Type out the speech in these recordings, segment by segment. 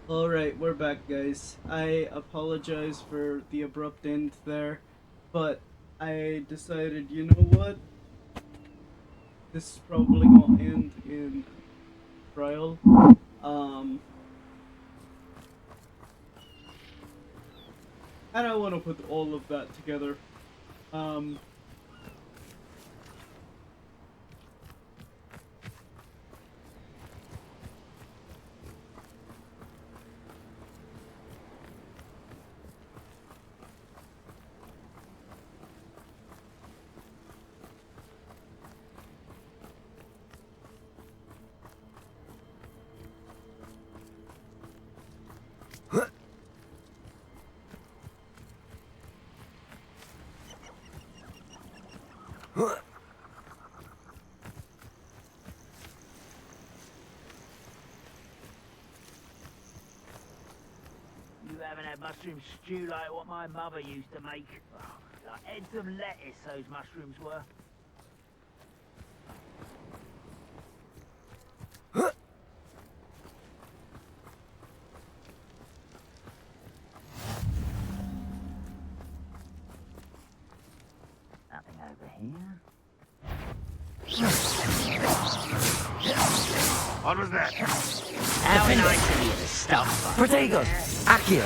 Alright, we're back, guys. I apologize for the abrupt end there, but I decided, you know what? This is probably gonna end in trial. Um, and I want to put all of that together. Um, You haven't had mushroom stew like what my mother used to make. Oh, like heads of lettuce, those mushrooms were. Nothing over here. What was that? How nice of you to stop by. Protego! Accio!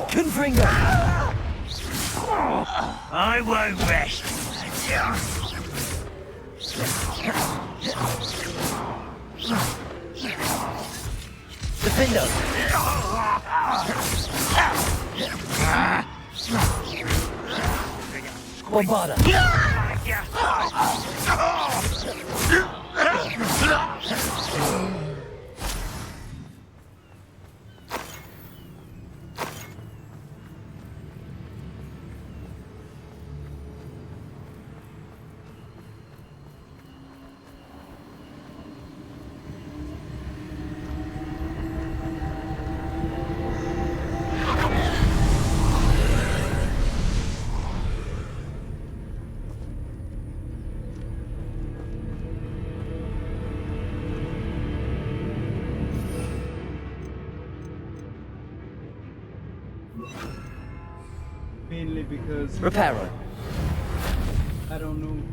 Confringo! I won't rest. Defendo! Bombarda! mainly because Reparo! I don't know.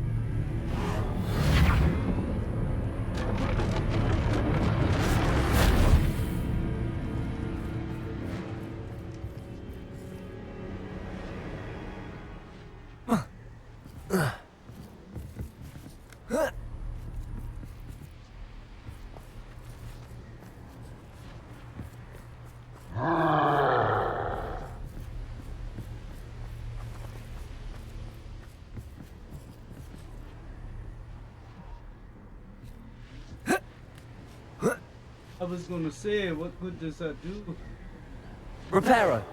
I was gonna say, what good does that do? Reparo!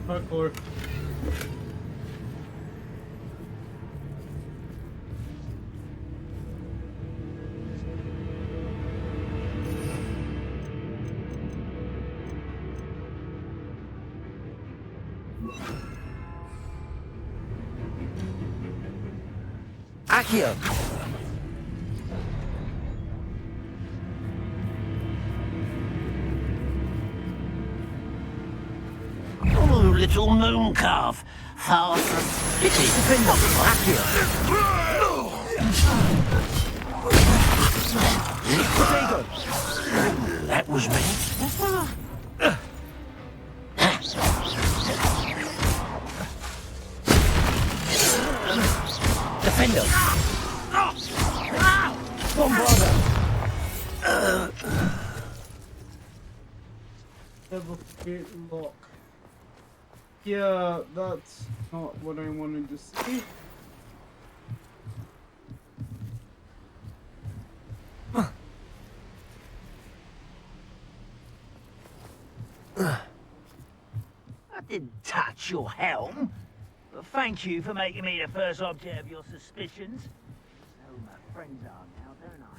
Hardcore. Accio! Oh, little moon calf. Far from pity. Defendo! Accio! Protego! That was me. Defendo! Bombarda! Level 8 lock. Yeah, that's not what I wanted to see. didn't touch your helm. But thank you for making me the first object of your suspicions. So my friends are now, don't I?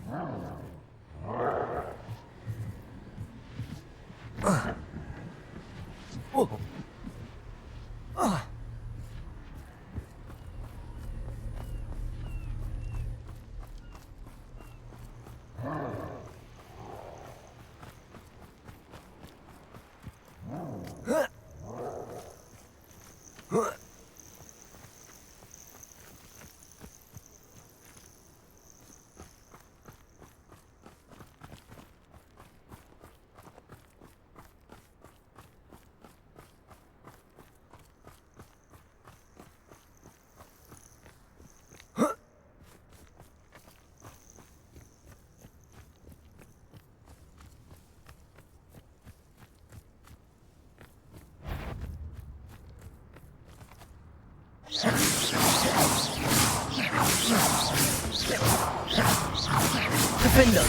Defender.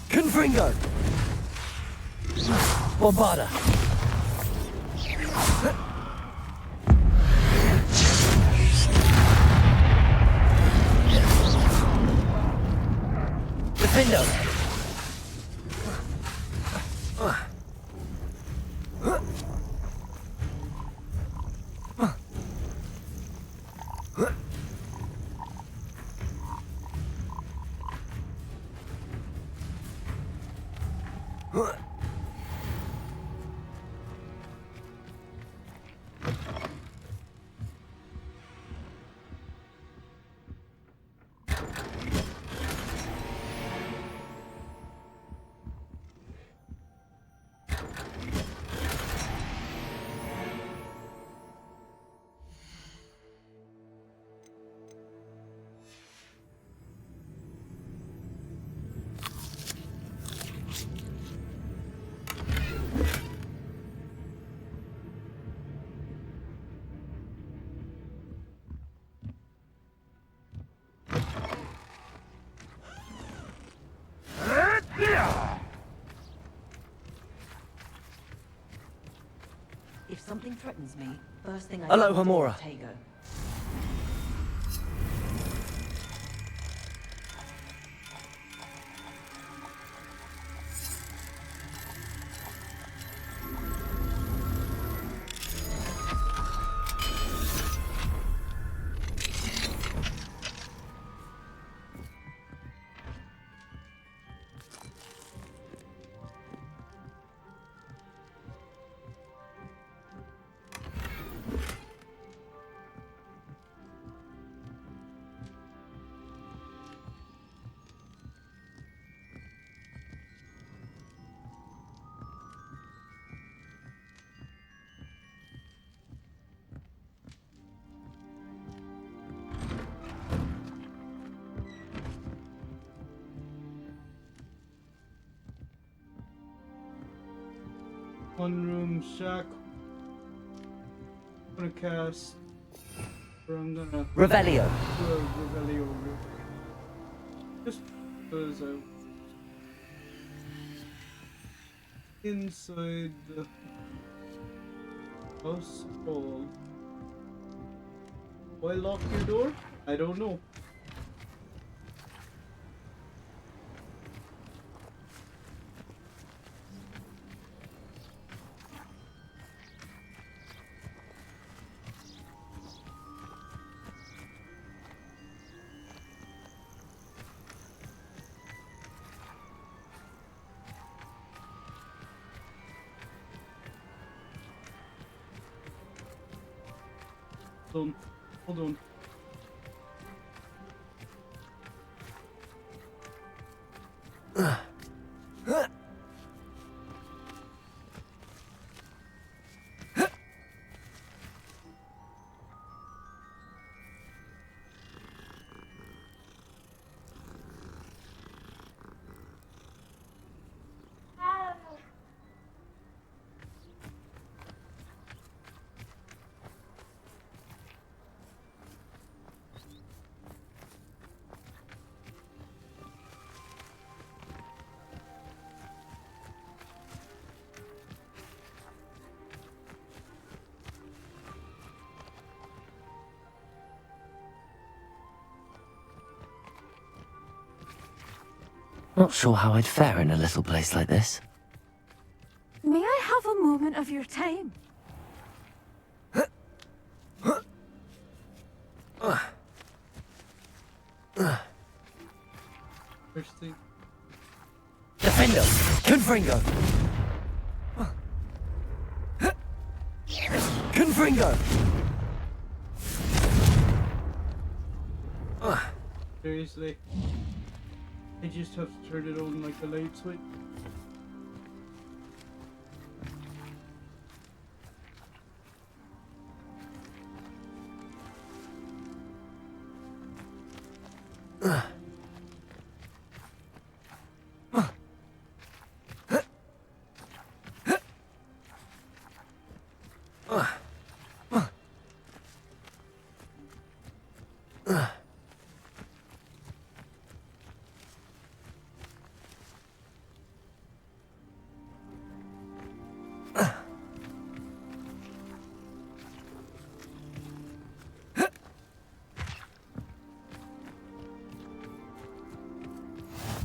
Confringo. Bombarda. Defender. If something threatens me, first thing I Hello, do is Hamura. Tago. One room shack. I'm gonna cast. Or I'm gonna Revelio. do a Revelio. Just because I. Inside the house hall. Why lock your door? I don't know. Hold on. Not sure how I'd fare in a little place like this. May I have a moment of your time? First thing. Defender! Confringo! Confringo! Seriously. I just have to turn it on like a light switch.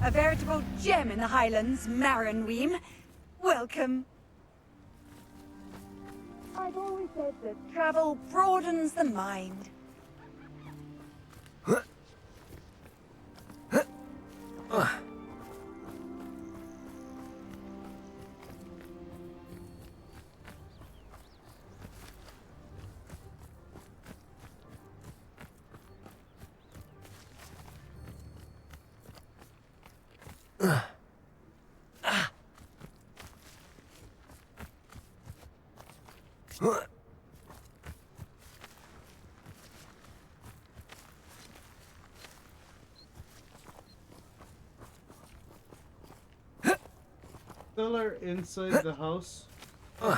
A veritable gem in the Highlands, Marinweem. Welcome. I've always said that travel broadens the mind. Cellar inside the house. I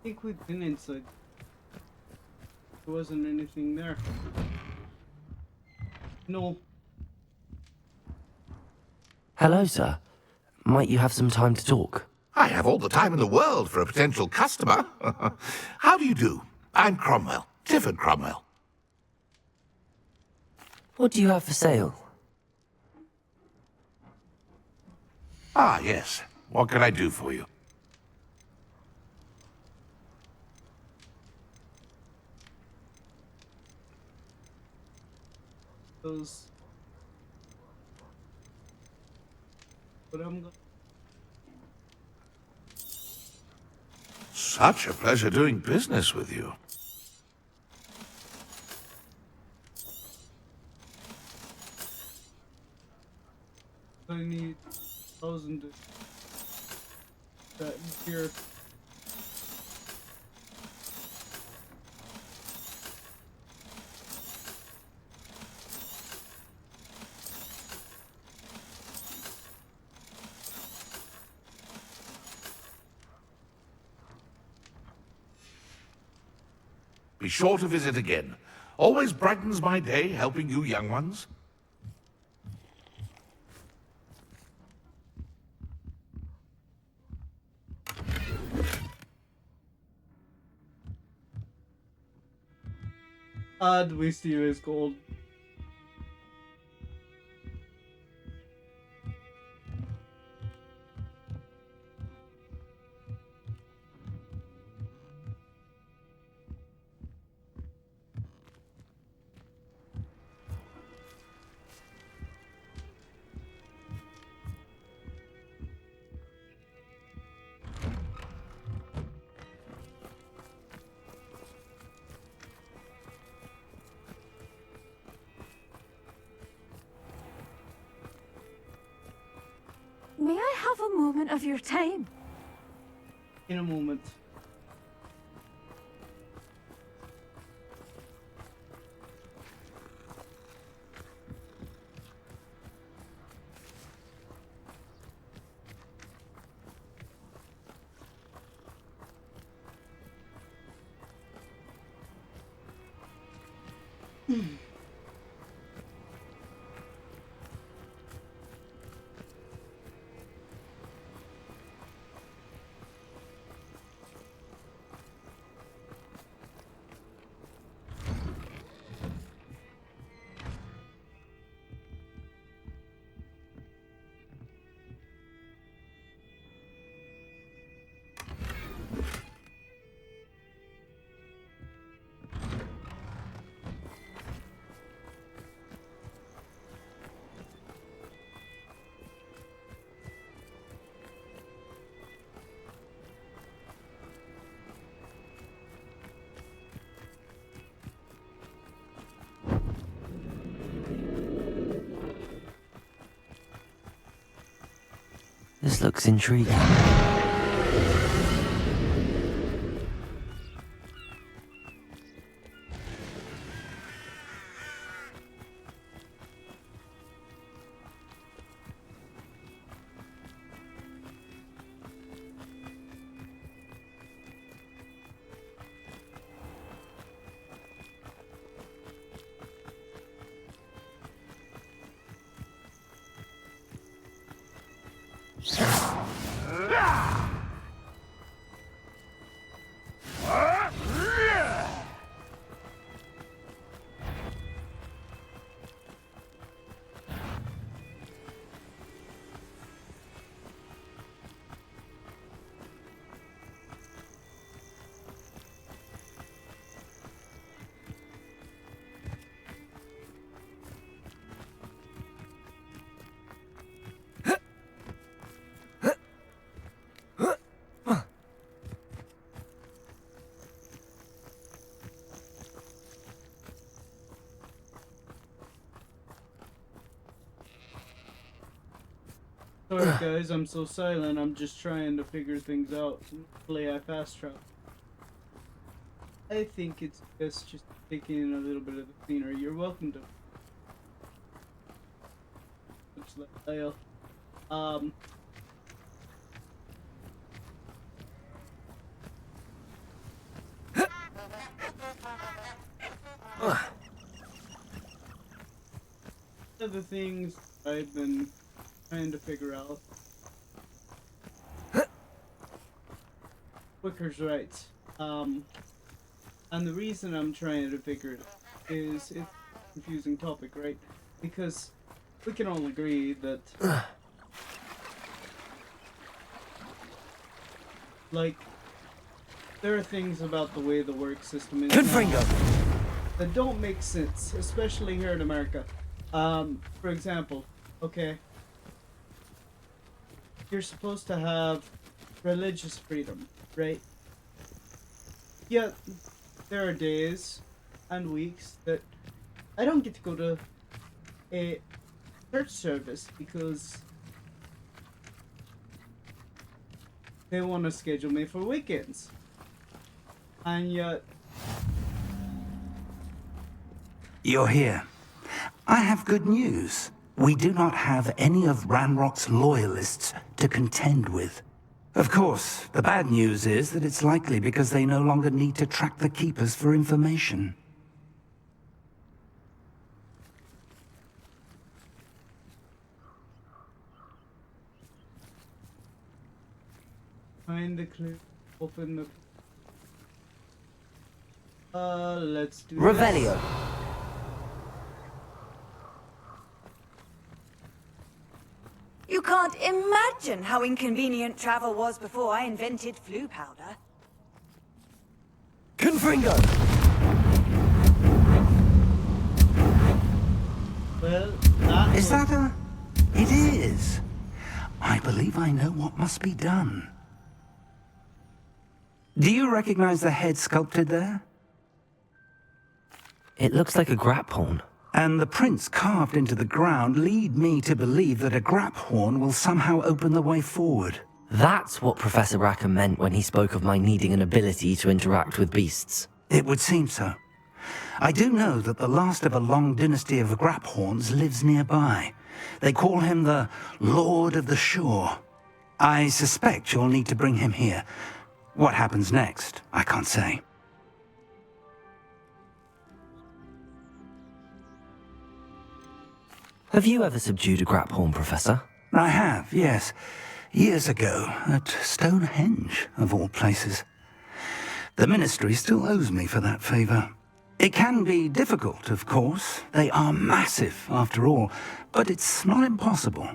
think we've been inside. There wasn't anything there. No. Hello, sir. Might you have some time to talk? I have all the time in the world for a potential customer. How do you do? I'm Cromwell, Tifford Cromwell. What do you have for sale? Ah, yes. What can I do for you? Those. But Such a pleasure doing business with you. I need 1,000 that here. Be sure to visit again. Always brightens my day helping you young ones. Odd we steal his gold. May I have a moment of your time? In a moment. This looks intriguing. Sorry guys, I'm so silent. I'm just trying to figure things out. Hopefully I fast travel. I think it's best just taking in a little bit of the scenery. You're welcome to. Looks like I'll, one of the things I've been trying to figure out. Wicker's right. And the reason I'm trying to figure it out is it's a confusing topic, right? Because we can all agree that like there are things about the way the work system is now that don't make sense, especially here in America. For example, okay, you're supposed to have religious freedom, right? Yet there are days and weeks that I don't get to go to a church service because they want to schedule me for weekends. And yet... You're here. I have good news. We do not have any of Ranrock's loyalists to contend with. Of course, the bad news is that it's likely because they no longer need to track the Keepers for information. Find the clue, open the... let's do Revelio. this. You can't imagine how inconvenient travel was before I invented flu powder. Confringo! Well, that Is that a... It is. I believe I know what must be done. Do you recognize the head sculpted there? It looks like a grap horn. And the prints carved into the ground lead me to believe that a grap horn will somehow open the way forward. That's what Professor Rackham meant when he spoke of my needing an ability to interact with beasts. It would seem so. I do know that the last of a long dynasty of grap horns lives nearby. They call him the Lord of the Shore. I suspect you'll need to bring him here. What happens next, I can't say. Have you ever subdued a grap horn, Professor? I have, yes. Years ago, at Stonehenge, of all places. The Ministry still owes me for that favor. It can be difficult, of course. They are massive, after all, but it's not impossible.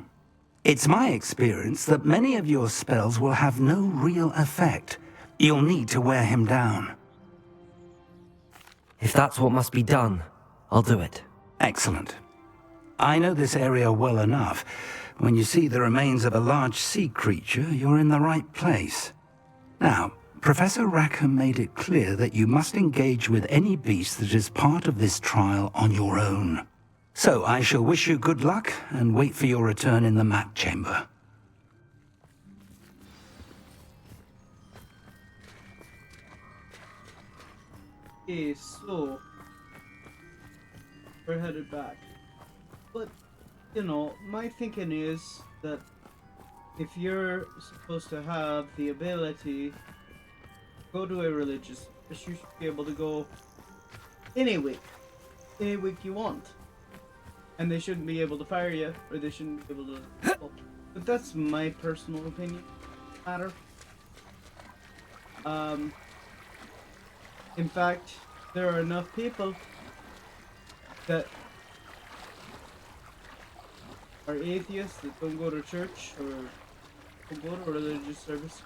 It's my experience that many of your spells will have no real effect. You'll need to wear him down. If that's what must be done, I'll do it. Excellent. I know this area well enough. When you see the remains of a large sea creature, you're in the right place. Now, Professor Rackham made it clear that you must engage with any beast that is part of this trial on your own. So I shall wish you good luck and wait for your return in the map chamber. Okay, so we're headed back. But, you know, my thinking is that if you're supposed to have the ability to go to a religious service, you should be able to go any week. Any week you want. And they shouldn't be able to fire you, or they shouldn't be able to. But that's my personal opinion. Matter. Um, in fact, there are enough people that are atheists that don't go to church or don't go to a religious service.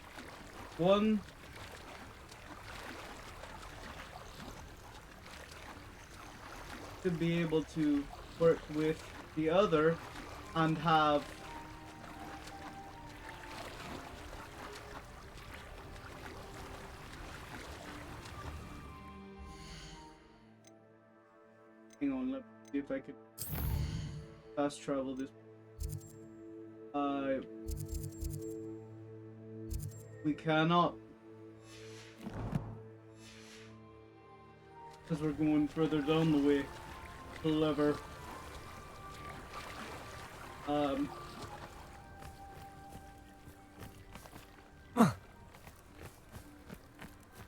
One, to be able to work with the other and have hang on, let me see if I could fast travel this. We cannot, because we're going further down the way. Clever.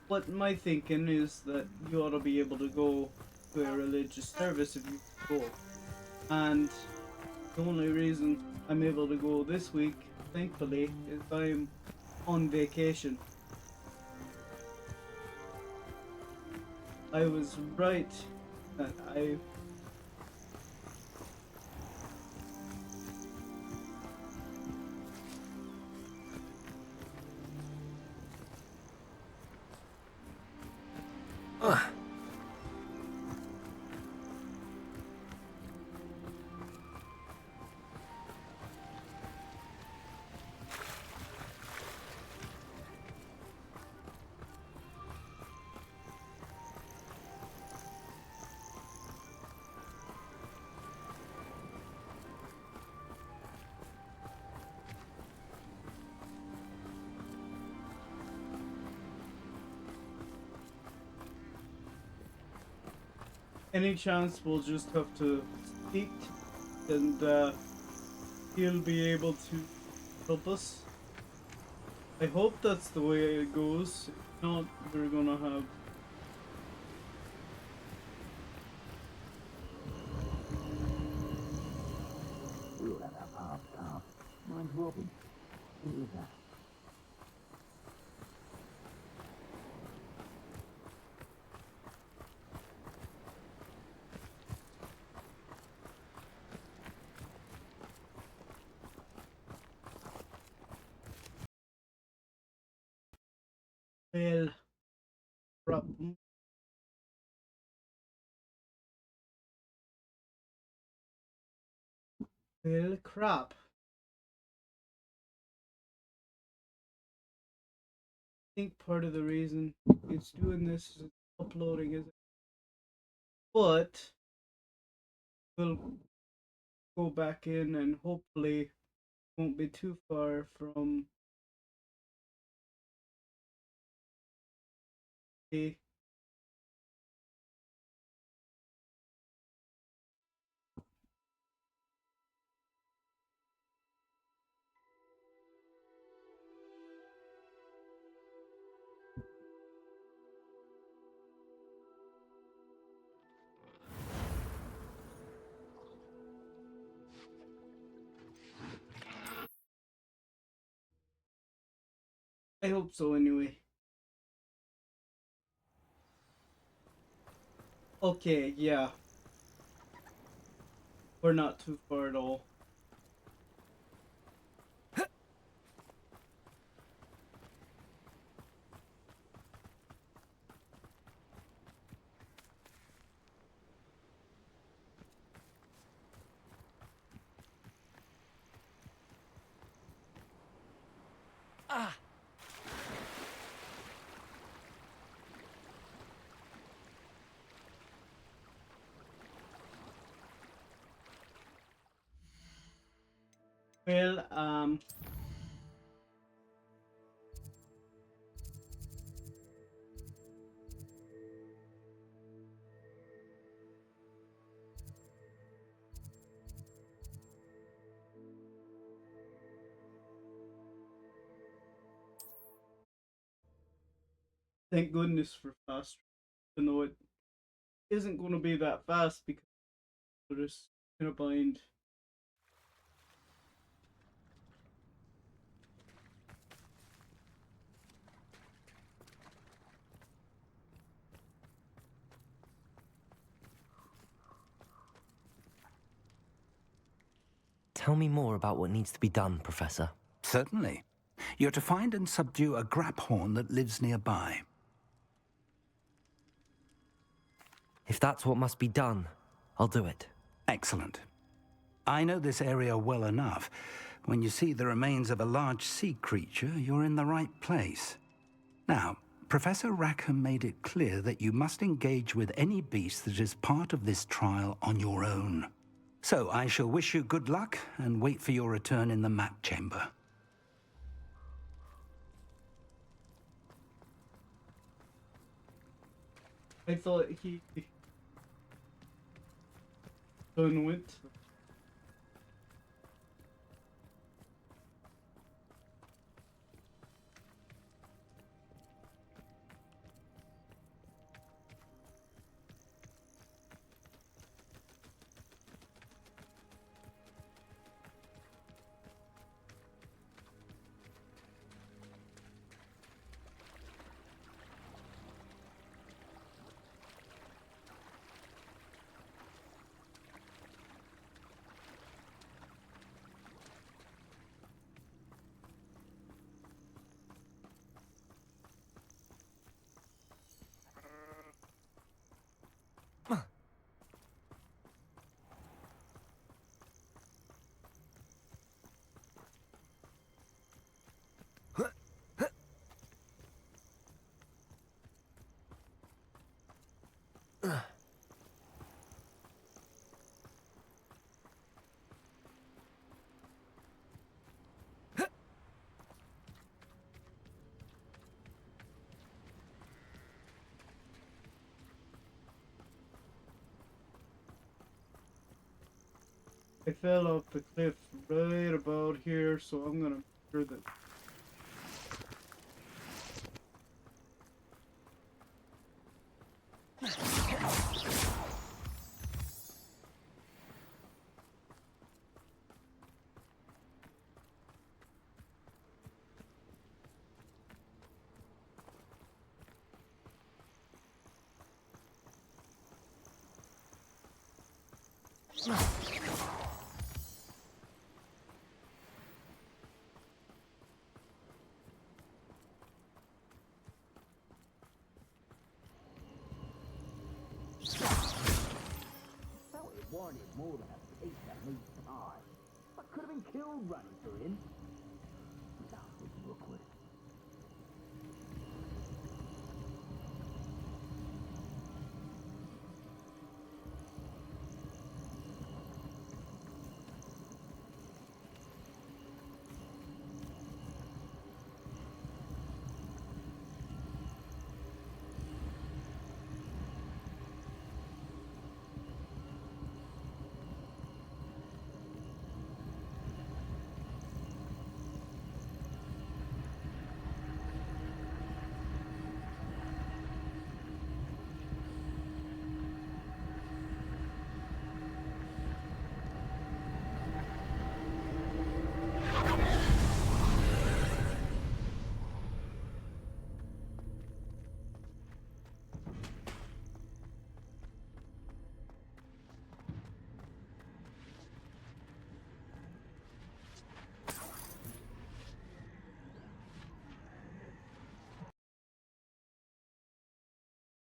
What my thinking is that you ought to be able to go to a religious service if you go. And the only reason I'm able to go this week, thankfully, is I'm on vacation. I was right that I any chance we'll just have to speak and he'll be able to help us. I hope that's the way it goes. If not, we're gonna have We'll have our paths crossed. Mine's Robin. Who is that? well crap. I think part of the reason it's doing this is uploading is but we'll go back in and hopefully won't be too far from the I hope so anyway. Okay, yeah. We're not too far at all. Well, thank goodness for fast, even though it isn't going to be that fast because we're just in a bind. Tell me more about what needs to be done, Professor. Certainly. You're to find and subdue a graphorn that lives nearby. If that's what must be done, I'll do it. Excellent. I know this area well enough. When you see the remains of a large sea creature, you're in the right place. Now, Professor Rackham made it clear that you must engage with any beast that is part of this trial on your own. So I shall wish you good luck and wait for your return in the map chamber. I thought he done went. I fell off the cliff right about here, so I'm gonna make sure that. So it wanted more than a piece of meat pie. I could have been killed running through him. That was Rookwood.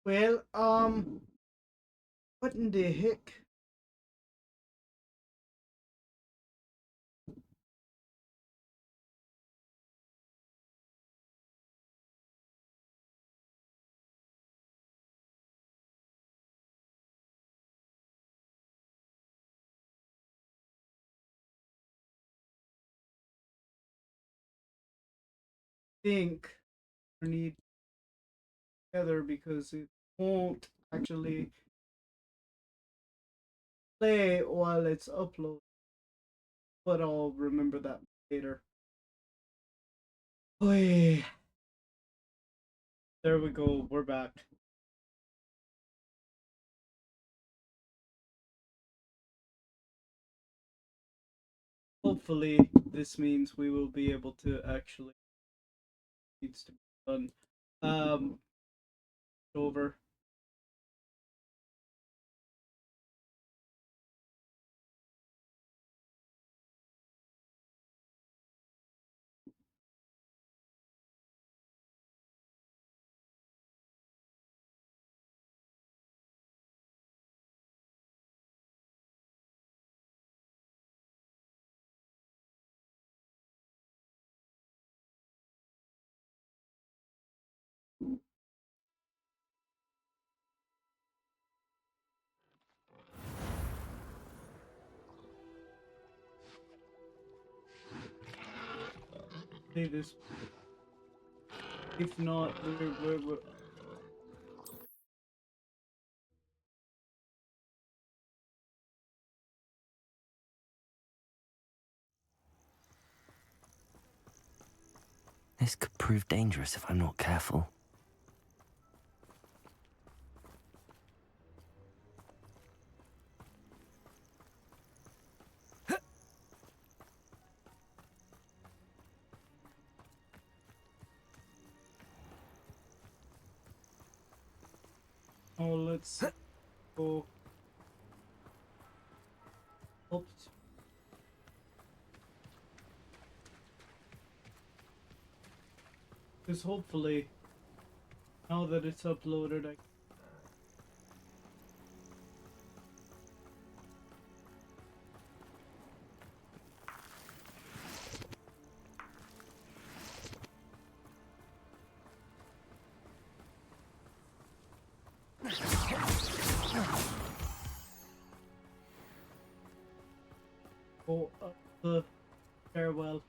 Well, what in the heck? Think I need together because it won't actually play while it's uploaded. But I'll remember that later. Oy. There we go, we're back. Hopefully, this means we will be able to actually needs to be done. Over. See this. If not, we're This could prove dangerous if I'm not careful. oh, let's go up. Because hopefully, now that it's uploaded, I go up the stairwell.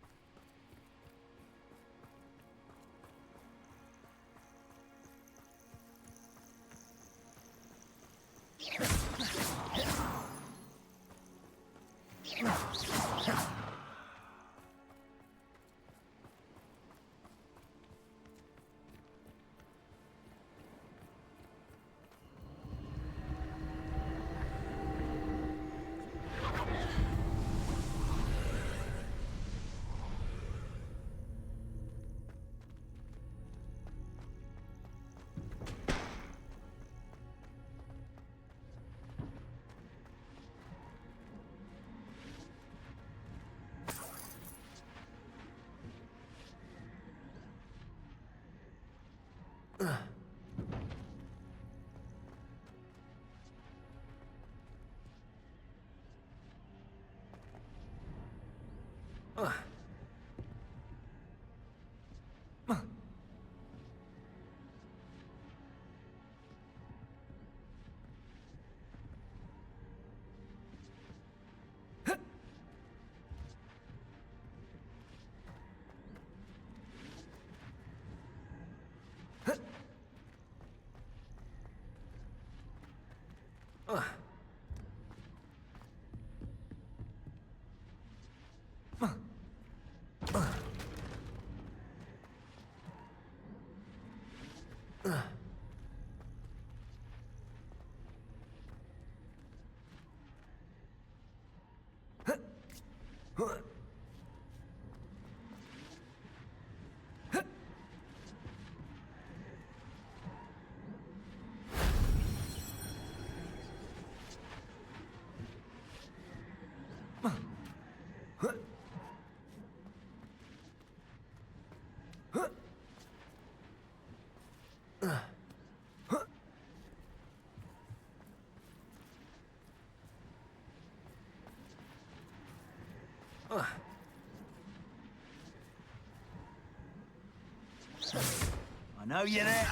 I know you're there.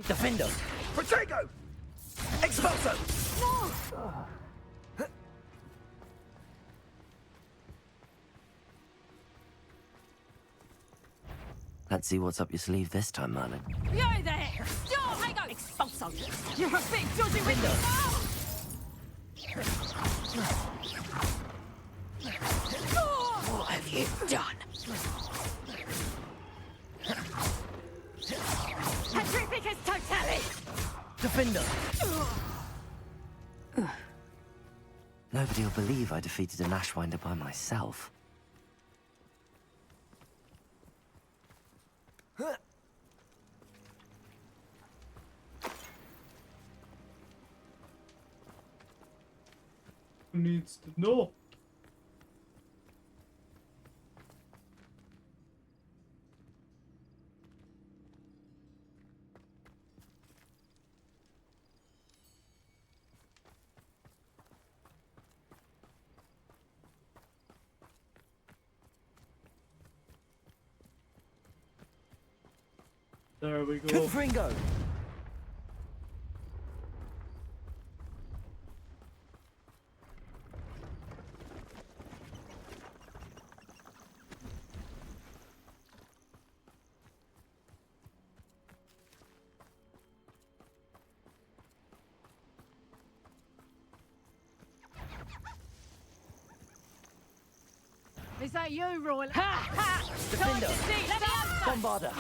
Defender! Protego! Expulso! Let's see what's up your sleeve this time, Merlin. Yo there! Yo, I go! Expulso! You're a big dodgy window! What have you done? Defender. Nobody will believe I defeated an Ashwinder by myself. Who needs to know? There we go. Confringo. Is that you, Royal? Ha ha! Defender. Let me answer! Bombarder.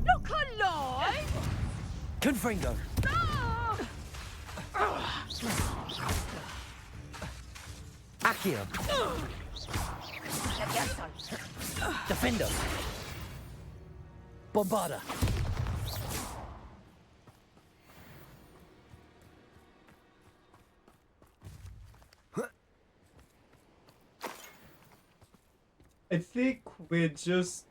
Look alive! Confringo. Accio. Defender. Bombarder. I think we just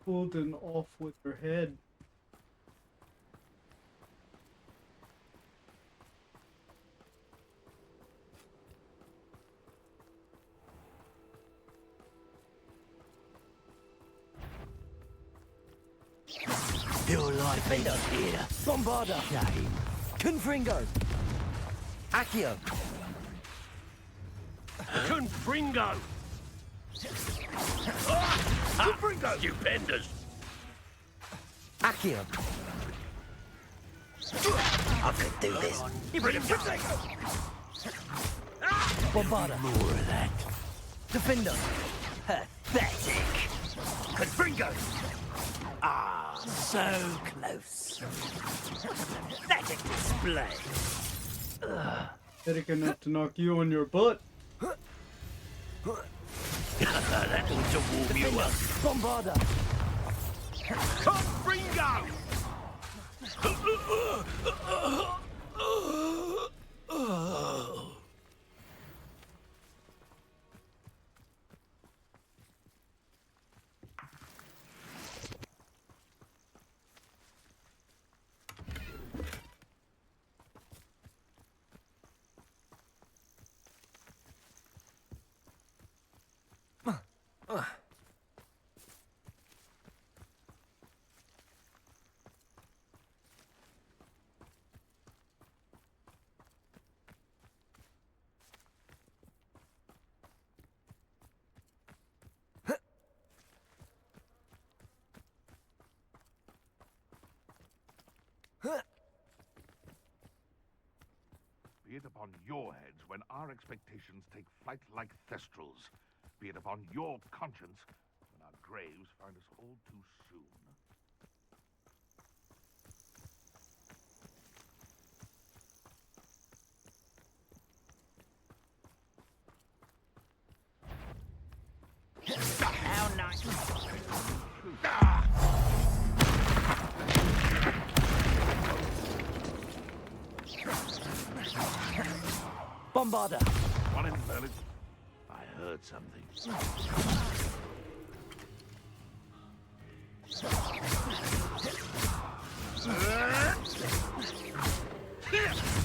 pulled an off with her head. Your life ain't up here. Bombarder. Shame. Confringo. Accio. Confringo! Confringo! Stupendous! Accio. I could do this. You bring him Bombarder. more of that. Defender. Pathetic. Confringo! Ah, so close. Pathetic display. Better enough to knock you on your butt. That ought to warm you up. Bombarder. Confringo! Be it upon your heads when our expectations take flight like thestrals. Be it upon your conscience when our graves find us all too soon. How nice. Bombarder. One in Berlin. I heard something.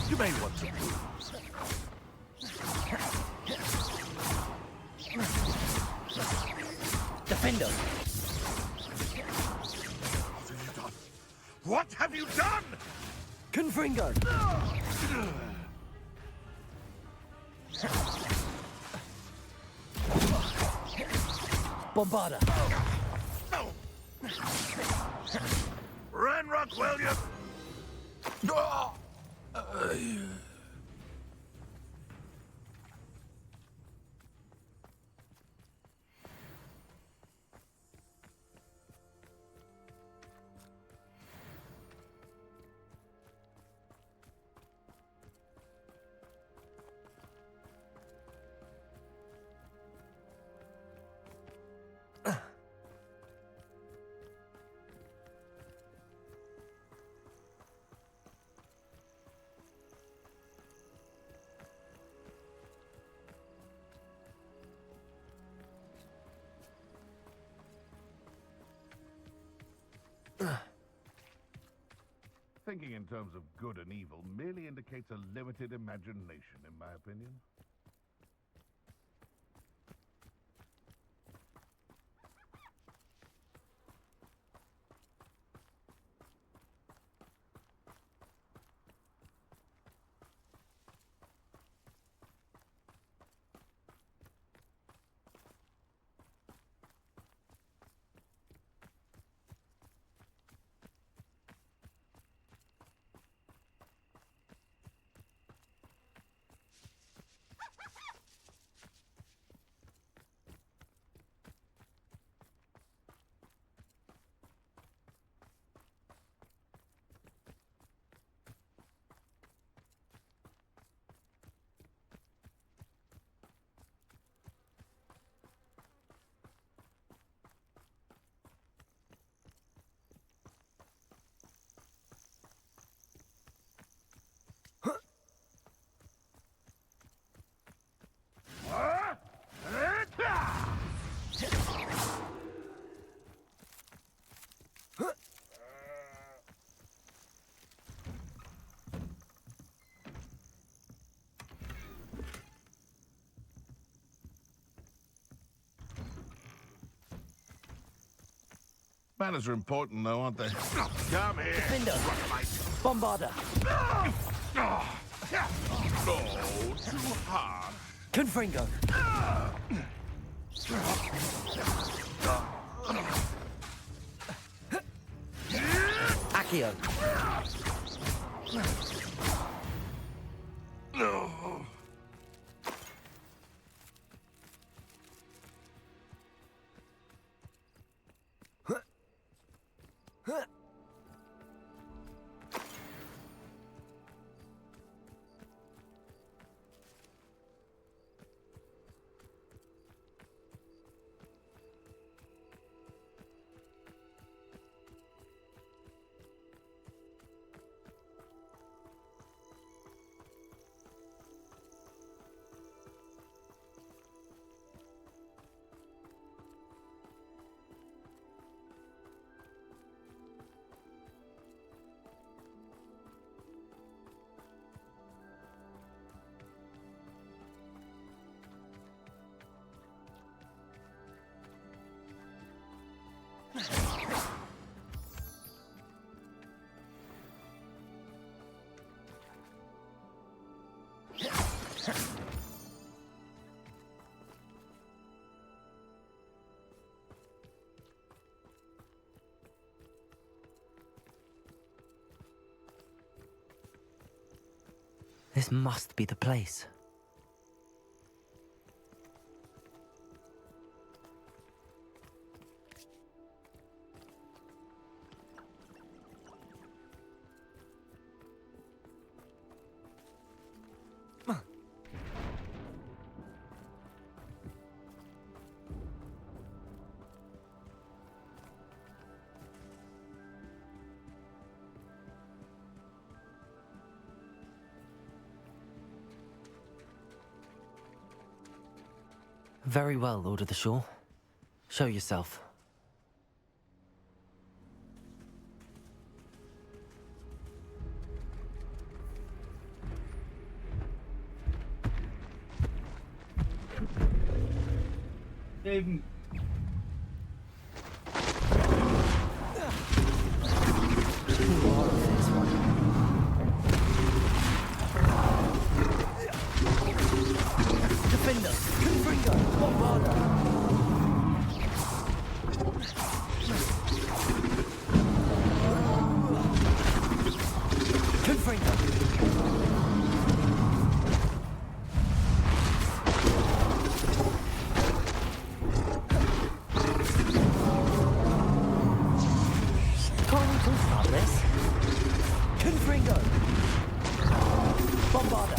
You may want to move. Defender. What have you done? Confringo. Bombarda. Ranrock William! Thinking in terms of good and evil merely indicates a limited imagination, in my opinion. Manners are important, though, aren't they? Come here. Defender. Bombarda. Oh, too hard. Confringo. Accio. This must be the place. Very well, Lord of the Shore. Show yourself. Aiden. Defender. Confringo. Bombarda. Can't we talk about this? Confringo! Bombarda!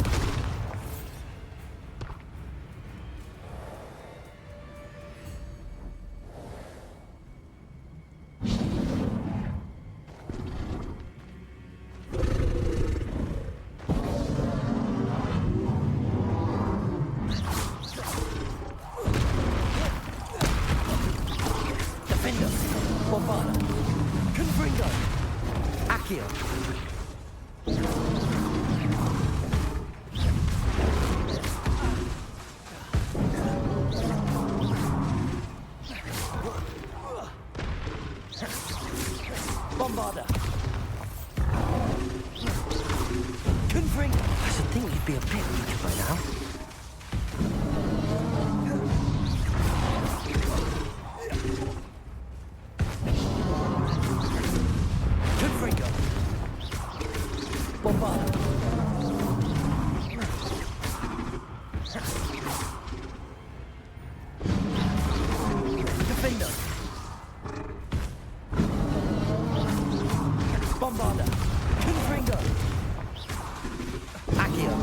Defender! Bombarda! Confringo! Accio! Bombarda! Confringo! I should think you'd be a bit weaker by now. Confringo! Bombarda! Defender! Bombarda! Confringo! Accio!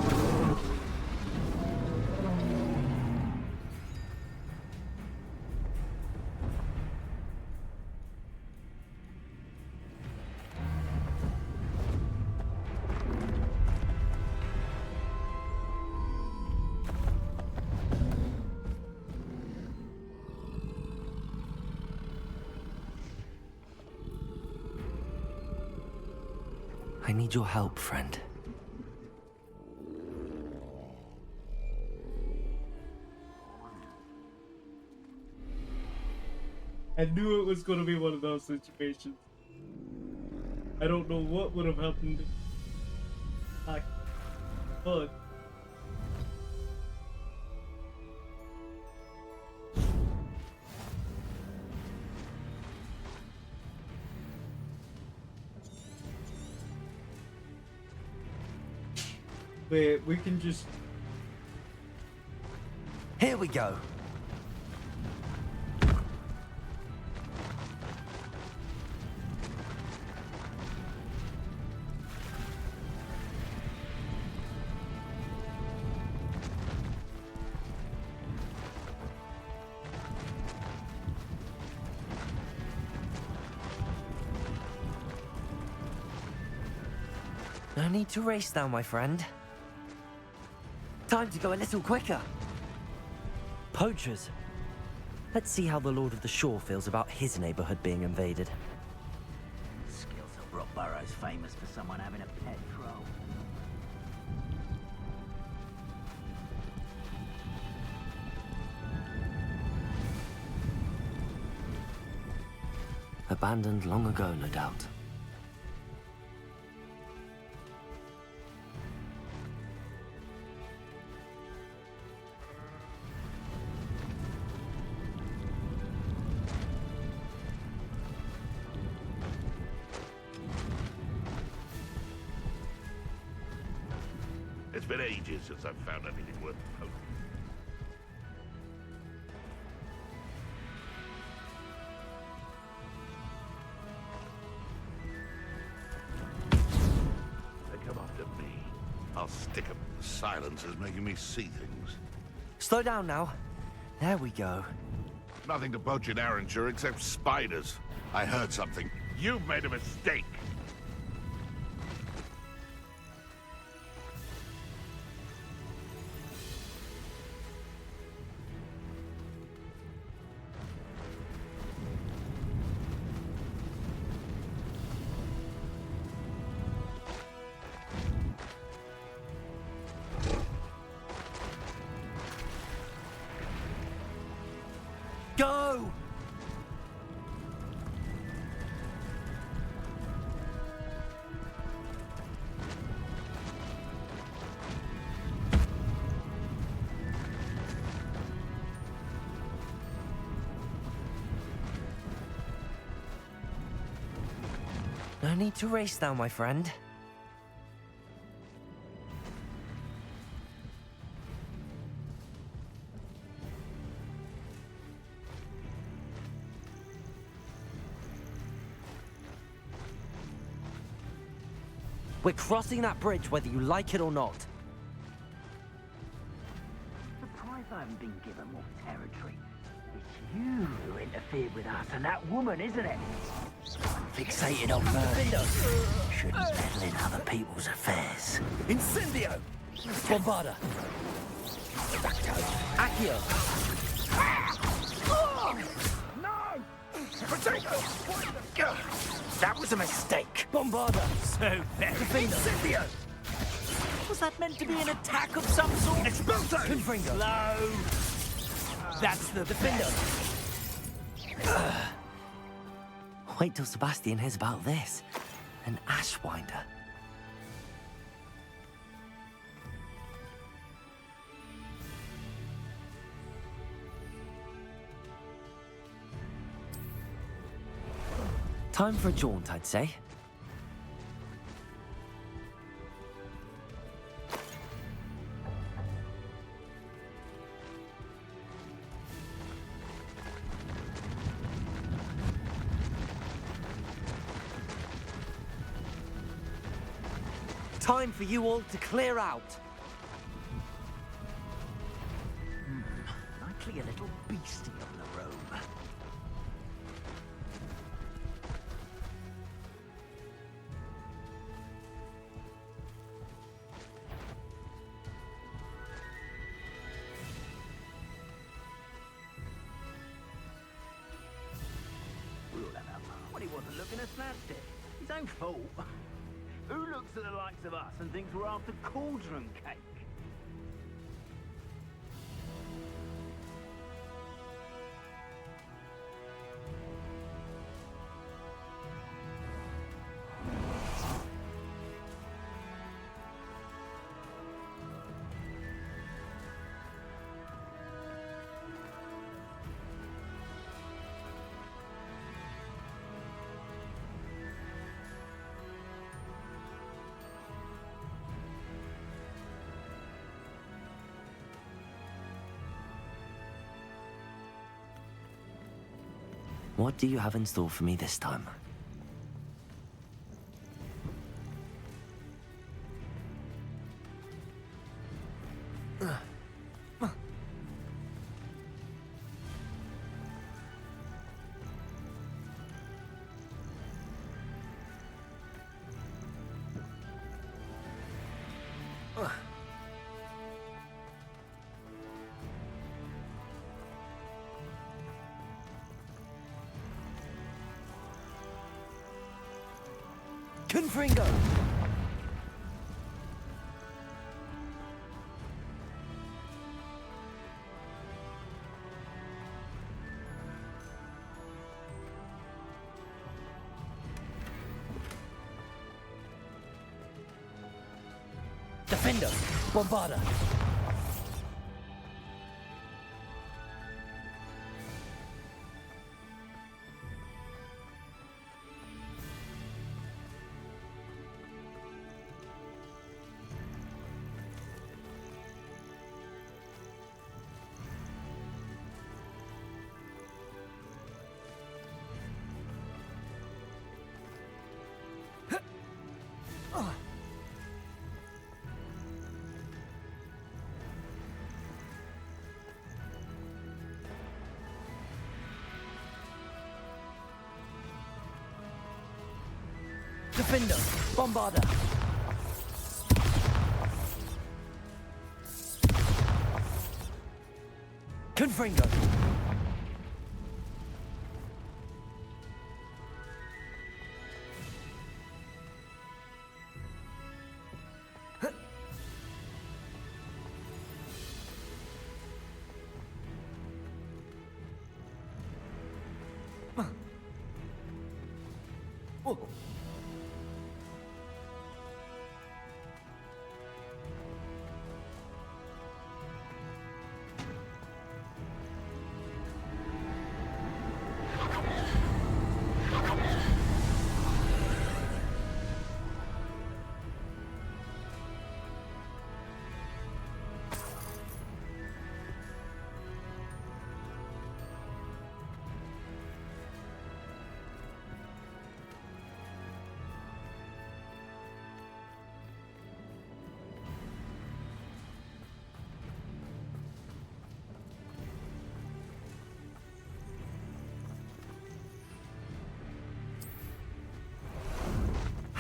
I need your help, friend. I knew it was gonna be one of those situations. I don't know what would have happened. But wait, we can just Here we go. No need to race now, my friend. Time to go a little quicker. Poachers. Let's see how the Lord of the Shore feels about his neighborhood being invaded. Skills of Rockborough's famous for someone having a pet troll. Abandoned long ago, no doubt. It's been ages since I've found anything worth poking. They come after me. I'll stick 'em. Silence is making me see things. Slow down now. There we go. Nothing to poach in Arranshire except spiders. I heard something. You've made a mistake. Go! No need to race now, my friend. We're crossing that bridge whether you like it or not. Surprised I haven't been given more territory. It's you who interfered with us and that woman, isn't it? Fixated on murder. Shouldn't meddle in other people's affairs. Incendio! Bombarda! Accio! No! Potato! That was a mistake. Bombarda! So very incendio! Was that meant to be an attack of some sort? Expulso! Confringo! No! That's the Defender! Wait till Sebastian hears about this. An Ashwinder. Time for a jaunt, I'd say. Time for you all to clear out. Likely a little beastie on the road. We'll have him. When he wasn't looking at snapped it. His own fault. Who looks at the likes of us and thinks we're after cauldron cake? What do you have in store for me this time? Confringo! Defender! Bombarda! Defender! Bombarda! Confringo!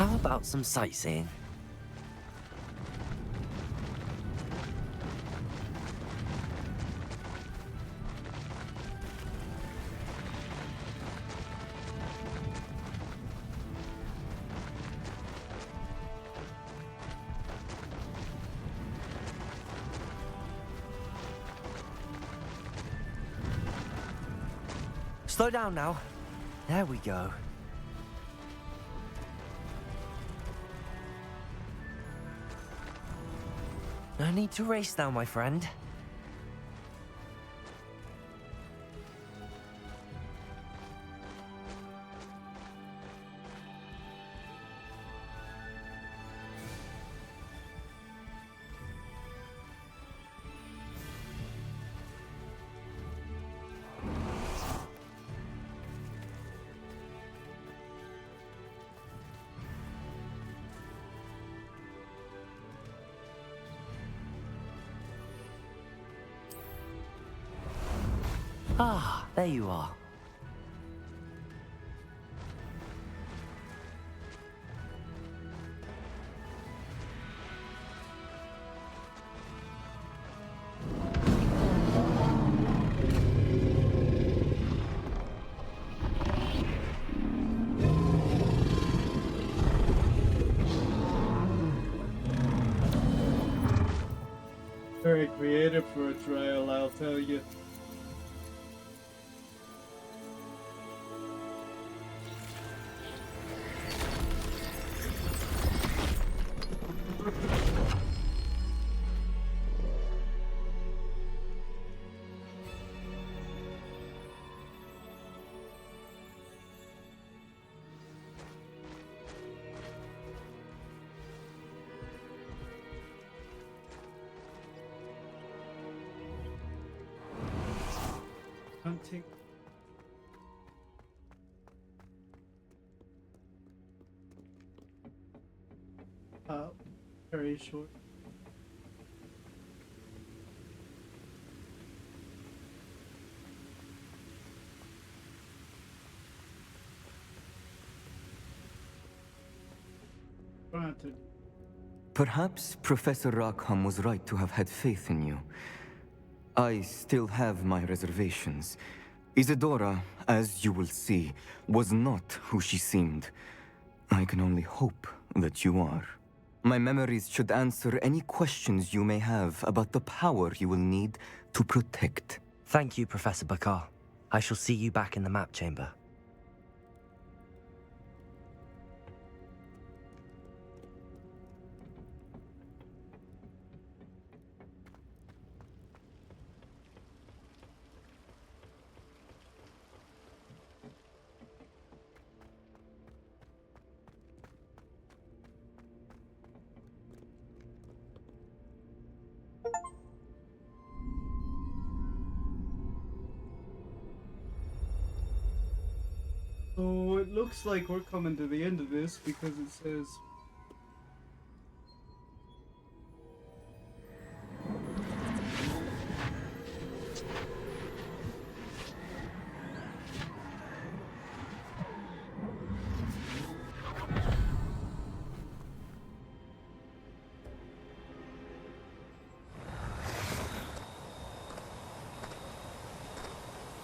How about some sightseeing? Slow down now. There we go. No need to race now, my friend. Ah, there you are. Very creative for a trial, I'll tell you. Hunting. Very short. Granted. Perhaps Professor Rackham was right to have had faith in you. I still have my reservations. Isadora, as you will see, was not who she seemed. I can only hope that you are. My memories should answer any questions you may have about the power you will need to protect. Thank you, Professor Bakar. I shall see you back in the map chamber. So it looks like we're coming to the end of this because it says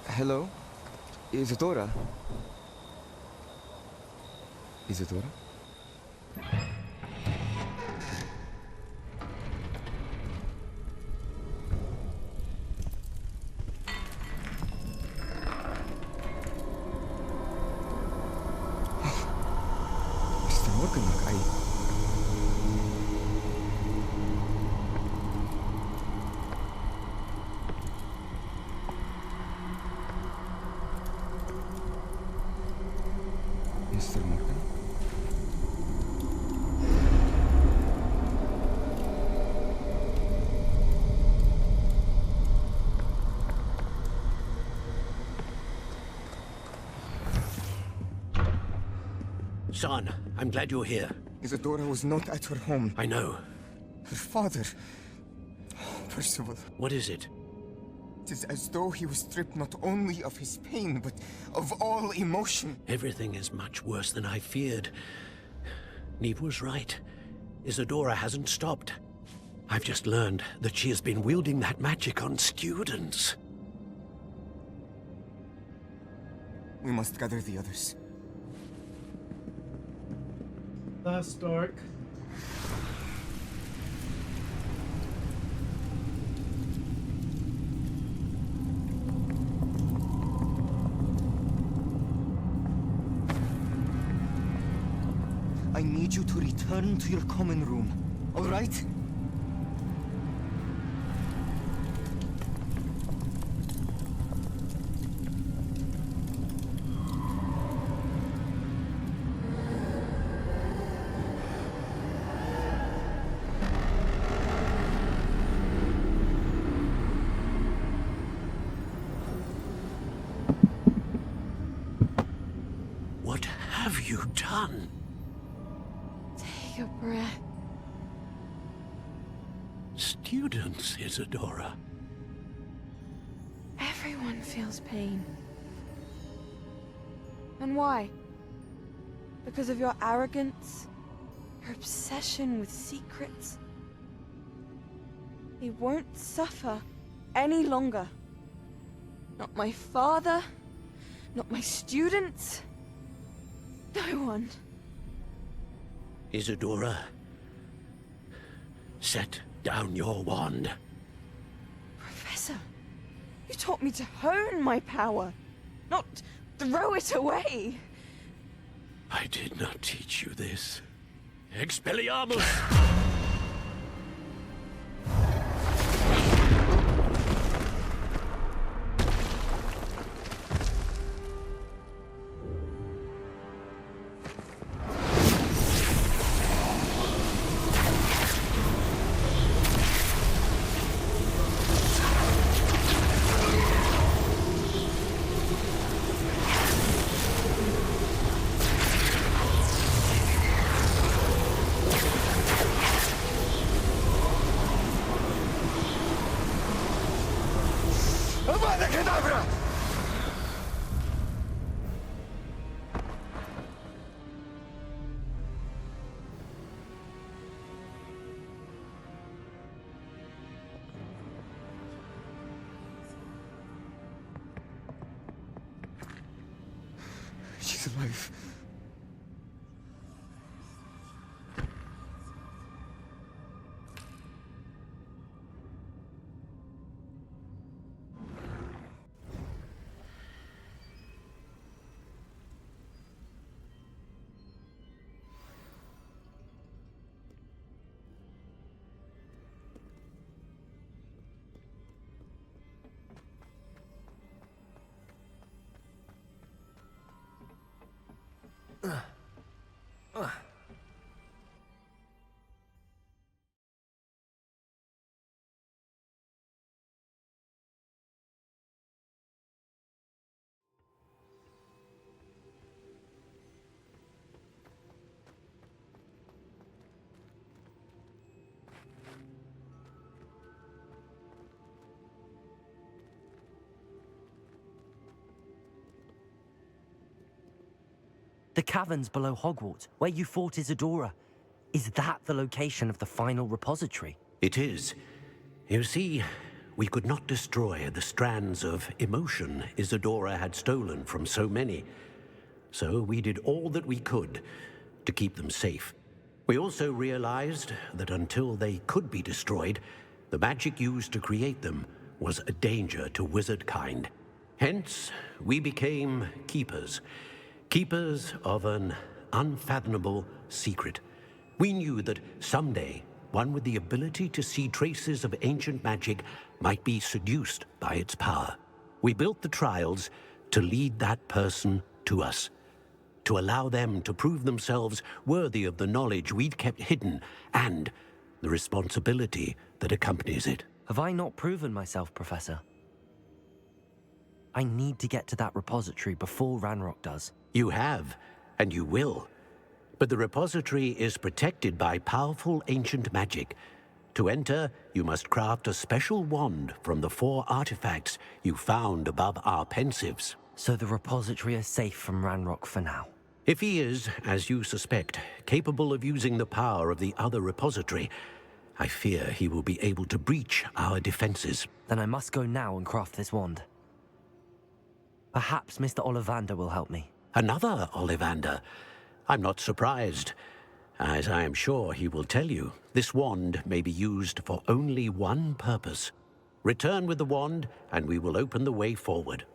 Hello? Isadora? Isadora? Mr. Morganlock, Mr. Morgan? Son, I'm glad you're here. Isadora was not at her home. I know. Her father... Percival. What is it? It is as though he was stripped not only of his pain, but of all emotion. Everything is much worse than I feared. Neve was right. Isadora hasn't stopped. I've just learned that she has been wielding that magic on students. We must gather the others. That's dark. I need you to return to your common room, all right? What have you done? Take a breath. Students, Isadora. Everyone feels pain. And why? Because of your arrogance? Your obsession with secrets? They won't suffer any longer. Not my father, not my students, no one. Isadora, set down your wand. Professor, you taught me to hone my power, not throw it away. I did not teach you this. Expelliarmus! She's alive. The caverns below Hogwarts, where you fought Isadora. Is that the location of the final repository? It is. You see, we could not destroy the strands of emotion Isadora had stolen from so many. So we did all that we could to keep them safe. We also realized that until they could be destroyed, the magic used to create them was a danger to wizard kind. Hence, we became keepers. Keepers of an unfathomable secret. We knew that someday, one with the ability to see traces of ancient magic might be seduced by its power. We built the trials to lead that person to us, to allow them to prove themselves worthy of the knowledge we'd kept hidden and the responsibility that accompanies it. Have I not proven myself, Professor? I need to get to that repository before Ranrock does. You have, and you will. But the repository is protected by powerful ancient magic. To enter, you must craft a special wand from the 4 artifacts you found above our pensives. So the repository is safe from Ranrock for now? If he is, as you suspect, capable of using the power of the other repository, I fear he will be able to breach our defenses. Then I must go now and craft this wand. Perhaps Mr. Ollivander will help me. Another Ollivander? I'm not surprised. As I am sure he will tell you, this wand may be used for only one purpose. Return with the wand, and we will open the way forward.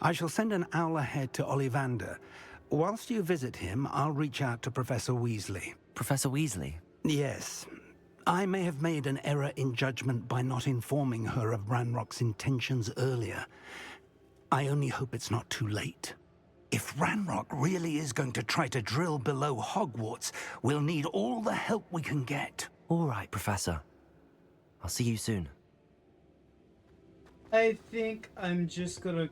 I shall send an owl ahead to Ollivander. Whilst you visit him, I'll reach out to Professor Weasley. Professor Weasley? Yes. I may have made an error in judgment by not informing her of Ranrock's intentions earlier. I only hope it's not too late. If Ranrock really is going to try to drill below Hogwarts, we'll need all the help we can get. All right, Professor. I'll see you soon. I think I'm just gonna...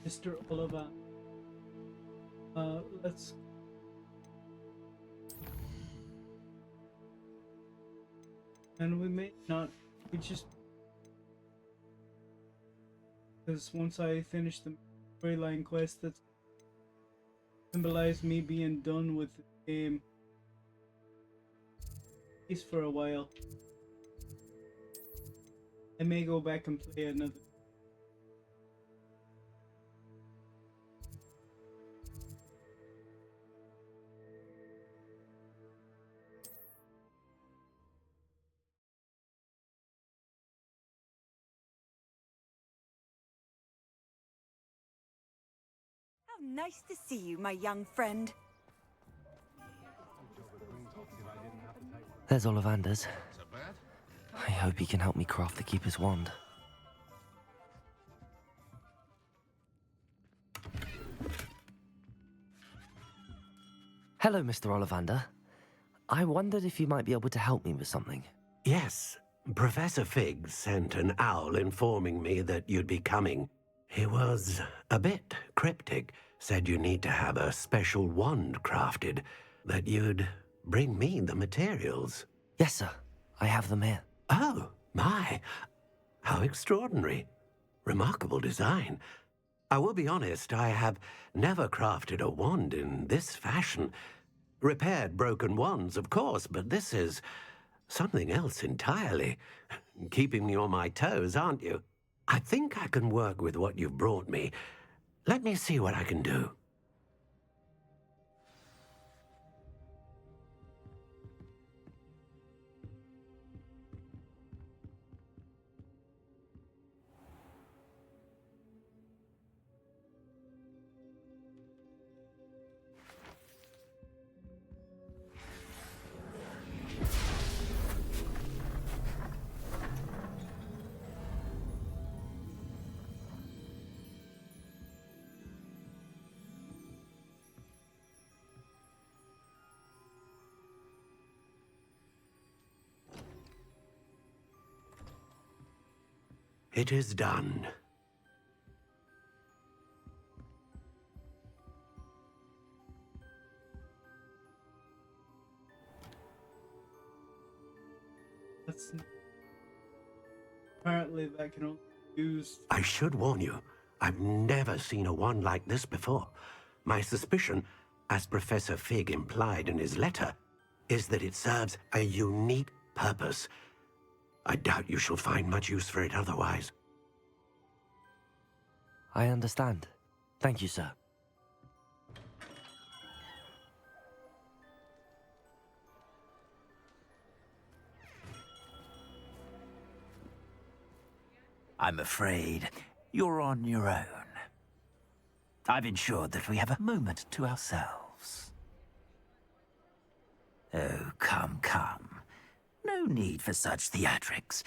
Mr. Oliver. Let's... And we may not... We just... Because once I finish the storyline quest, that symbolized me being done with the game. At least for a while. I may go back and play another. How nice to see you, my young friend. There's Ollivander's. I hope he can help me craft the Keeper's wand. Hello, Mr. Ollivander. I wondered if you might be able to help me with something. Yes, Professor Fig sent an owl informing me that you'd be coming. He was a bit cryptic, said you need to have a special wand crafted, that you'd bring me the materials. Yes, sir. I have them here. Oh, my. How extraordinary. Remarkable design. I will be honest, I have never crafted a wand in this fashion. Repaired broken wands, of course, but this is something else entirely. Keeping me on my toes, aren't you? I think I can work with what you've brought me. Let me see what I can do. It is done. That's apparently that can only be used. I should warn you, I've never seen a wand like this before. My suspicion, as Professor Fig implied in his letter, is that it serves a unique purpose. I doubt you shall find much use for it otherwise. I understand. Thank you, sir. I'm afraid you're on your own. I've ensured that we have a moment to ourselves. Oh, come, come. No need for such theatrics.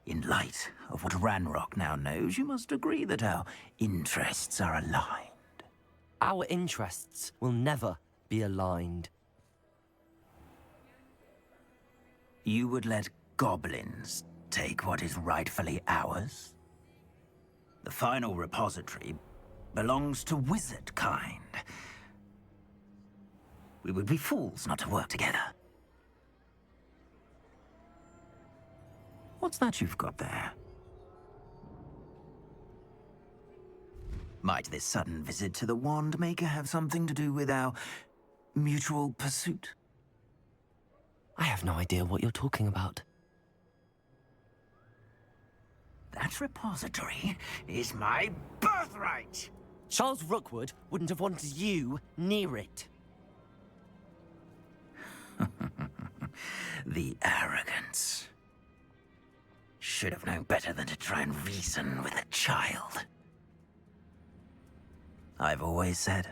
In light of what Ranrock now knows, you must agree that our interests are aligned. Our interests will never be aligned. You would let goblins take what is rightfully ours? The final repository belongs to wizard kind. We would be fools not to work together. What's that you've got there? Might this sudden visit to the Wand Maker have something to do with our mutual pursuit? I have no idea what you're talking about. That repository is my birthright! Charles Rookwood wouldn't have wanted you near it. The arrogance. Should have known better than to try and reason with a child. I've always said,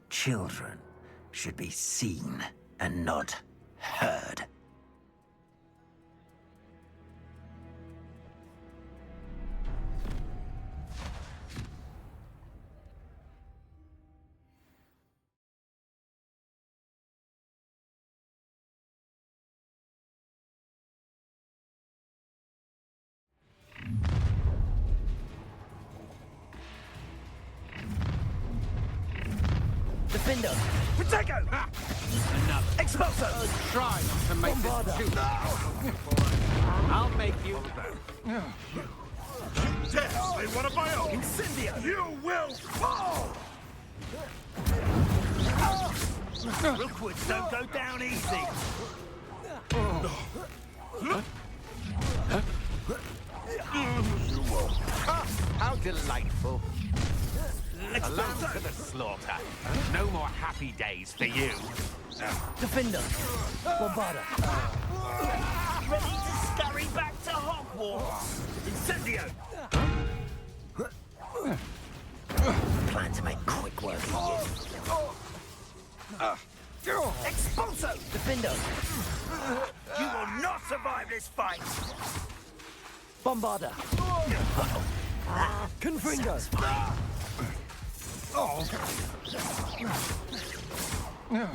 children should be seen and not heard. Defender! Protego! Enough. Expulso! Try not to make this too. I'll make you. You dare say one of my own? Incendio! You will fall! Rookwoods don't go down easy! You won't. How delightful. A lamb to the slaughter. No more happy days for you. Defender! Bombarda! Ready to scurry back to Hogwarts! Incendio! Plan to make quick work of you. Expulso! Defender! You will not survive this fight! Bombarda! Confringo!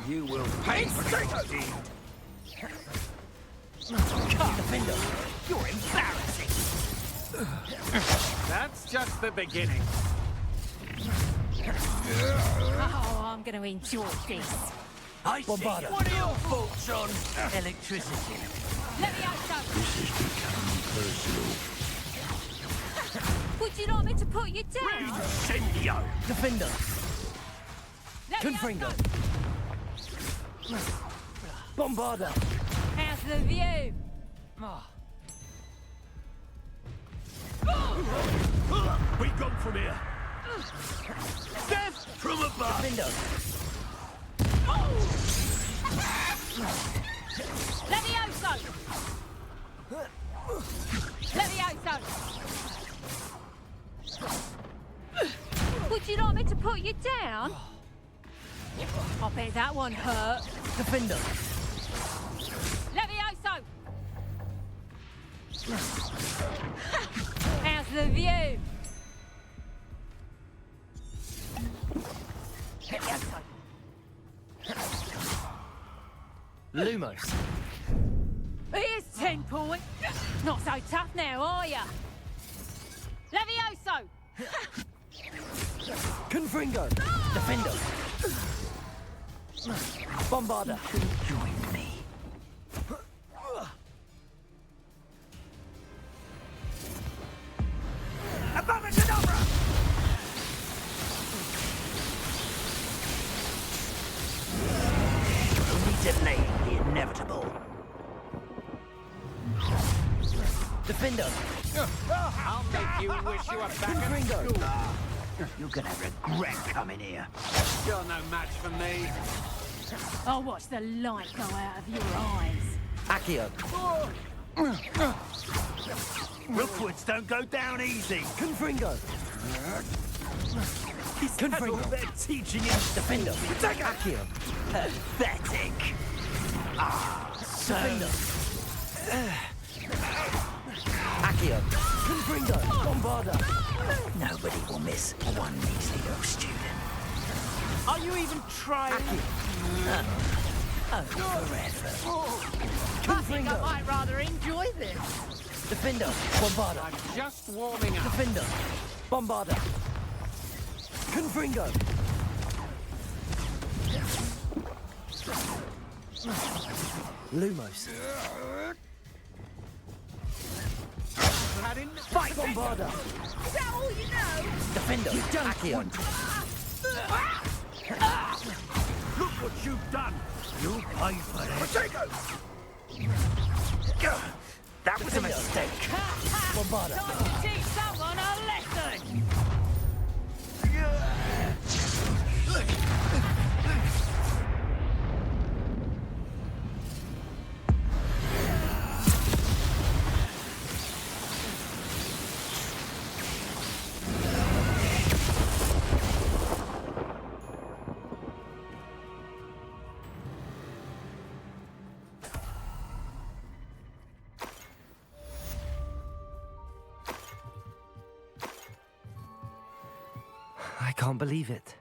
You will pay for this deed. Defender! You're embarrassing! That's just the beginning. Oh, I'm going to enjoy this. I see. Bombarda. What are your thoughts on electricity? Let me out, Doug. This is becoming personal. Would you like me to put you down? Incendio! Defender! Let me out, Confringo! Doug. Bombarda! How's the view? We go from here! Death from above! Defender! Let me out, son. Let me out, son. Would you like me to put you down? I bet that one hurt. Defender! Let me out, son. How's the view? Let me out, son. Lumos! Here's 10 point. Not so tough now, are ya? Confringo! Defender! Bombarder! Join me. Only delaying the inevitable. Defender! I'll make you wish you were back at school. You're gonna regret coming here. You're no match for me. I'll watch the light go out of your eyes. Accio! Rookwoods don't go down easy. Confringo! Confringo. They're teaching him. Defender! Accio! Pathetic. So. Accio! Confringo! Bombarder! Nobody will miss one measly little student. Are you even trying? Oh, forever. I think I might rather enjoy this. Defender! Bombarder! I'm just warming up. Defender! Bombarder! Confringo! Lumos! Fight! Bombarder! Is that all you know? Defender! Accio! Look what you've done. You'll pay for it. That was a mistake. Bombarder! Time to teach someone a lesson. I can't believe it.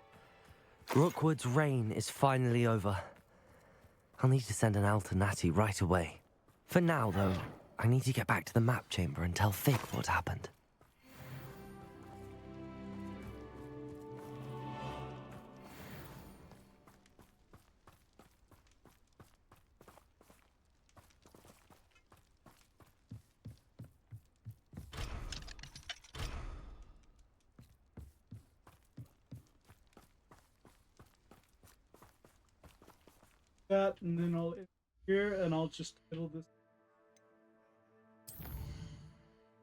Rookwood's reign is finally over. I'll need to send an owl to Natty right away. For now, though, I need to get back to the map chamber and tell Fig what happened. That, and then I'll here, and I'll just title this.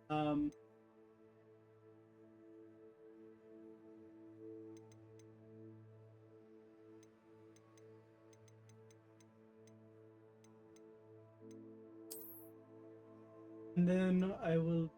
And then I will.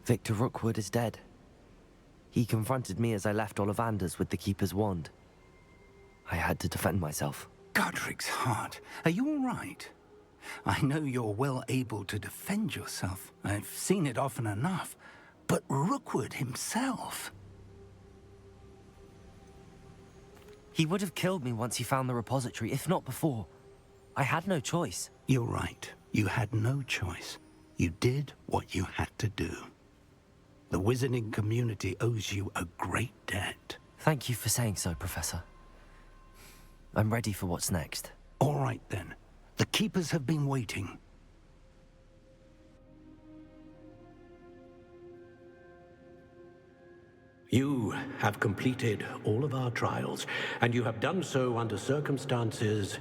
Victor Rookwood is dead. He confronted me as I left Ollivander's with the Keeper's wand. I had to defend myself. Godric's heart. Are you all right? I know you're well able to defend yourself. I've seen it often enough. But Rookwood himself... He would have killed me once he found the repository, if not before. I had no choice. You're right. You had no choice. You did what you had to do. The wizarding community owes you a great debt. Thank you for saying so, Professor. I'm ready for what's next. All right, then. The Keepers have been waiting. You have completed all of our trials, and you have done so under circumstances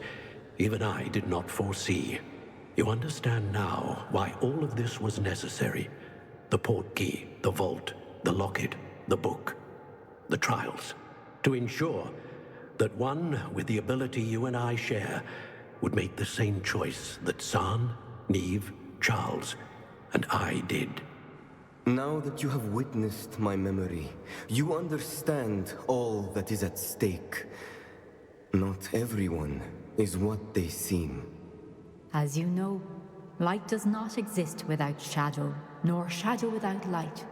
even I did not foresee. You understand now why all of this was necessary. The portkey, the vault, the locket, the book, the trials, to ensure that one with the ability you and I share would make the same choice that San, Neve, Charles, and I did. Now that you have witnessed my memory, you understand all that is at stake. Not everyone is what they seem. As you know, light does not exist without shadow, nor shadow without light.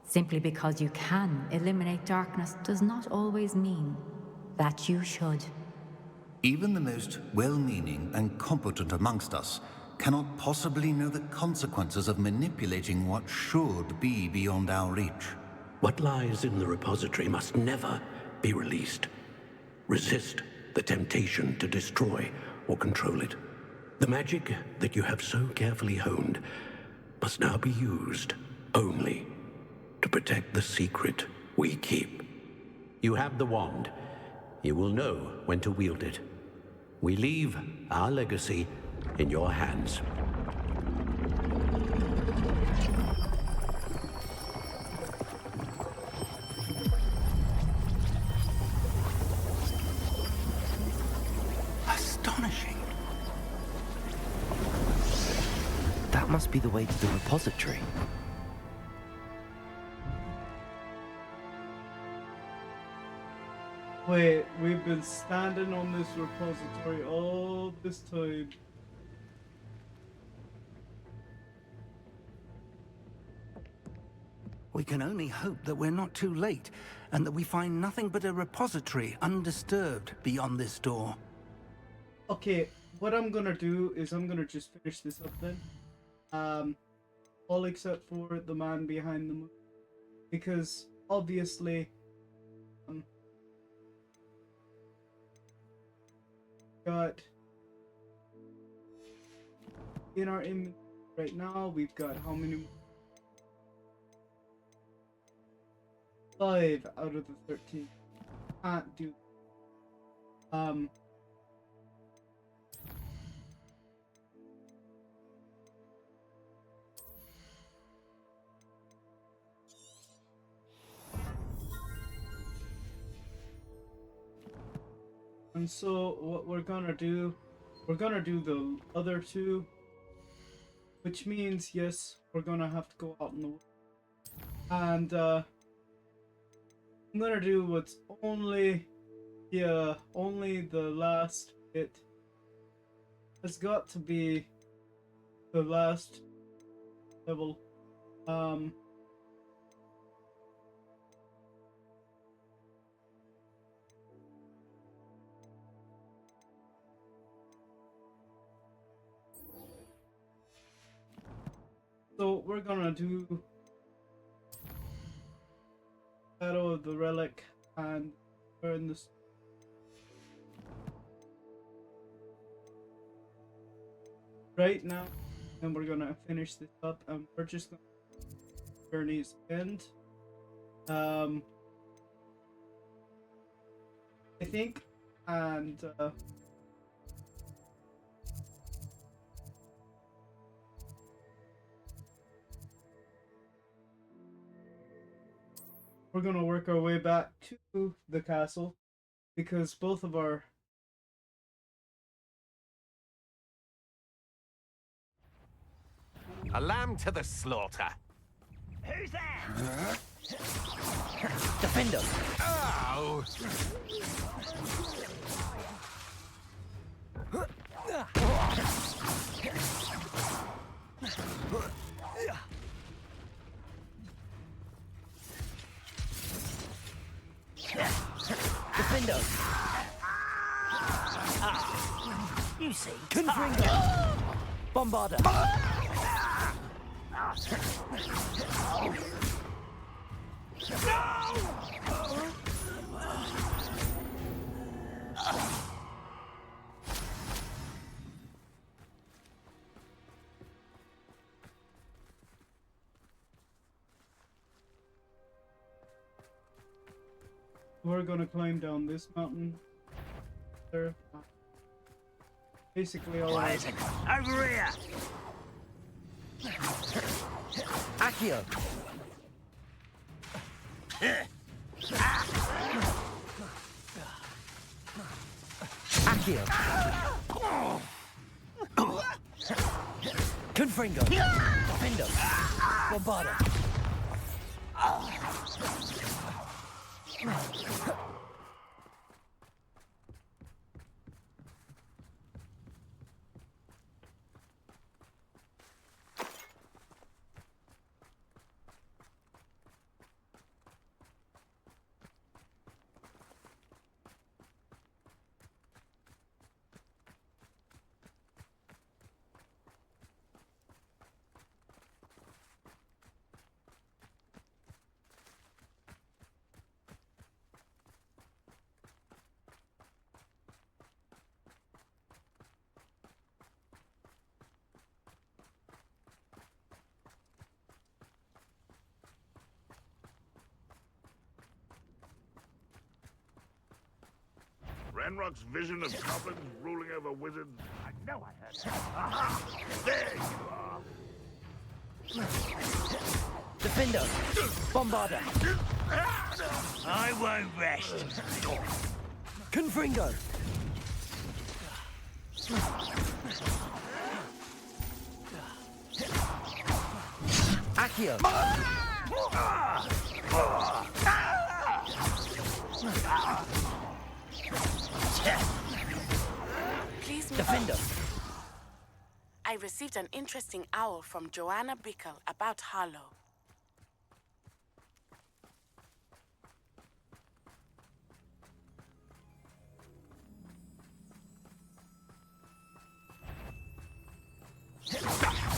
Simply because you can eliminate darkness does not always mean that you should. Even the most well-meaning and competent amongst us cannot possibly know the consequences of manipulating what should be beyond our reach. What lies in the repository must never be released. Resist the temptation to destroy or control it. The magic that you have so carefully honed must now be used only to protect the secret we keep. You have the wand. You will know when to wield it. We leave our legacy in your hands. Astonishing. That must be the way to the repository. Wait, we've been standing on this repository all this time. We can only hope that we're not too late, and that we find nothing but a repository undisturbed beyond this door. Okay, what I'm gonna do is I'm gonna just finish this up then. All except for the man behind the moon. Because, obviously, got in our inventory right now, we've got how many? 5 out of the 13. Can't do. And so what we're gonna do the other 2, which means yes, we're gonna have to go out in the world. And I'm gonna do what's only the last bit. It's got to be the last level. So we're gonna do Battle of the Relic and burn this. Right now, and we're gonna finish this up, and we're just gonna journey's end. I think, and we're gonna work our way back to the castle because both of our A lamb to the slaughter. Who's there? Defender! Oh! Defender! You see? Confringo! Bombarder! we're gonna climb down this mountain. There. Basically all Why is it? Over here! Accio! Accio. Confringo. Findo. Bombarda. Ranrock's vision of goblins ruling over wizards. I know I heard that. Aha! There you are! Defendo. Bombarda. I won't rest. Confringo. Accio. Please, Defender. I received an interesting owl from Joanna Bickle about Harlow.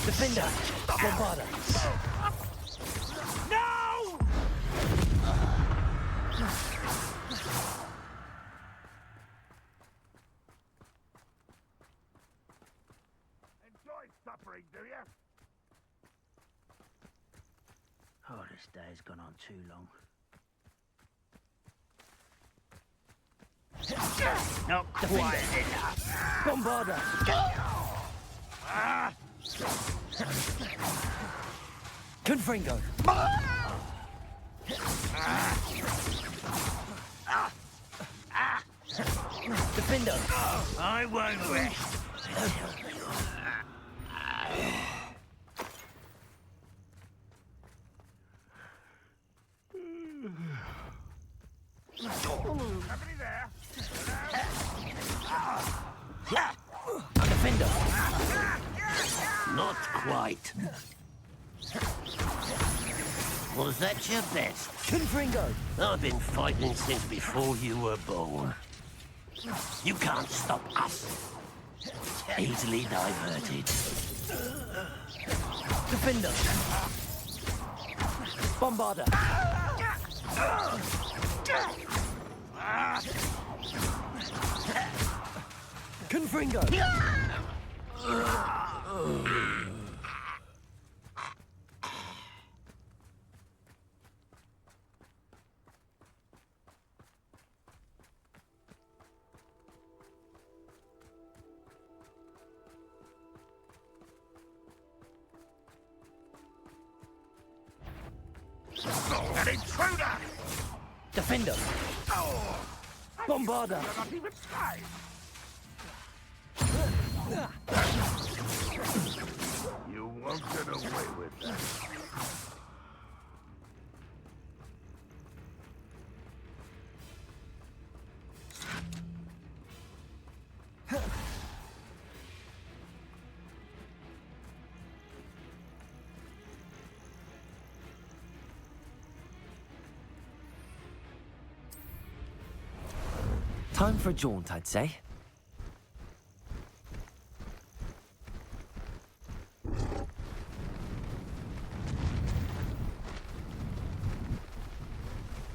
Defender. Bombarda. No! Enjoy suffering, do you? Oh, this day's gone on too long. Not quite enough. Bombarda. Confringo. Defender. I won't rest. Company there? Defender. Not quite. Was that your best? Confringo. I've been fighting since before you were born. You can't stop us. Easily diverted. Defender. Bombarda. Confringo. An intruder! Defender. Bombarda. You're not even trying! You won't get away with that. Time for a jaunt, I'd say.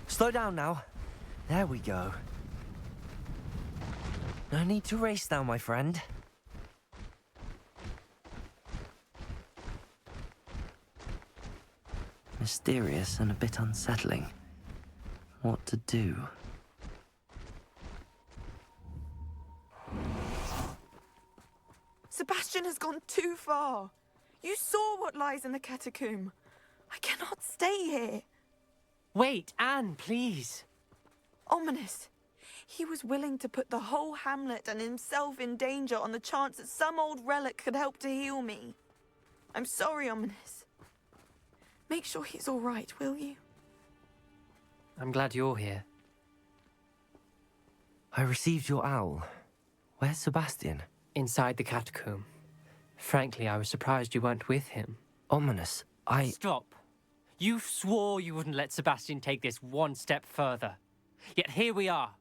Slow down now. There we go. No need to race now, my friend. Mysterious and a bit unsettling. What to do? Sebastian has gone too far. You saw what lies in the catacomb. I cannot stay here. Wait, Anne, please. Ominous. He was willing to put the whole hamlet and himself in danger on the chance that some old relic could help to heal me. I'm sorry, Ominous. Make sure he's all right, will you? I'm glad you're here. I received your owl. Where's Sebastian? Inside the catacomb. Frankly, I was surprised you weren't with him. Ominous, Stop. You swore you wouldn't let Sebastian take this one step further. Yet here we are.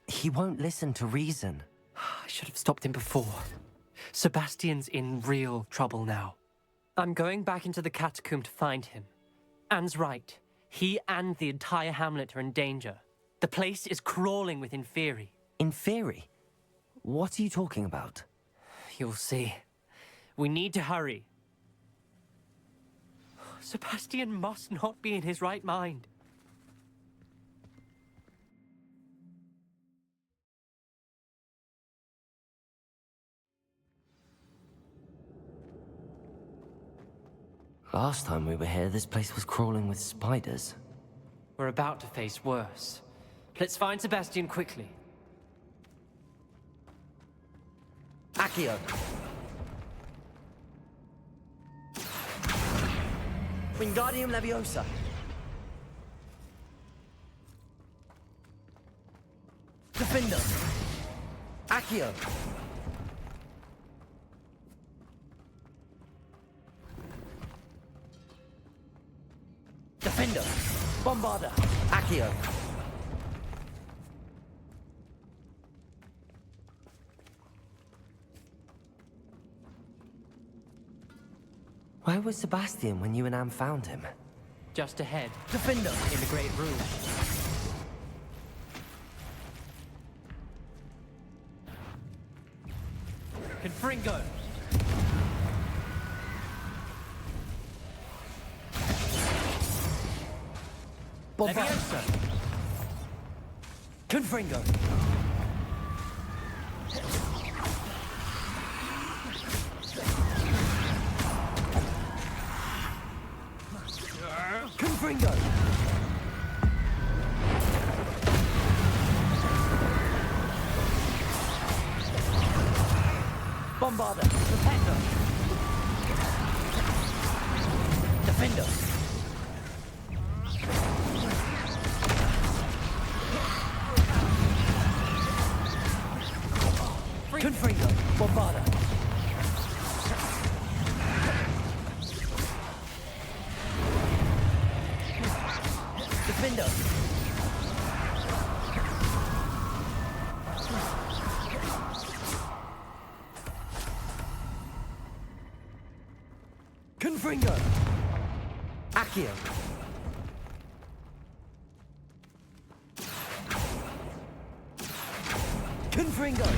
He won't listen to reason. I should have stopped him before. Sebastian's in real trouble now. I'm going back into the catacomb to find him. Anne's right. He and the entire hamlet are in danger. The place is crawling with Inferi. Inferi? What are you talking about? You'll see. We need to hurry. Sebastian must not be in his right mind. Last time we were here, this place was crawling with spiders. We're about to face worse. Let's find Sebastian quickly. Accio! Wingardium Leviosa! Defender! Accio! Defender! Bombarda! Accio! Where was Sebastian when you and Anne found him? Just ahead. Defender! In the great room. Confringo! Leviosa! Confringo! Confringo! Bombarda! Rependo! Defender! Confringo! Bombarda! Defender! Confringo! Accio! Confringo!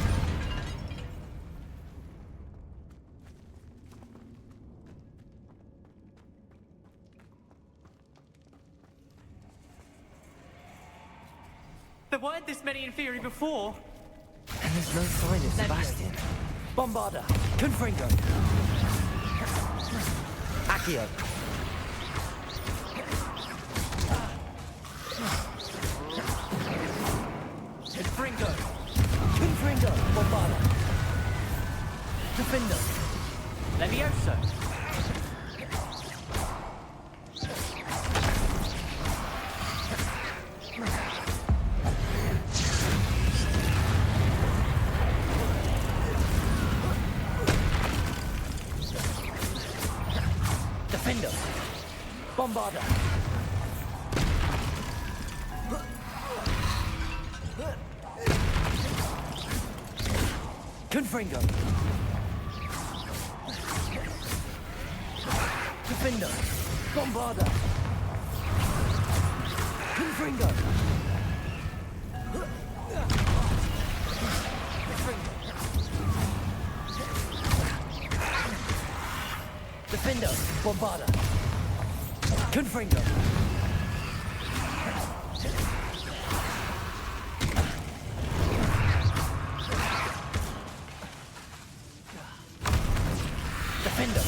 There weren't this many Inferi before. And there's no sign of Sebastian. Bombarda! Confringo! Accio! Confringo! Confringo! Bombarda! Defender! Leviosa! Defender! Bombarda! Confringo! Defender! Bombarda! Confringo! Defender! Bombarda! Confringo! Defender!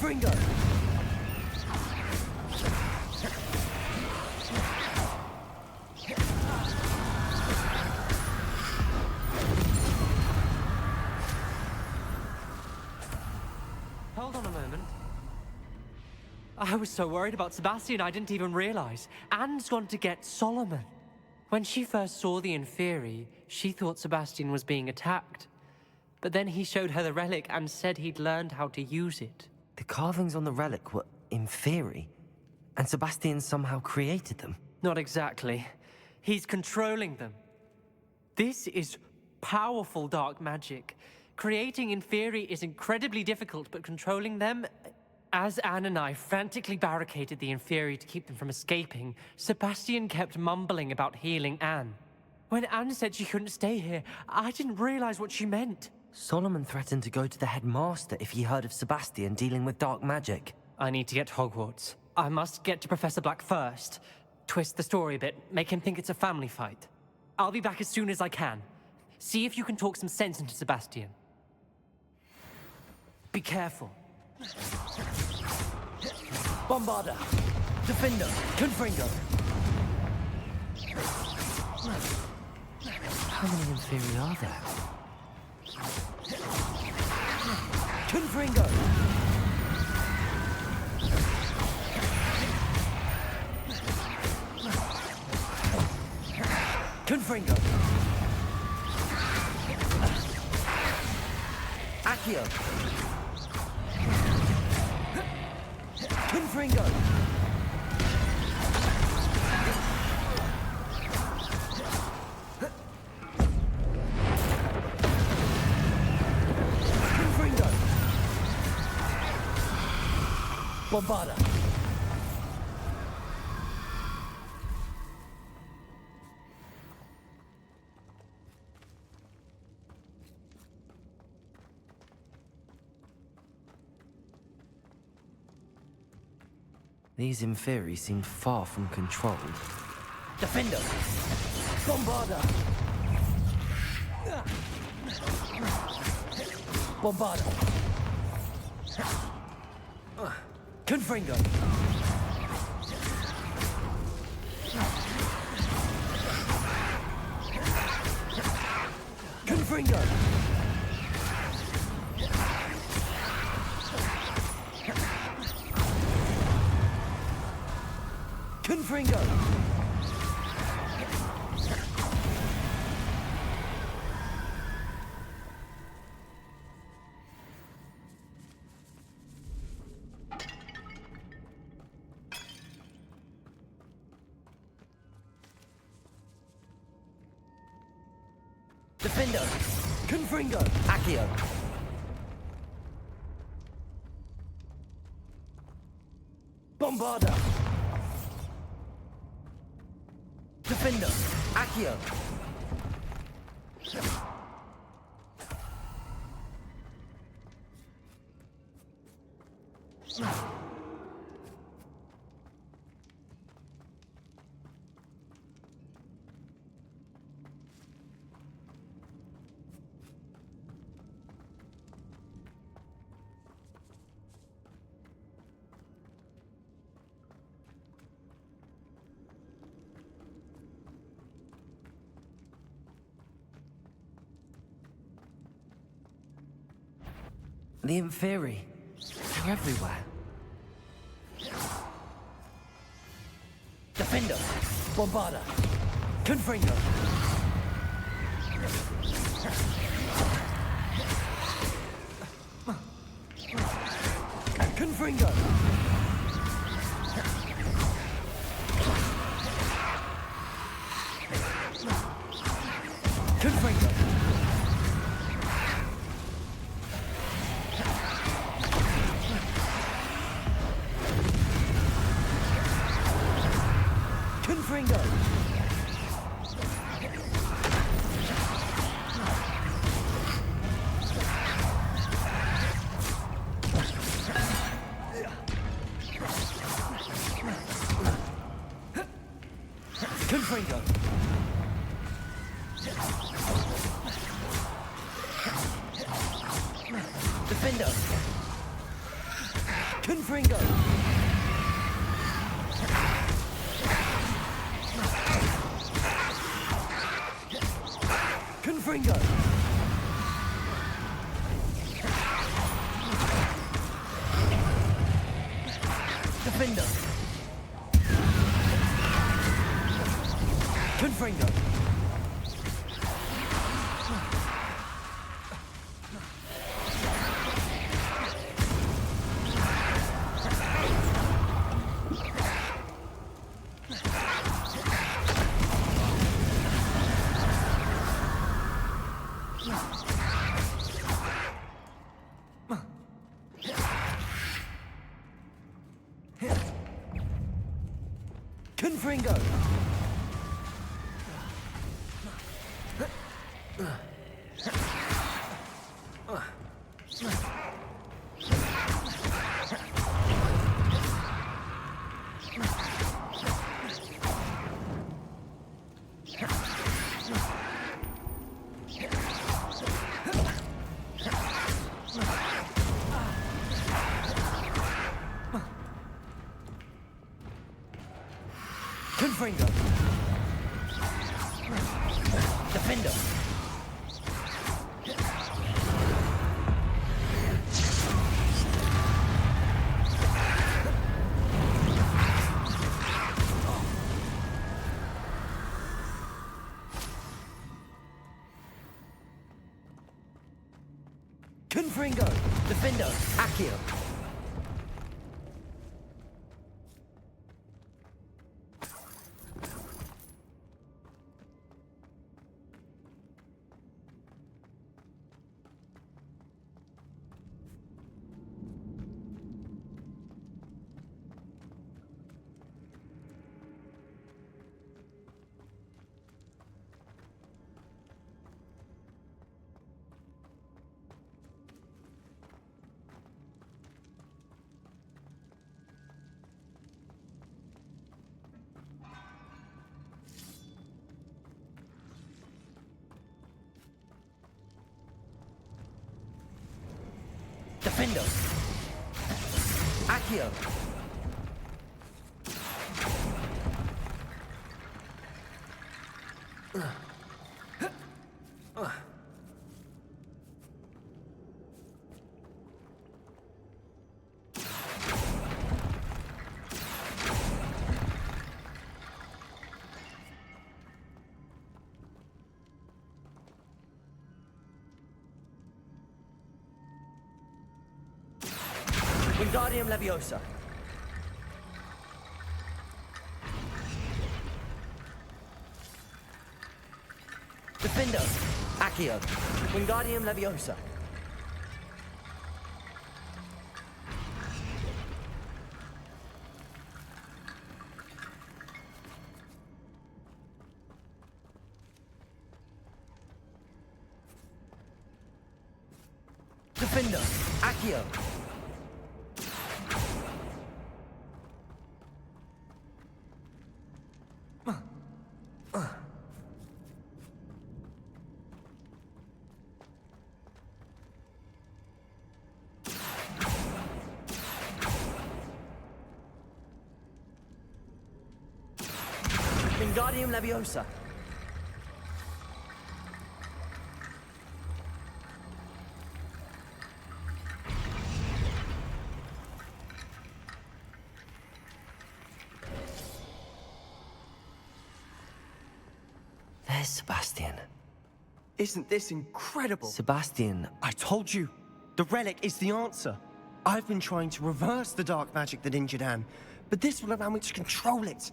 Confringo! Hold on a moment. I was so worried about Sebastian, I didn't even realize. Anne's gone to get Solomon. When she first saw the Inferi, she thought Sebastian was being attacked. But then he showed her the relic and said he'd learned how to use it. The carvings on the relic were Inferi, and Sebastian somehow created them. Not exactly. He's controlling them. This is powerful dark magic. Creating Inferi is incredibly difficult, but controlling them... As Anne and I frantically barricaded the Inferi to keep them from escaping, Sebastian kept mumbling about healing Anne. When Anne said she couldn't stay here, I didn't realize what she meant. Solomon threatened to go to the headmaster if he heard of Sebastian dealing with dark magic. I need to get to Hogwarts. I must get to Professor Black first. Twist the story a bit, make him think it's a family fight. I'll be back as soon as I can. See if you can talk some sense into Sebastian. Be careful. Bombarda! Defender! Confringo! How many Inferi are there? Confringo! Confringo! Accio! Confringo! Confringo! Bombarda! These Inferi seemed far from controlled. Defender! Bombarda! Bombarda! Confringo! Confringo! Confringo! Defender! Confringo! Accio! Bombarda! Defender! Accio! The Inferi. They're everywhere. Defender! Bombarda! Confringo! Confringo! Confringo! Confringo! Confringo! Defender! Confringo! Confringo! Defender! Confringo! Confringo! Confringo! Defender! Confringo! Defender! Accio! Defender! Accio! Wingardium Leviosa. Defender. Accio. Wingardium Leviosa. Defender. Accio. Wingardium Leviosa. There's Sebastian. Isn't this incredible? Sebastian. I told you, the relic is the answer. I've been trying to reverse the dark magic that injured Anne, but this will allow me to control it.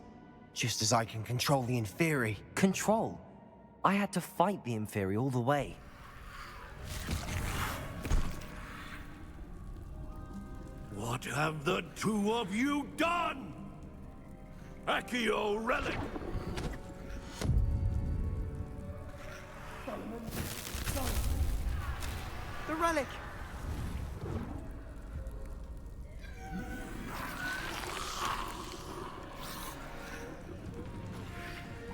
Just as I can control the Inferi. Control? I had to fight the Inferi all the way. What have the two of you done? Accio Relic! The relic!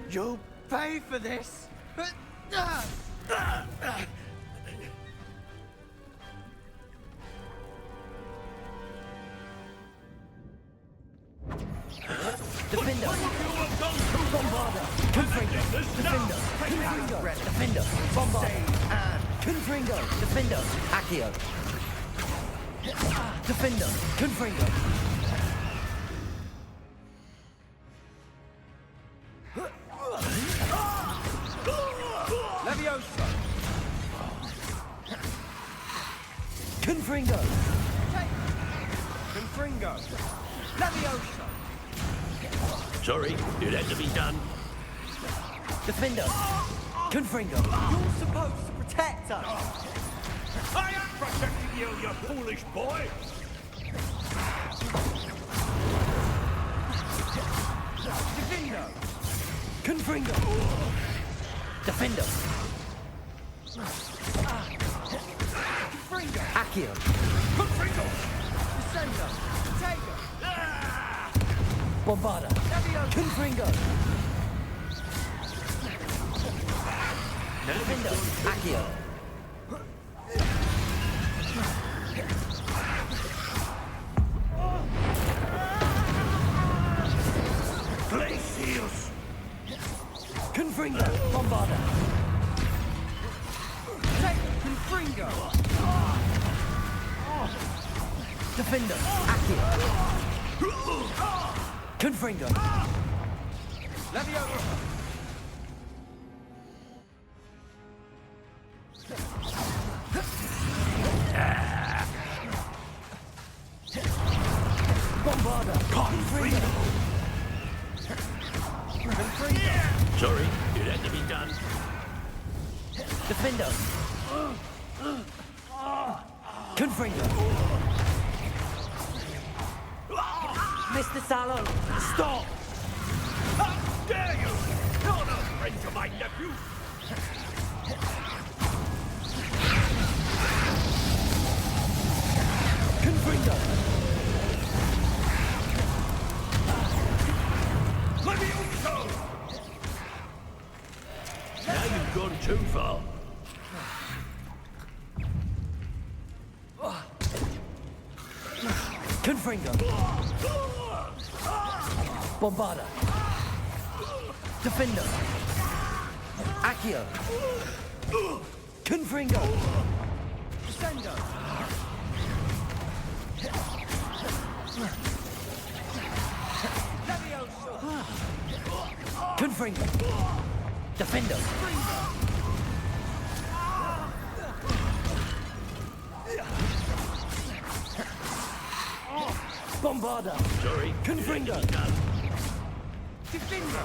You'll pay for this! Defender! Bombarder! Confringo! Defender! Confringo! Defender! Bombarder! Confringo! Defender! Accio! Defender! Confringo! Levioso! Confringo! Confringo! Levioso! Sorry, it had to be done. Defender! Confringo! You're supposed to protect us! I am protecting you, you foolish boy! Defendo! Confringo! Defender! Confringo! Accio! Confringo! Descendo! Potato! Bombarder! Confringo! Defender! Accio! Glacius! Confringo! Bombarder! Confringo! Defender! Accio! Confringo! Levioso! Bombarder! Confringo! Sorry, it had to be done. Defender! Confringo! Mr. Sallow! Stop! How dare you! You're no friend to my nephew! Confringo! Levioso! Now you've gone too far. Confringo! Bombarder! Defender! Accio! Confringo! Descendo! Levioso! Confringo! Defender! Bombarder! Sorry. Confringo! Defendo!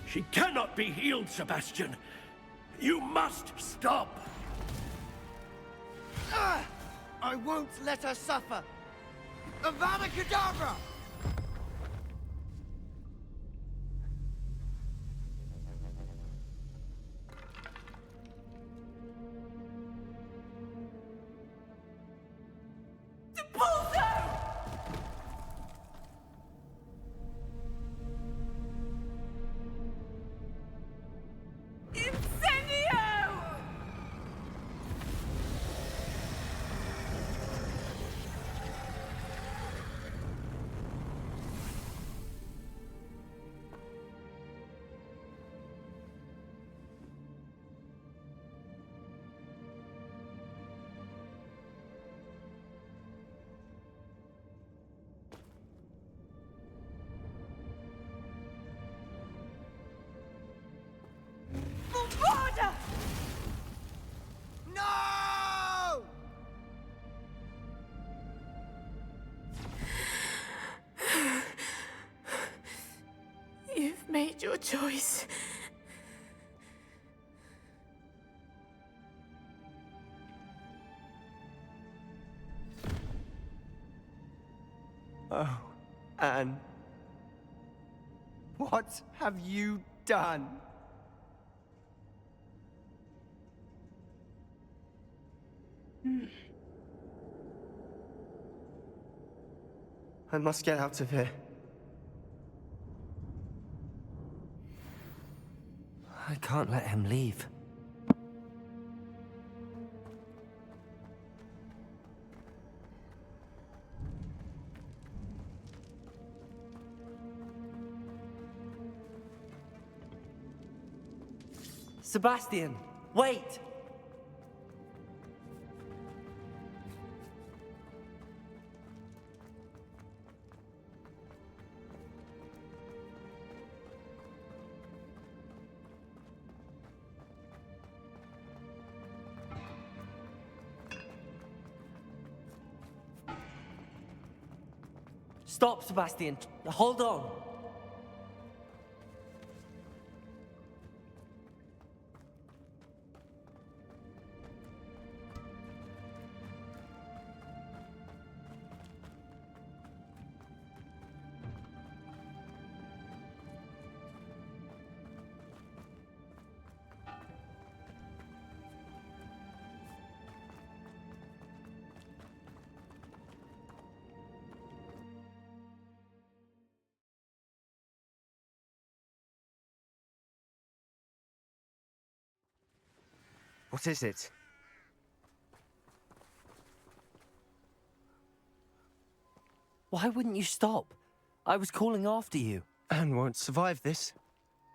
She cannot be healed, Sebastian. You must stop. I won't let her suffer! Avada Kedavra! No! You've made your choice. Oh, Anne. What have you done? I must get out of here. I can't let him leave. Sebastian, wait! Stop, Sebastian. Hold on. What is it? Why wouldn't you stop? I was calling after you. Anne won't survive this.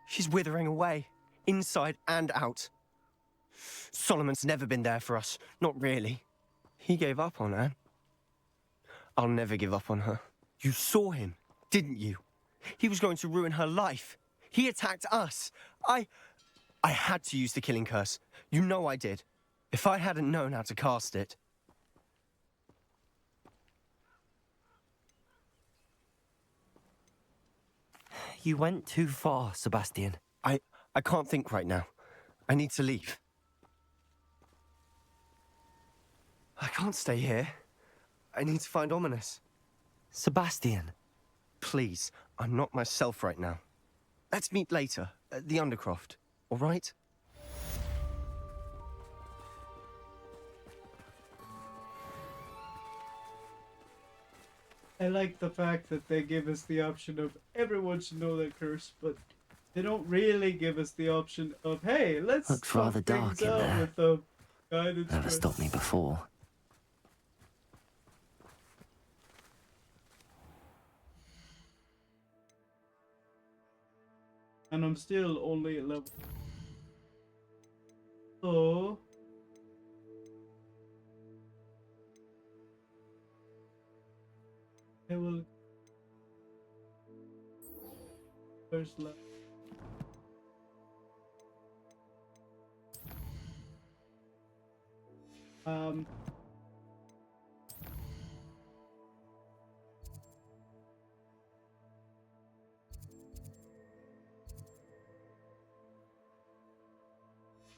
She's withering away, inside and out. Solomon's never been there for us, not really. He gave up on Anne. I'll never give up on her. You saw him, didn't you? He was going to ruin her life. He attacked us. I had to use the killing curse. You know I did. If I hadn't known how to cast it... You went too far, Sebastian. I can't think right now. I need to leave. I can't stay here. I need to find Ominous. Sebastian. Please, I'm not myself right now. Let's meet later, at the Undercroft, all right? I like the fact that they give us the option of everyone should know that curse, but they don't really give us the option of, hey, let's Looks talk rather dark things in out there. with the guidance. Never curse. stopped me before. And I'm still only at level. So I will first level.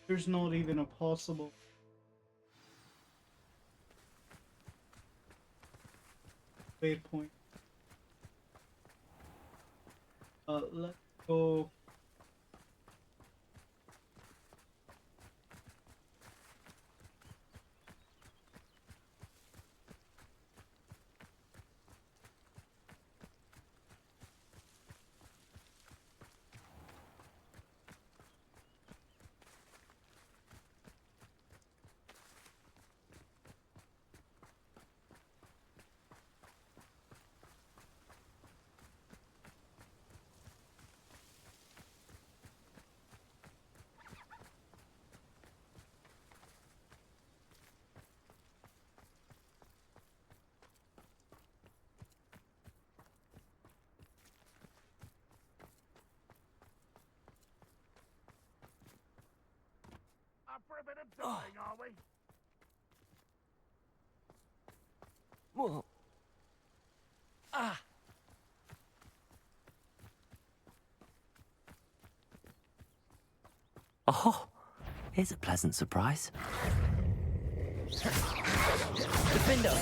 There's not even a possible waypoint. Let's go. Up for a bit of dying, are we? Whoa. Ah. Oh, here's a pleasant surprise. Defender!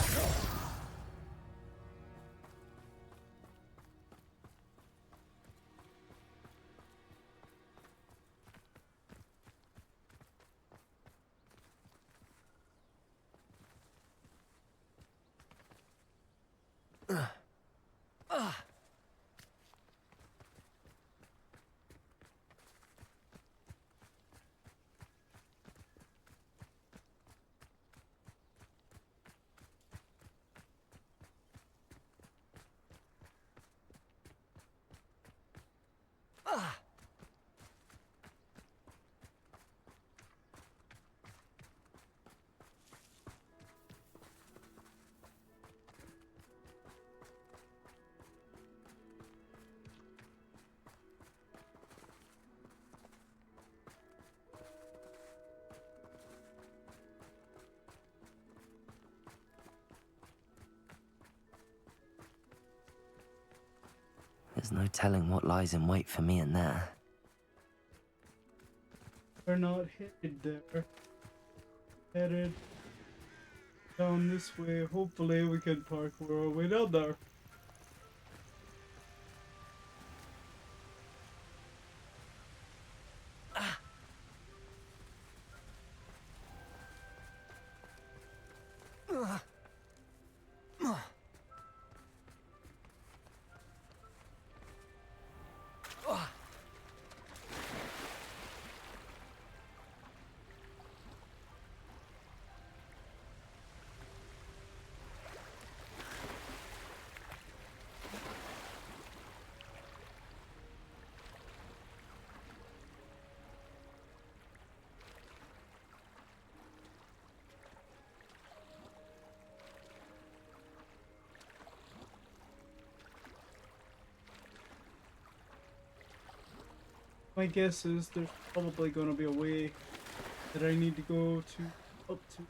There's no telling what lies in wait for me in there. We're not headed there. Headed down this way. Hopefully we can parkour our way down there. My guess is there's probably going to be a way that I need to go to up to.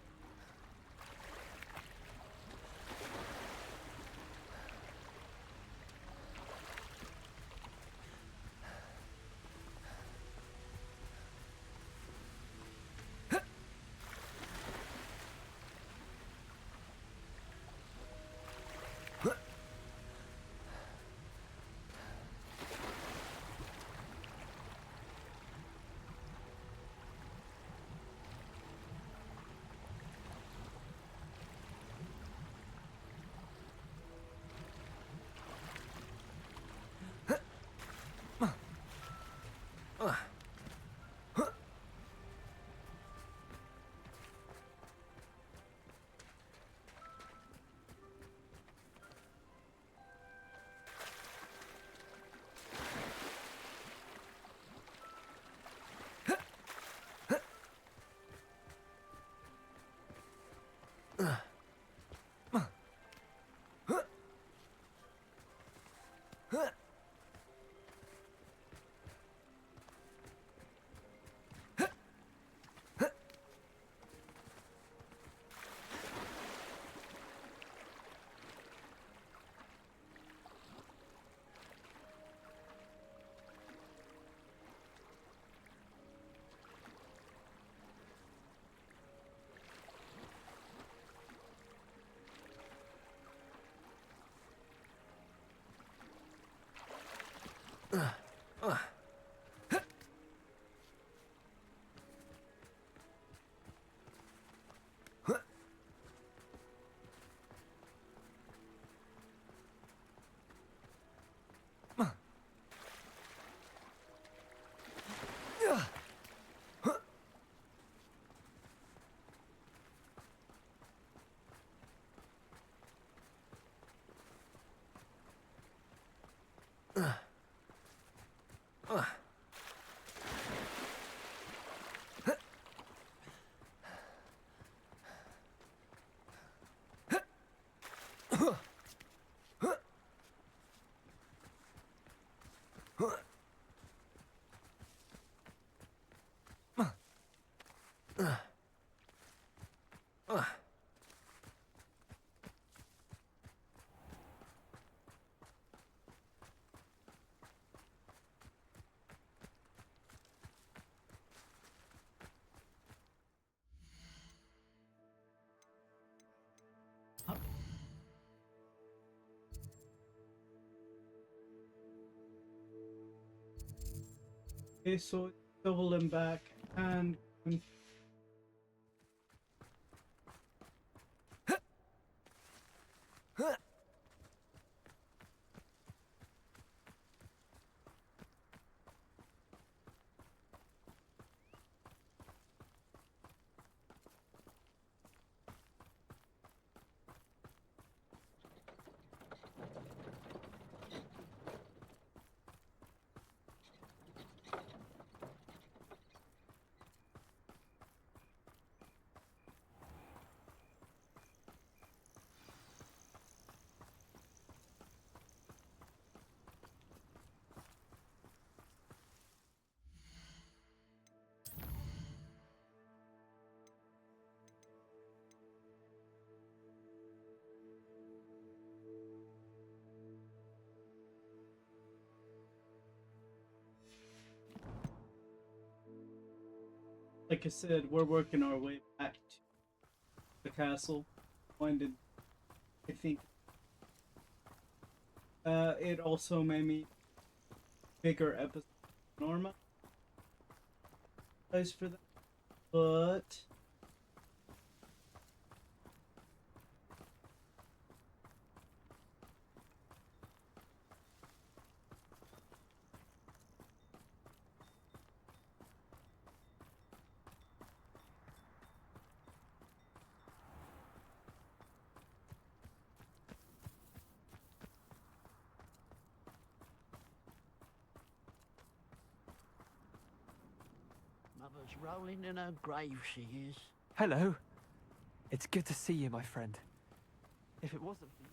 Okay, so double them back and like I said, we're working our way back to the castle. Finding, I think, it also made me bigger episode than normal. Guys for that, but Mother's rolling in her grave, she is. Hello. It's good to see you, my friend. If it wasn't for you...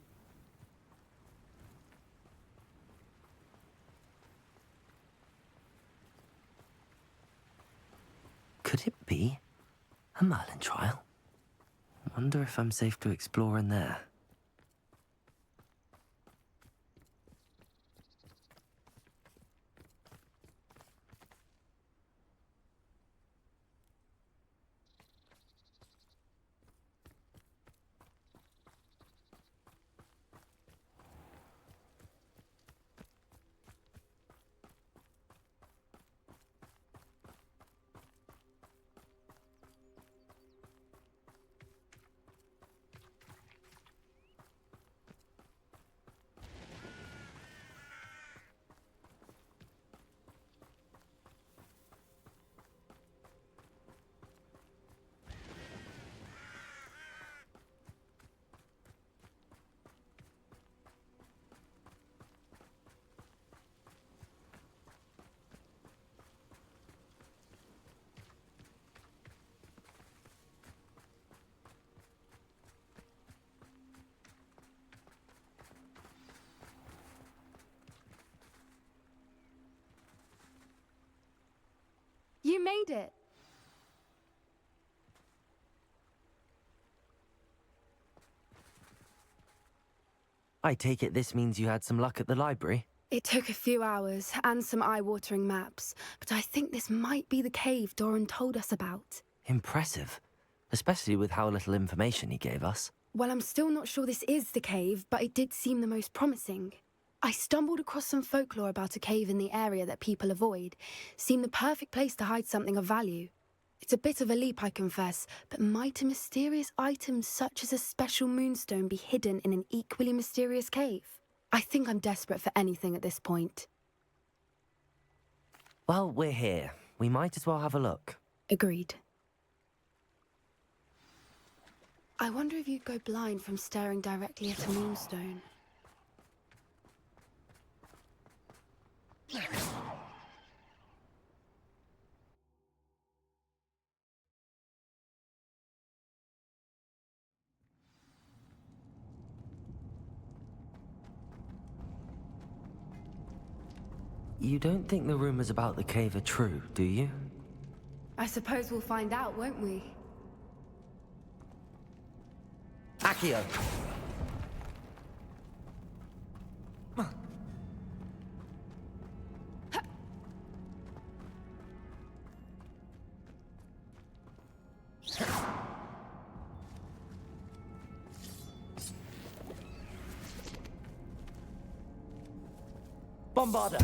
Could it be a Merlin trial? Wonder if I'm safe to explore in there. You made it! I take it this means you had some luck at the library? It took a few hours and some eye-watering maps, but I think this might be the cave Doran told us about. Impressive. Especially with how little information he gave us. Well, I'm still not sure this is the cave, but it did seem the most promising. I stumbled across some folklore about a cave in the area that people avoid. Seemed the perfect place to hide something of value. It's a bit of a leap, I confess, but might a mysterious item such as a special moonstone be hidden in an equally mysterious cave? I think I'm desperate for anything at this point. Well, we're here. We might as well have a look. Agreed. I wonder if you'd go blind from staring directly at a moonstone. You don't think the rumors about the cave are true, do you? I suppose we'll find out, won't we? Accio! Bombarder!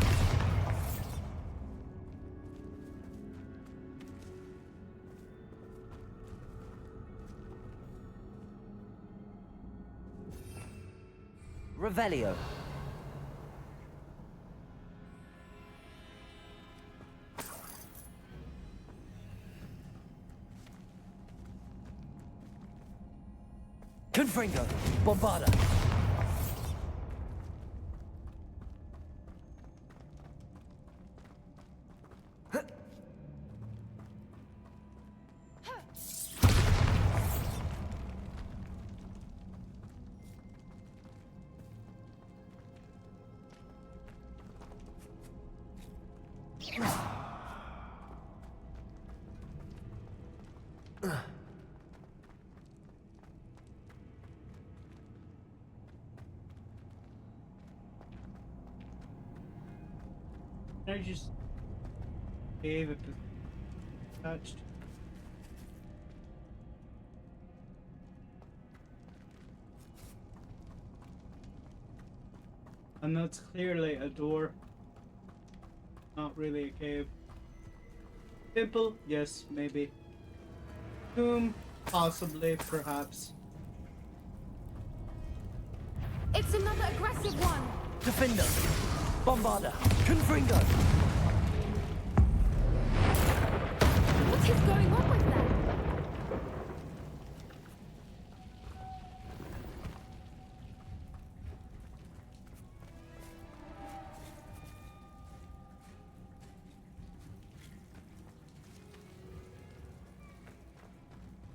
Revelio. Confringo. Bombarder. I just gave it attached. And that's clearly a door. Not really a cave. Temple? Yes, maybe. Tomb? Possibly, perhaps. It's another aggressive one! Defender! Bombarder! Confringo! What is going on with them?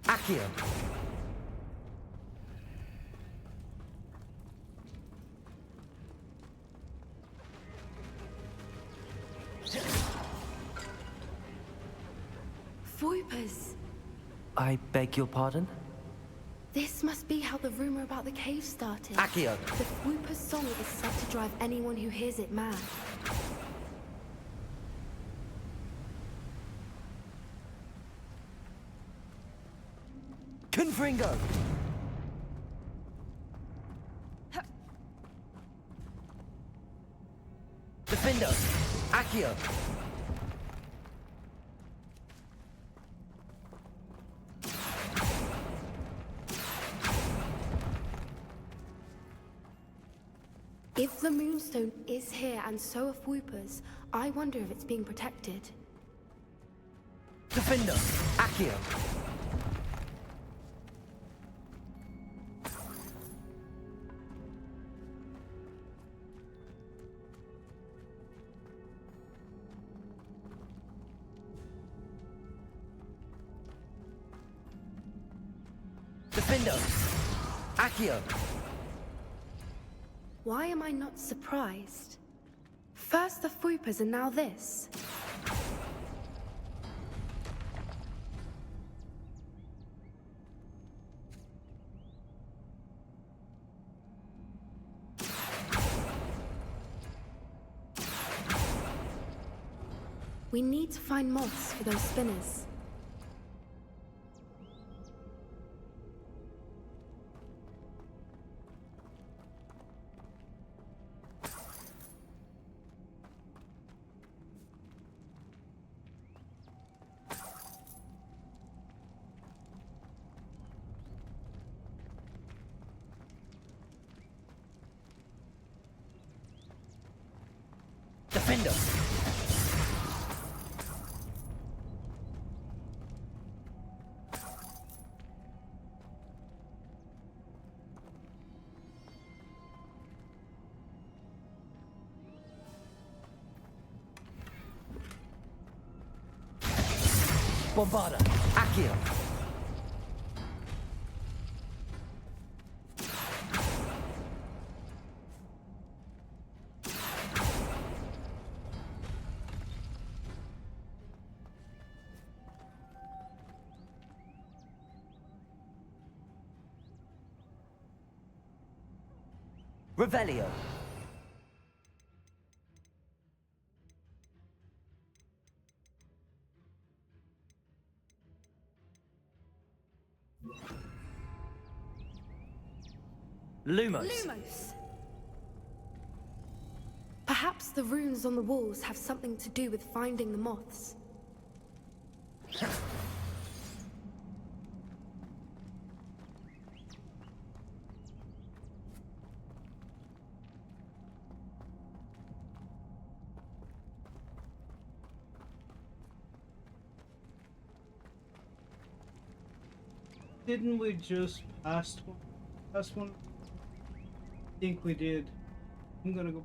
Accio! Voipers! I beg your pardon? This must be how the rumor about the cave started. Accio! The Voiper's song is said to drive anyone who hears it mad. Confringo! Defender! Accio! If the Moonstone is here and so are Voipers, I wonder if it's being protected. Defender! Accio! Defender! Accio! Why am I not surprised? First the Voipers and now this. We need to find moths for those spinners. Defender! Bombarder! Accio! Revelio! Lumos! Lumos! Perhaps the runes on the walls have something to do with finding the moths. Didn't we just pass one? I think we did. I'm gonna go.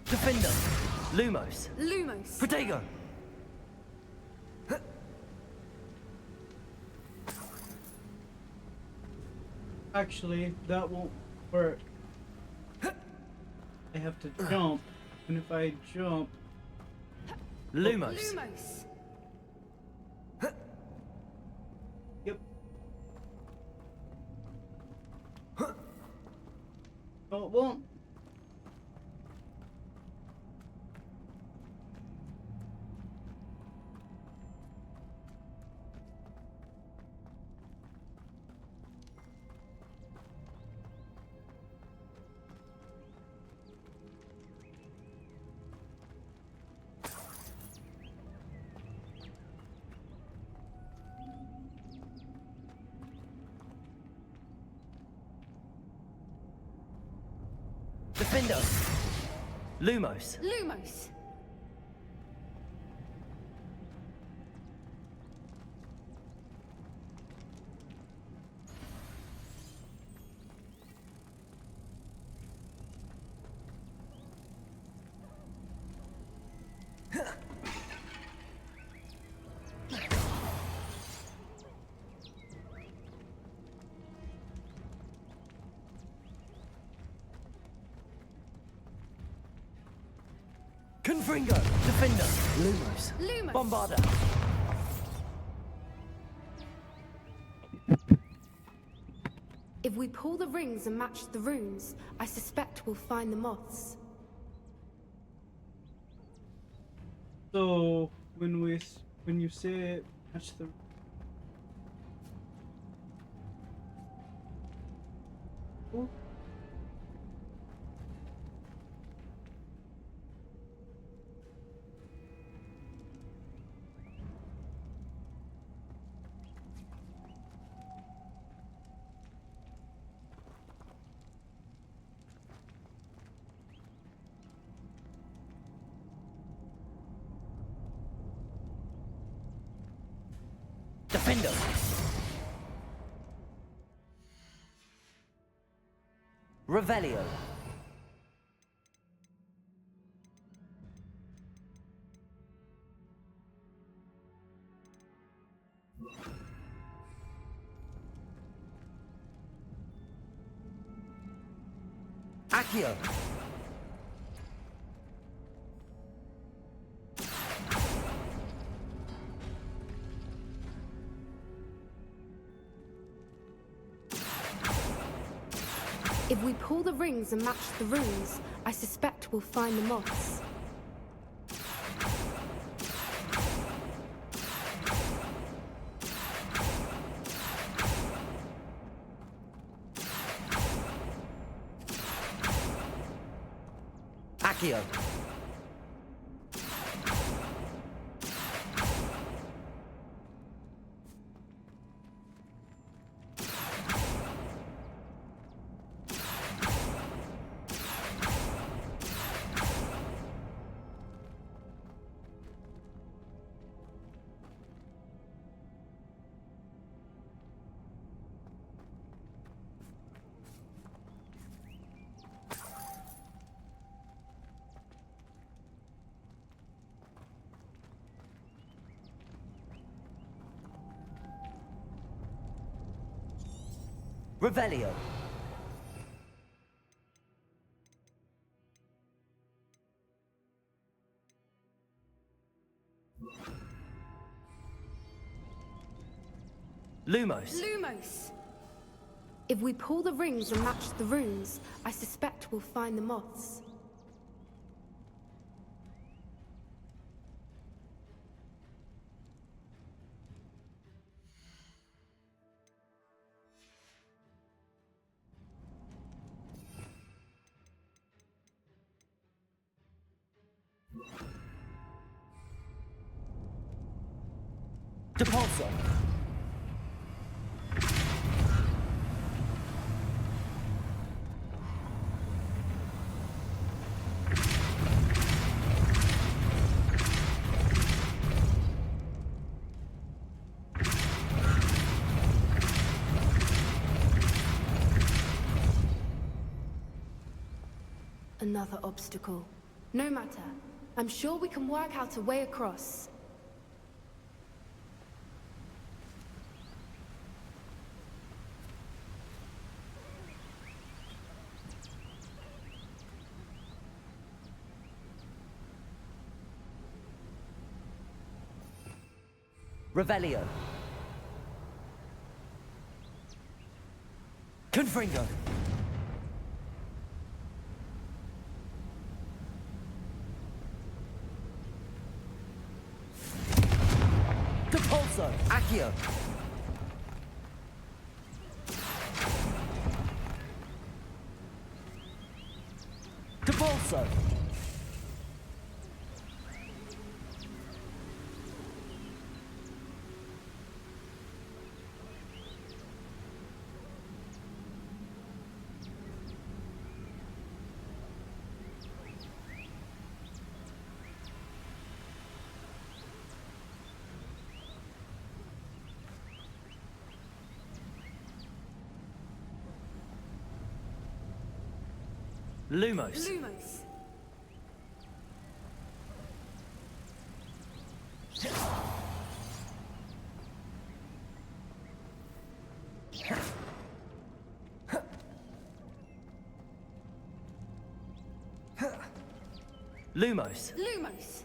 Defender! Lumos! Lumos! Protego! Actually, that won't work. I have to jump, and if I jump... Lumos! Lumos! Yep. Defendo! Lumos! Lumos! Confringo! Defender! Lumos! Lumos! Bombarda! If we pull the rings and match the runes, I suspect we'll find the moths. So when you say match the oh. Defendo! Revelio! Accio! If we pull the rings and match the runes, I suspect we'll find the moths. Accio! Revelio! Lumos! Lumos! If we pull the rings and match the runes, I suspect we'll find the moths. Depulso! Another obstacle. No matter. I'm sure we can work out a way across. Revelio! Confringo! Depulso! Accio! Depulso! Lumos. Lumos. Lumos. Lumos.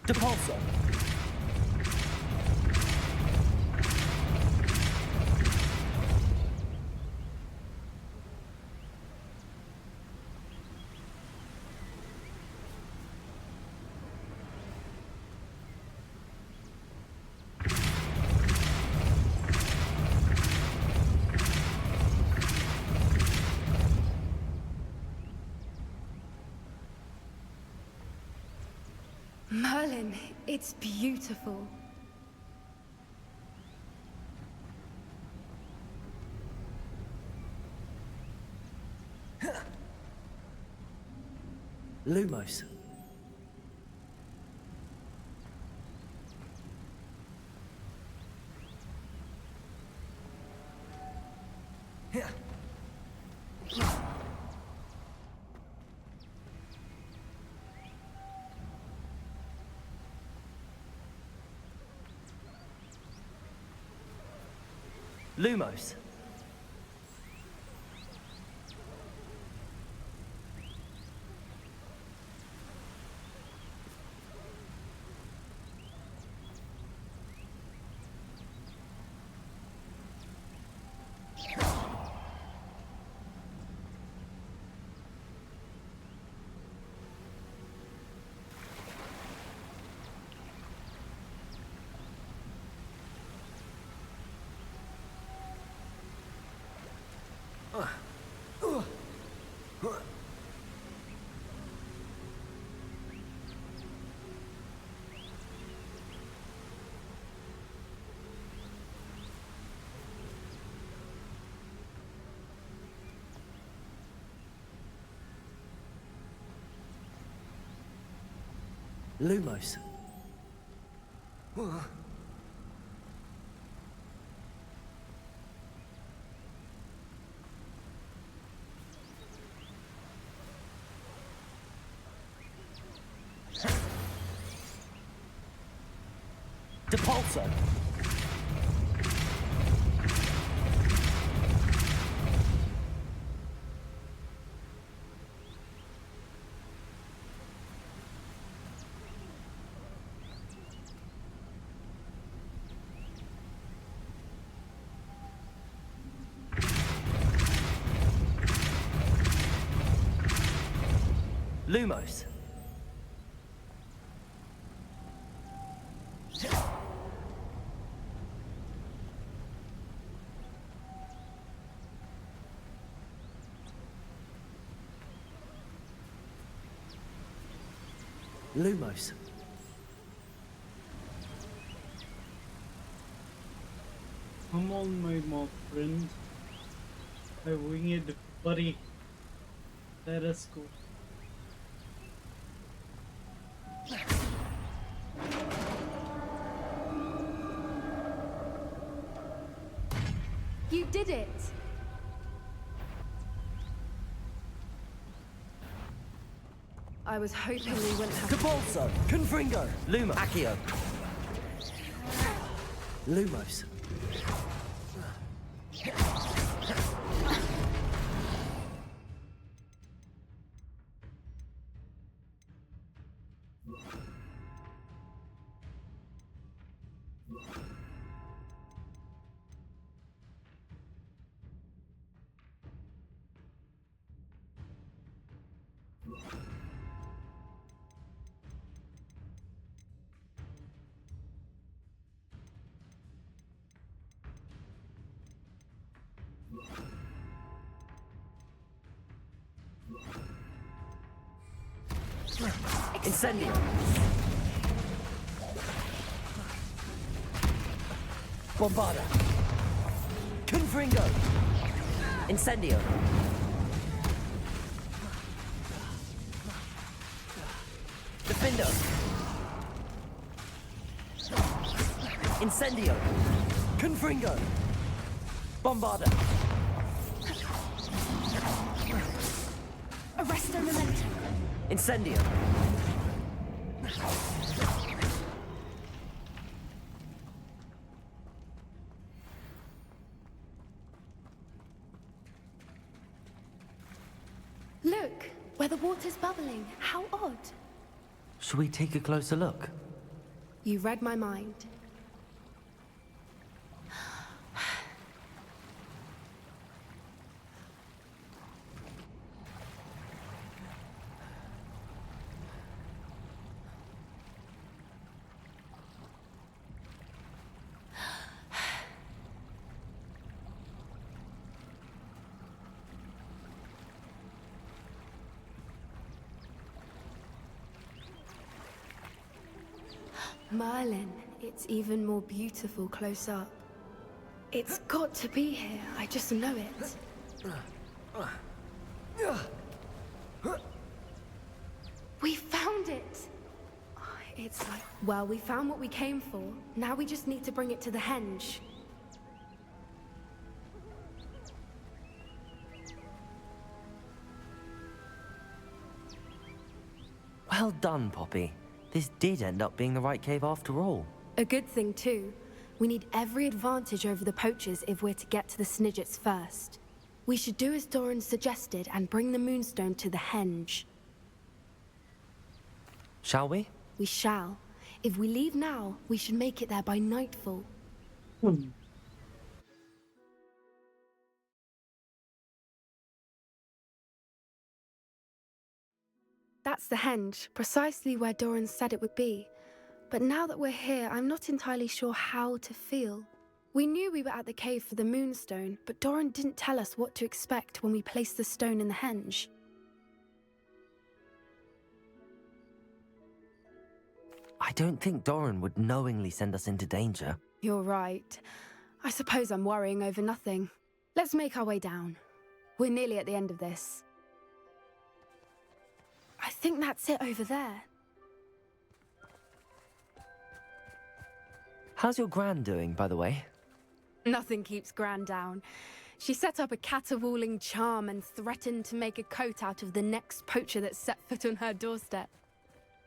Depulso. Merlin, it's beautiful. Lumos. Lumos. Lumos. Depulso. Lumos. Lumos. Come on, my mob friend. My winged buddy. Let us go. You did it! I was hoping we wouldn't have... Depulso. Confringo. Luma. Accio. Lumos. Incendio. Bombarda. Confringo! Incendio! Defendo! Incendio! Confringo! Bombarda! Arresto momentum. Incendio! Look, where the water's bubbling. How odd. Should we take a closer look? You read my mind. Merlin, it's even more beautiful close up. It's got to be here, I just know it. We found it! It's like, well, we found what we came for. Now we just need to bring it to the henge. Well done, Poppy. This did end up being the right cave after all. A good thing, too. We need every advantage over the poachers if we're to get to the Snidgets first. We should do as Doran suggested and bring the Moonstone to the henge. Shall we? We shall. If we leave now, we should make it there by nightfall. That's the henge, precisely where Doran said it would be. But now that we're here, I'm not entirely sure how to feel. We knew we were at the cave for the Moonstone, but Doran didn't tell us what to expect when we placed the stone in the henge. I don't think Doran would knowingly send us into danger. You're right. I suppose I'm worrying over nothing. Let's make our way down. We're nearly at the end of this. I think that's it over there. How's your Gran doing, by the way? Nothing keeps Gran down. She set up a caterwauling charm and threatened to make a coat out of the next poacher that set foot on her doorstep.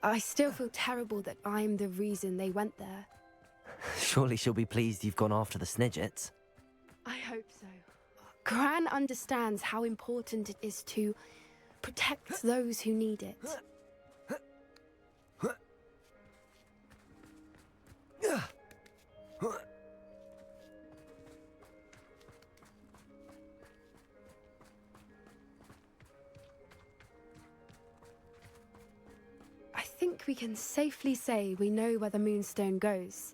I still feel terrible that I'm the reason they went there. Surely she'll be pleased you've gone after the Snidgets. I hope so. Gran understands how important it is to protect those who need it. I think we can safely say we know where the Moonstone goes.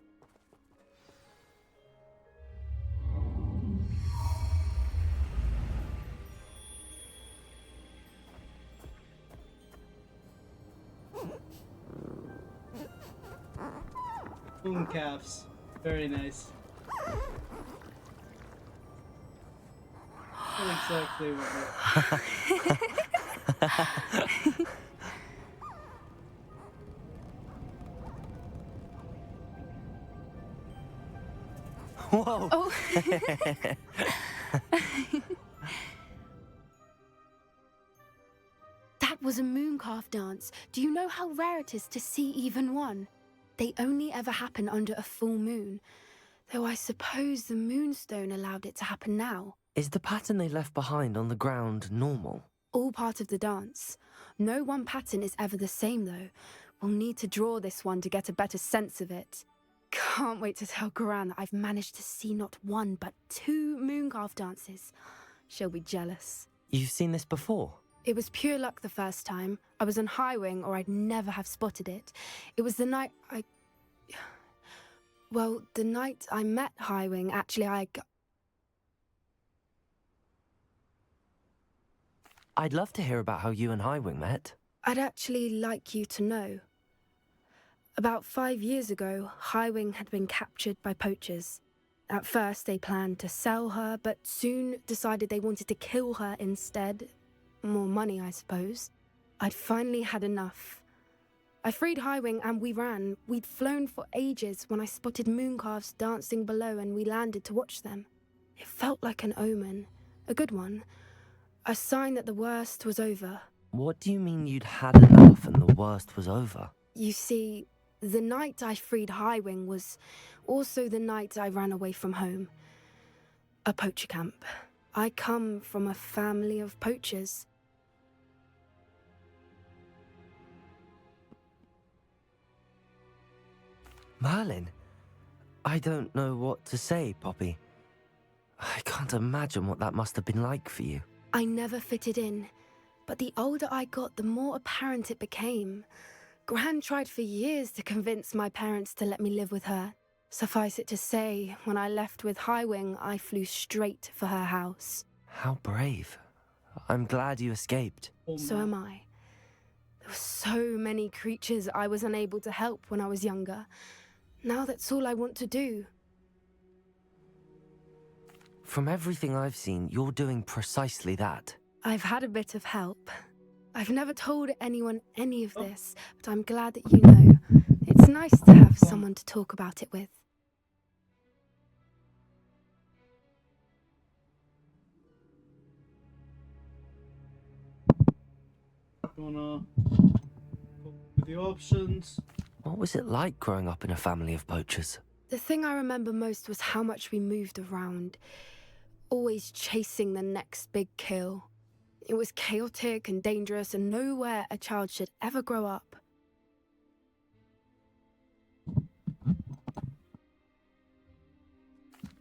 Calves. Very nice. Not exactly what Whoa! Oh. That was a mooncalf dance. Do you know how rare it is to see even one? They only ever happen under a full moon. Though I suppose the Moonstone allowed it to happen now. Is the pattern they left behind on the ground normal? All part of the dance. No one pattern is ever the same, though. We'll need to draw this one to get a better sense of it. Can't wait to tell Gran that I've managed to see not one, but 2 mooncalf dances. She'll be jealous. You've seen this before? It was pure luck the first time. I was on Highwing, or I'd never have spotted it. It was the night Well, the night I met Highwing, actually, I'd love to hear about how you and Highwing met. I'd actually like you to know. About 5 years ago, Highwing had been captured by poachers. At first, they planned to sell her, but soon decided they wanted to kill her instead. More money, I suppose. I'd finally had enough. I freed Highwing and we ran. We'd flown for ages when I spotted mooncalves dancing below and we landed to watch them. It felt like an omen. A good one. A sign that the worst was over. What do you mean you'd had enough and the worst was over? You see, the night I freed Highwing was also the night I ran away from home. A poacher camp. I come from a family of poachers. Merlin? I don't know what to say, Poppy. I can't imagine what that must have been like for you. I never fitted in, but the older I got, the more apparent it became. Gran tried for years to convince my parents to let me live with her. Suffice it to say, when I left with Highwing, I flew straight for her house. How brave. I'm glad you escaped. So am I. There were so many creatures I was unable to help when I was younger. Now that's all I want to do. From everything I've seen, you're doing precisely that. I've had a bit of help. I've never told anyone any of this, but I'm glad that you know. It's nice to have someone to talk about it with. Gonna go with the options. What was it like growing up in a family of poachers? The thing I remember most was how much we moved around, always chasing the next big kill. It was chaotic and dangerous and nowhere a child should ever grow up.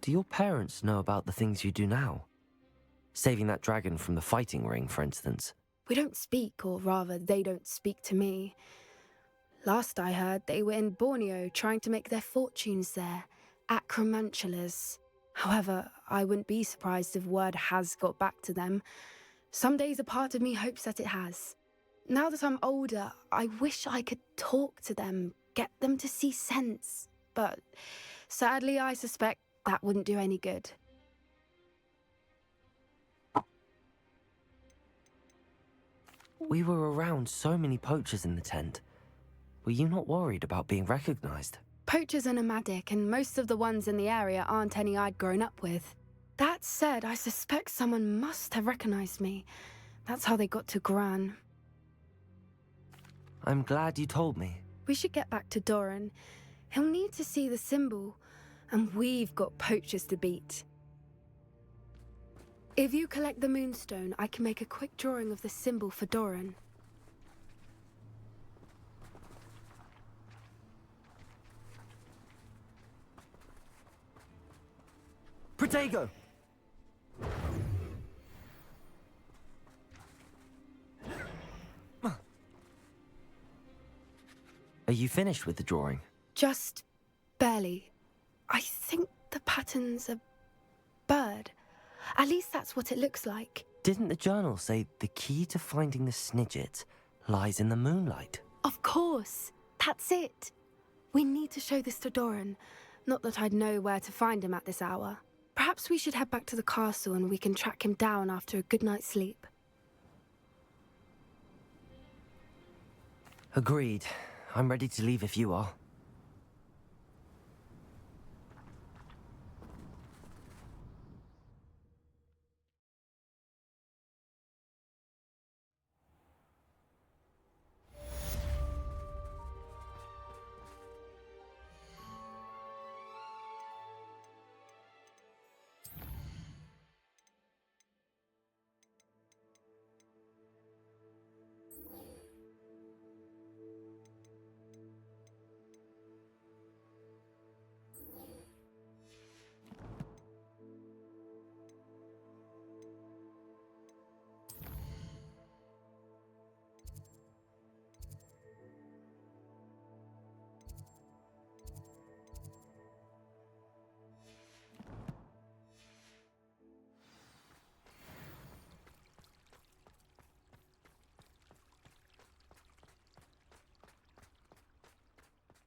Do your parents know about the things you do now? Saving that dragon from the fighting ring, for instance. We don't speak, or rather, they don't speak to me. Last I heard, they were in Borneo trying to make their fortunes there, acromantulas. However, I wouldn't be surprised if word has got back to them. Some days a part of me hopes that it has. Now that I'm older, I wish I could talk to them, get them to see sense. But sadly, I suspect that wouldn't do any good. We were around so many poachers in the tent. Were you not worried about being recognized? Poachers are nomadic, and most of the ones in the area aren't any I'd grown up with. That said, I suspect someone must have recognized me. That's how they got to Gran. I'm glad you told me. We should get back to Doran. He'll need to see the symbol, and we've got poachers to beat. If you collect the moonstone, I can make a quick drawing of the symbol for Doran. Protego! Are you finished with the drawing? Just barely. I think the pattern's a bird. At least that's what it looks like. Didn't the journal say the key to finding the Snidget lies in the moonlight? Of course. That's it. We need to show this to Doran. Not that I'd know where to find him at this hour. Perhaps we should head back to the castle and we can track him down after a good night's sleep. Agreed. I'm ready to leave if you are.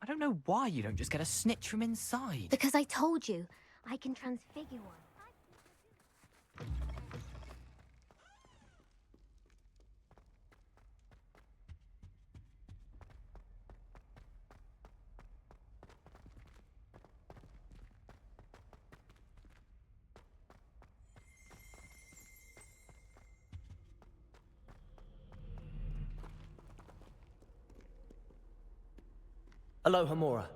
I don't know why you don't just get a snitch from inside. Because I told you, I can transfigure one. Aloha, Mora.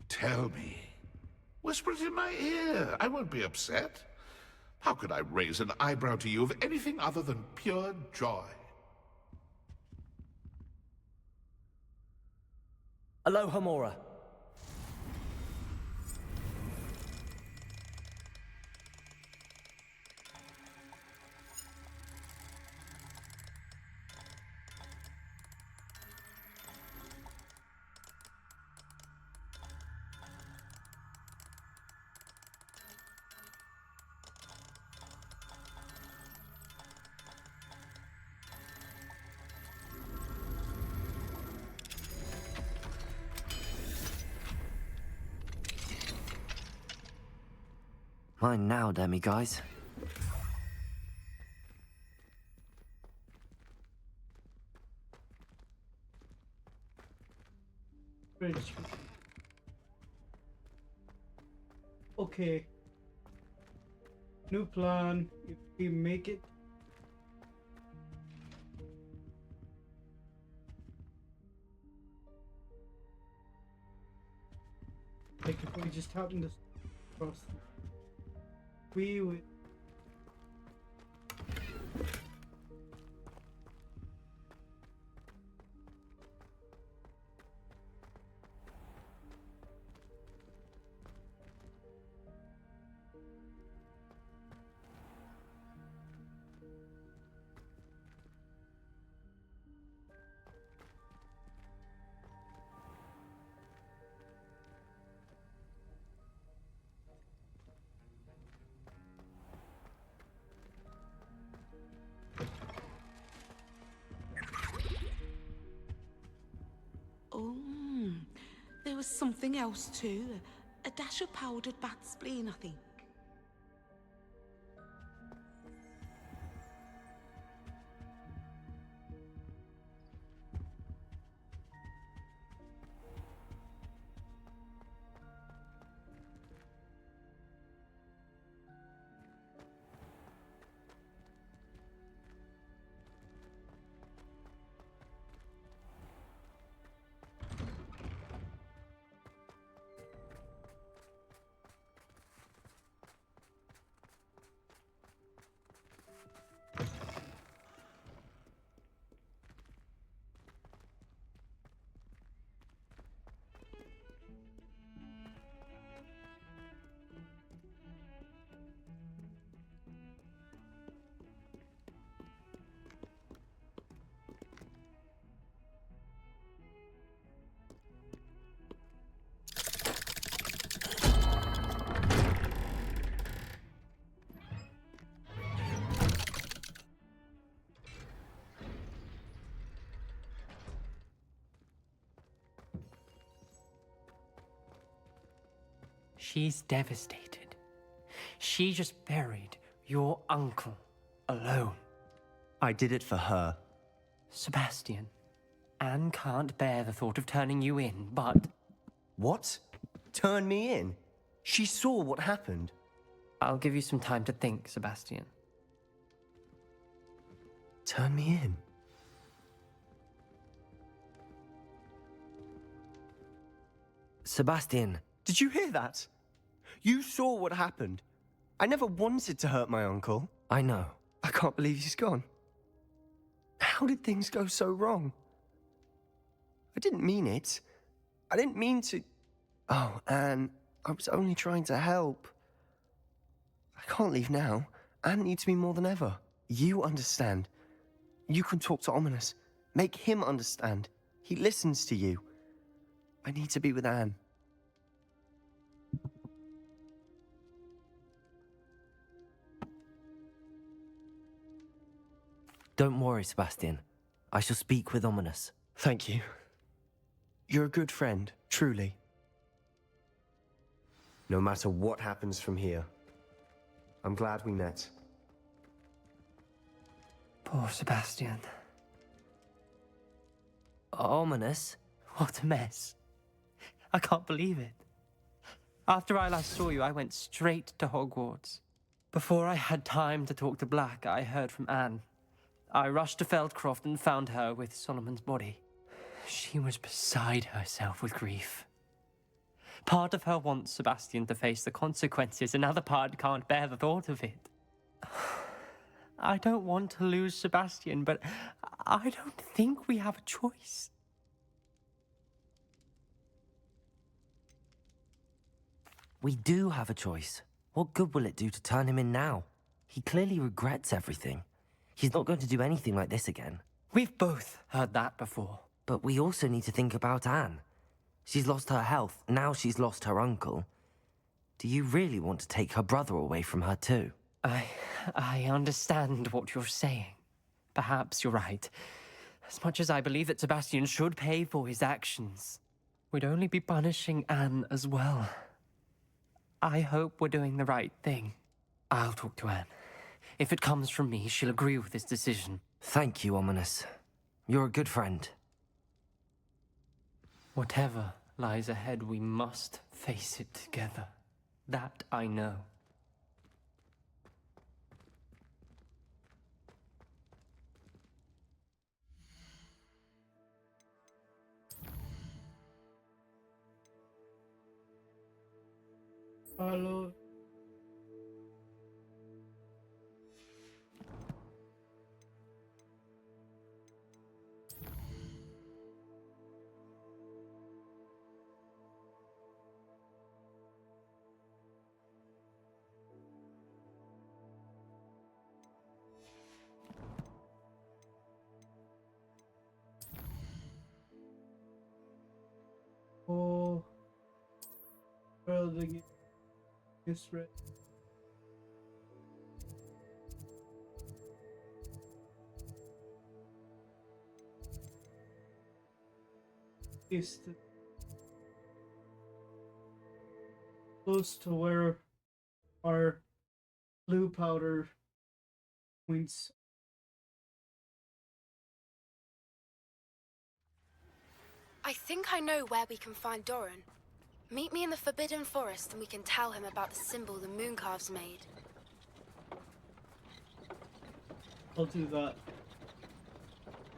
Tell me. Whisper it in my ear. I won't be upset. How could I raise an eyebrow to you of anything other than pure joy? Aloha, Mora. Mine now, demi-guys. Okay. New plan. If we make it. Like if we just happen to cross, we would. Oh, there was something else too. A dash of powdered bat spleen, I think. She's devastated. She just buried your uncle alone. I did it for her. Sebastian, Anne can't bear the thought of turning you in, but... What? Turn me in? She saw what happened. I'll give you some time to think, Sebastian. Turn me in? Sebastian. Did you hear that? You saw what happened. I never wanted to hurt my uncle. I know. I can't believe he's gone. How did things go so wrong? I didn't mean it. I didn't mean to... Oh, Anne, I was only trying to help. I can't leave now. Anne needs me more than ever. You understand. You can talk to Ominous. Make him understand. He listens to you. I need to be with Anne. Don't worry, Sebastian. I shall speak with Ominous. Thank you. You're a good friend, truly. No matter what happens from here, I'm glad we met. Poor Sebastian. Ominous? What a mess. I can't believe it. After I last saw you, I went straight to Hogwarts. Before I had time to talk to Black, I heard from Anne. I rushed to Feldcroft and found her with Solomon's body. She was beside herself with grief. Part of her wants Sebastian to face the consequences, another part can't bear the thought of it. I don't want to lose Sebastian, but I don't think we have a choice. We do have a choice. What good will it do to turn him in now? He clearly regrets everything. He's not going to do anything like this again. We've both heard that before. But we also need to think about Anne. She's lost her health, now she's lost her uncle. Do you really want to take her brother away from her too? I understand what you're saying. Perhaps you're right. As much as I believe that Sebastian should pay for his actions, we'd only be punishing Anne as well. I hope we're doing the right thing. I'll talk to Anne. If it comes from me, she'll agree with this decision. Thank you, Ominous. You're a good friend. Whatever lies ahead, we must face it together. That I know. Hello. Oh, well, the game is ready. Is close to where our blue powder points. I think I know where we can find Doran. Meet me in the Forbidden Forest and we can tell him about the symbol the Mooncalves made. I'll do that.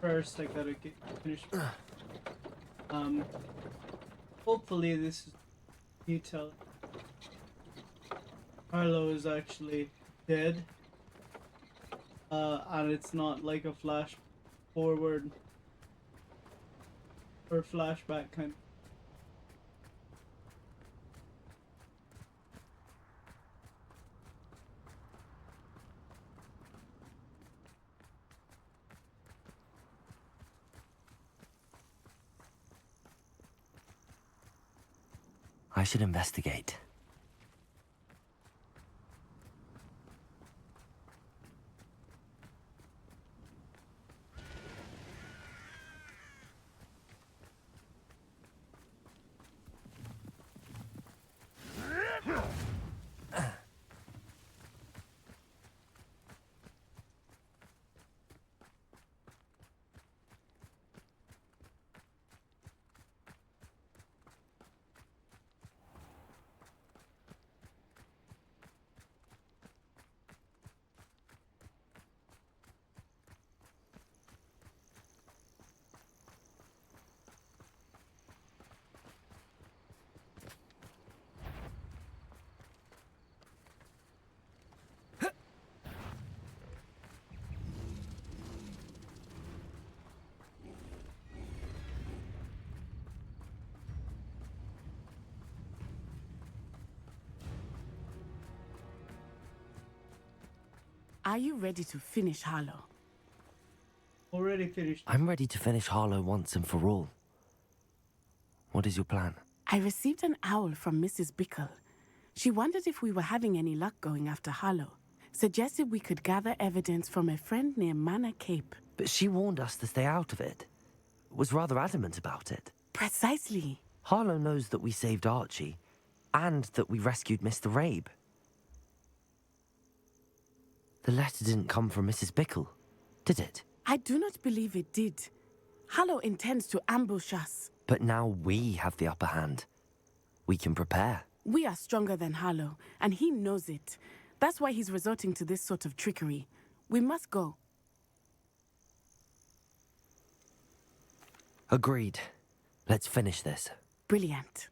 First, I gotta get finished. Hopefully this is detailed. Harlow is actually dead. And it's not like a flash forward or flashback kind. I should investigate. Are you ready to finish Harlow? Already finished. I'm ready to finish Harlow once and for all. What is your plan? I received an owl from Mrs. Bickle. She wondered if we were having any luck going after Harlow. Suggested we could gather evidence from a friend near Manor Cape. But she warned us to stay out of it. Was rather adamant about it. Precisely. Harlow knows that we saved Archie, and that we rescued Mr. Rabe. The letter didn't come from Mrs. Bickle, did it? I do not believe it did. Harlow intends to ambush us. But now we have the upper hand. We can prepare. We are stronger than Harlow, and he knows it. That's why he's resorting to this sort of trickery. We must go. Agreed. Let's finish this. Brilliant.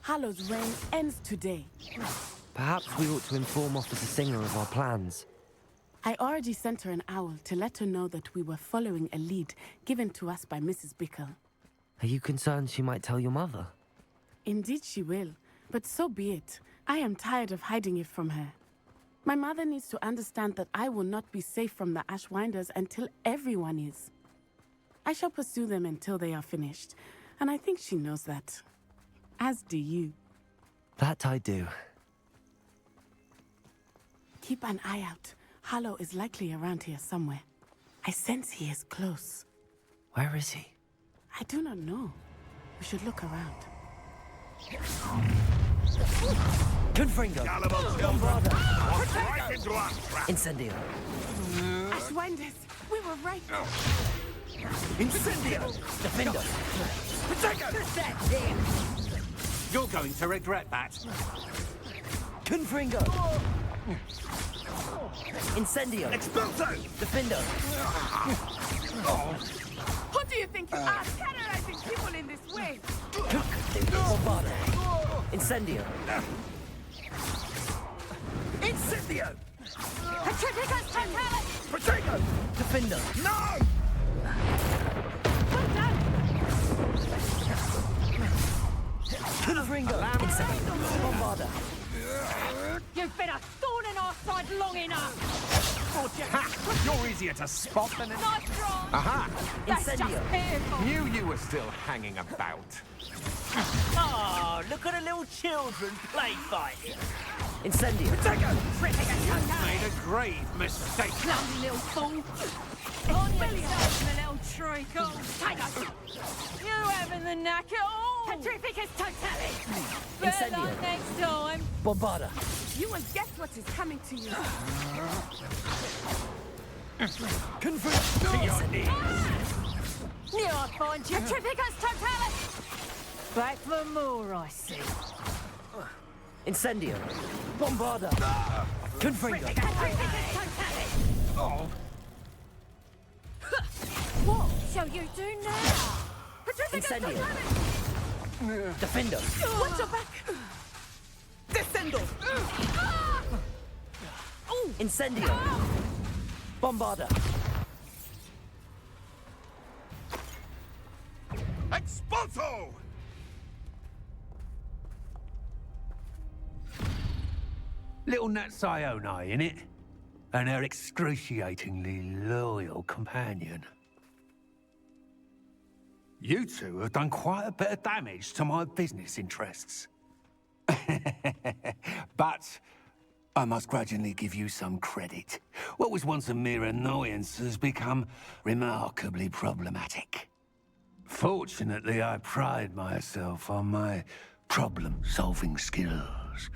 Harlow's reign ends today. Perhaps we ought to inform Officer Singer of our plans. I already sent her an owl to let her know that we were following a lead given to us by Mrs. Bickle. Are you concerned she might tell your mother? Indeed she will, but so be it. I am tired of hiding it from her. My mother needs to understand that I will not be safe from the Ashwinders until everyone is. I shall pursue them until they are finished, and I think she knows that. As do you. That I do. Keep an eye out. Harlow is likely around here somewhere. I sense he is close. Where is he? I do not know. We should look around. Confringo! Right into our trap! Incendio! Ashwinders! We were right! Incendio! Defender! You're going to regret that. Confringo! Incendio! Expulso! Defender! Who do you think you are, terrorizing people in this way? Bombardo! Incendio! Incendio! Petrificus totalis! Protego! Defender! No! Well done! Confringo! Incendio! Bombardo! You've been a thorn in our side long enough! Ha! You're easier to spot than an... Nice try! Aha! That's just fearful! Knew you were still hanging about. Oh, look at the little children play fighting. Incendio! Made a grave mistake. Clumsy little fool! On yourself, my little treacle! Take us! You having the knack at all! Petrificus totalis! Better luck next time! Bombarda! You will guess what is coming to you. Confringo! To your knees. Knew I'd find you! Petrificus totalis! Back for more, I see. Incendio! Bombarda! Confringo! Petrificus totalis! Oh. What shall you do now? Incendio! Defender! Watch your back! Descendo! Incendio! Bombarda! Expulso! Little Nat Sione, innit? And her excruciatingly loyal companion. You two have done quite a bit of damage to my business interests. But I must grudgingly give you some credit. What was once a mere annoyance has become remarkably problematic. Fortunately, I pride myself on my problem-solving skills.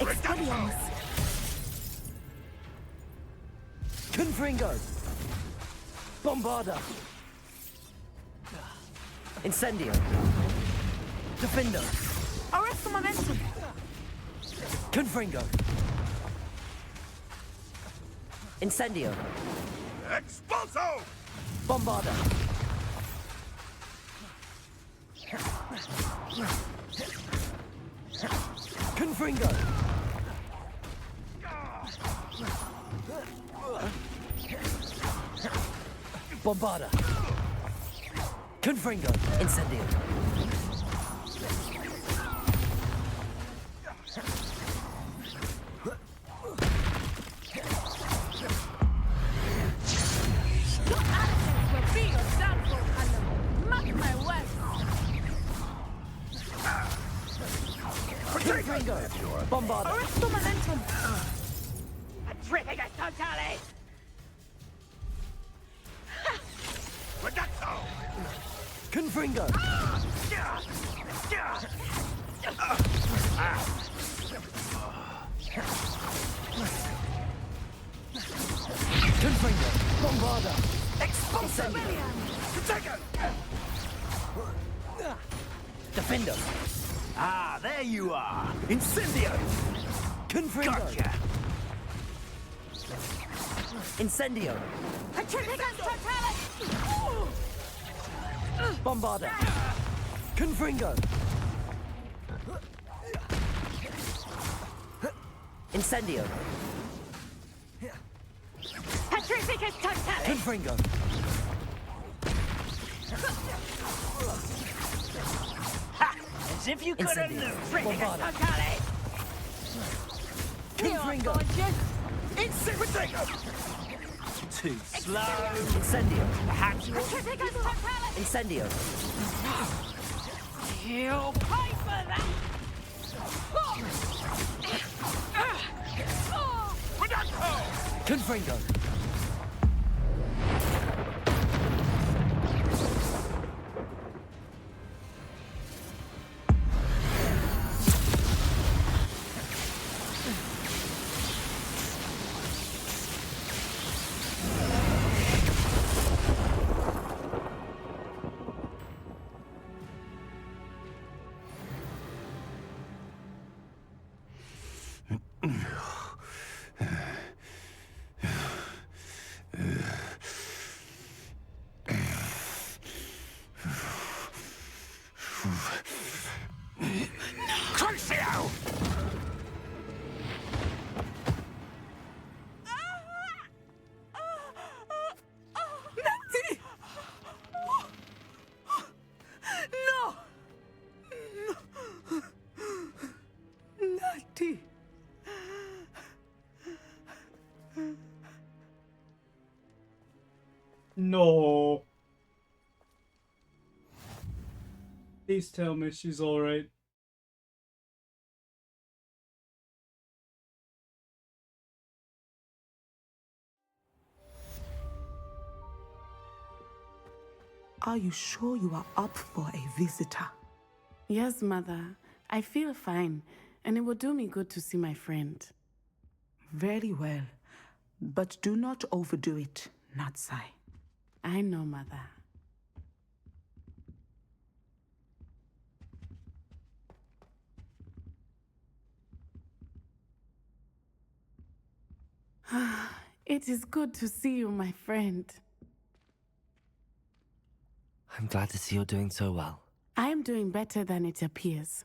Expelliarmus! Confringo! Bombarda! Incendio! Defender! Arrest the momentum! Confringo! Incendio! Expulso! Bombarda! Confringo! Bombarda! Confringo! Incendio! at your Bombarda. Arresto momentum! Petrificus totalis! Reducto! Confringo. Confringo. Bombarda. Expulsum! Defender. Ah, there you are! Incendio. Confringo. Gotcha! Incendio. Petrificus totalis! Bombarda. Confringo. Incendio. Petrificus totalis! Confringo. Ha! As if you couldn't Incendio. lose! Petrificus Bombarda. totalis! Confringo. Incendio! Too slow! Incendio. Perhaps you Petrificus totalis! Incendio. You'll pay for that! Confringo. Crucio! Natty! No! Natty! No. Please tell me she's alright. Are you sure you are up for a visitor? Yes, Mother. I feel fine, and it will do me good to see my friend. Very well. But do not overdo it, Natsai. I know, Mother. It is good to see you, my friend. I'm glad to see you're doing so well. I am doing better than it appears.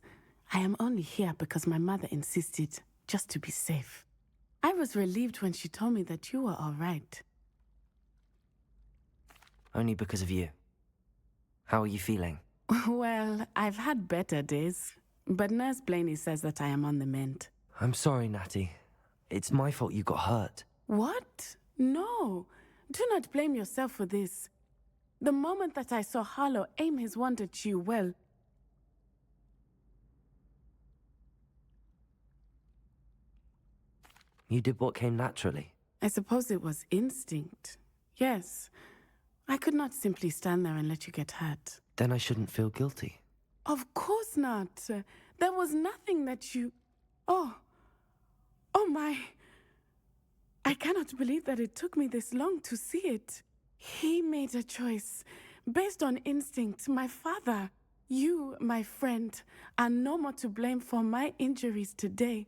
I am only here because my mother insisted, just to be safe. I was relieved when she told me that you were all right. Only because of you. How are you feeling? Well, I've had better days, but Nurse Blaney says that I am on the mend. I'm sorry, Natty. It's my fault you got hurt. What? No. Do not blame yourself for this. The moment that I saw Harlow aim his wand at you, well... You did what came naturally. I suppose it was instinct. Yes. I could not simply stand there and let you get hurt. Then I shouldn't feel guilty. Of course not. There was nothing that you... Oh. Oh my. I cannot believe that it took me this long to see it. He made a choice based on instinct. My father, you, my friend, are no more to blame for my injuries today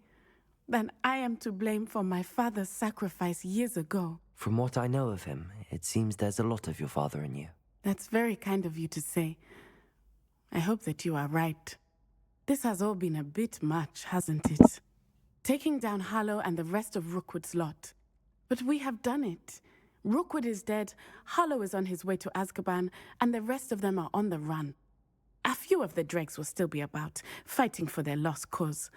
than I am to blame for my father's sacrifice years ago. From what I know of him, it seems there's a lot of your father in you. That's very kind of you to say. I hope that you are right. This has all been a bit much, hasn't it? Taking down Harlow and the rest of Rookwood's lot. But we have done it. Rookwood is dead, Harlow is on his way to Azkaban, and the rest of them are on the run. A few of the dregs will still be about, fighting for their lost cause.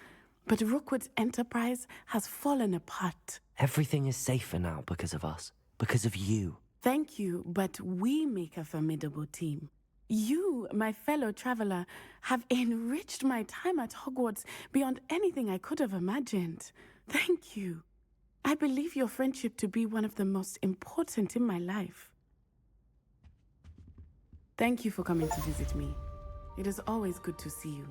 But Rookwood's enterprise has fallen apart. Everything is safer now because of us. Because of you. Thank you, but we make a formidable team. You, my fellow traveler, have enriched my time at Hogwarts beyond anything I could have imagined. Thank you. I believe your friendship to be one of the most important in my life. Thank you for coming to visit me. It is always good to see you.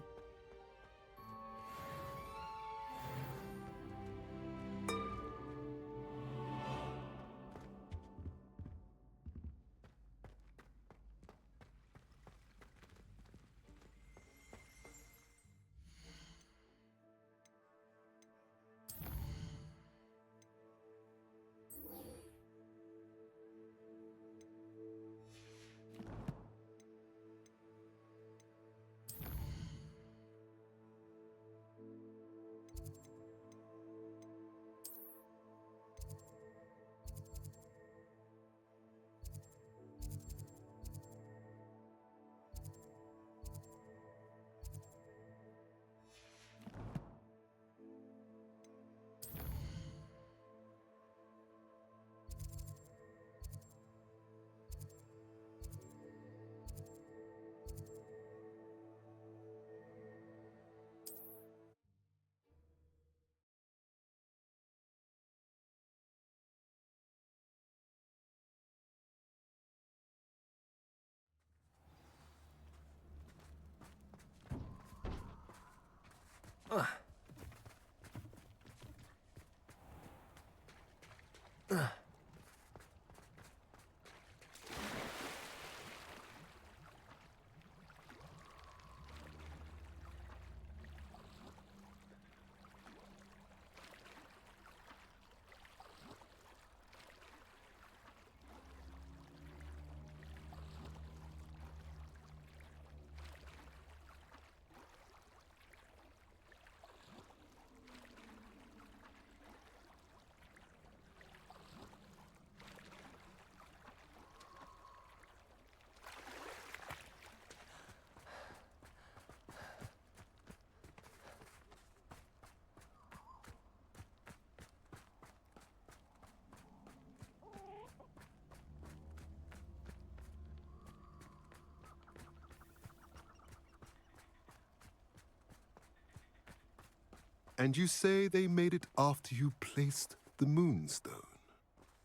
And you say they made it after you placed the Moonstone?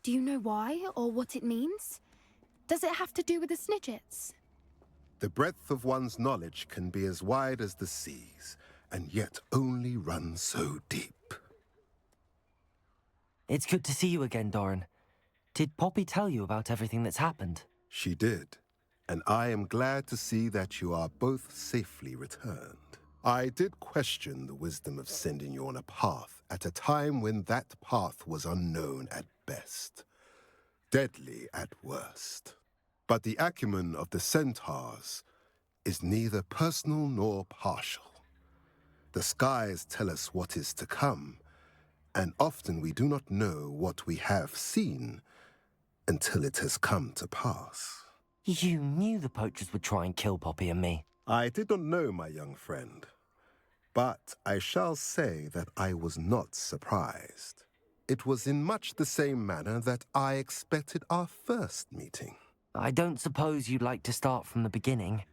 Do you know why or what it means? Does it have to do with the Snidgets? The breadth of one's knowledge can be as wide as the seas, and yet only run so deep. It's good to see you again, Doran. Did Poppy tell you about everything that's happened? She did, and I am glad to see that you are both safely returned. I did question the wisdom of sending you on a path at a time when that path was unknown at best, deadly at worst. But the acumen of the centaurs is neither personal nor partial. The skies tell us what is to come, and often we do not know what we have seen until it has come to pass. You knew the poachers would try and kill Poppy and me. I did not know, my young friend, but I shall say that I was not surprised. It was in much the same manner that I expected our first meeting. I don't suppose you'd like to start from the beginning.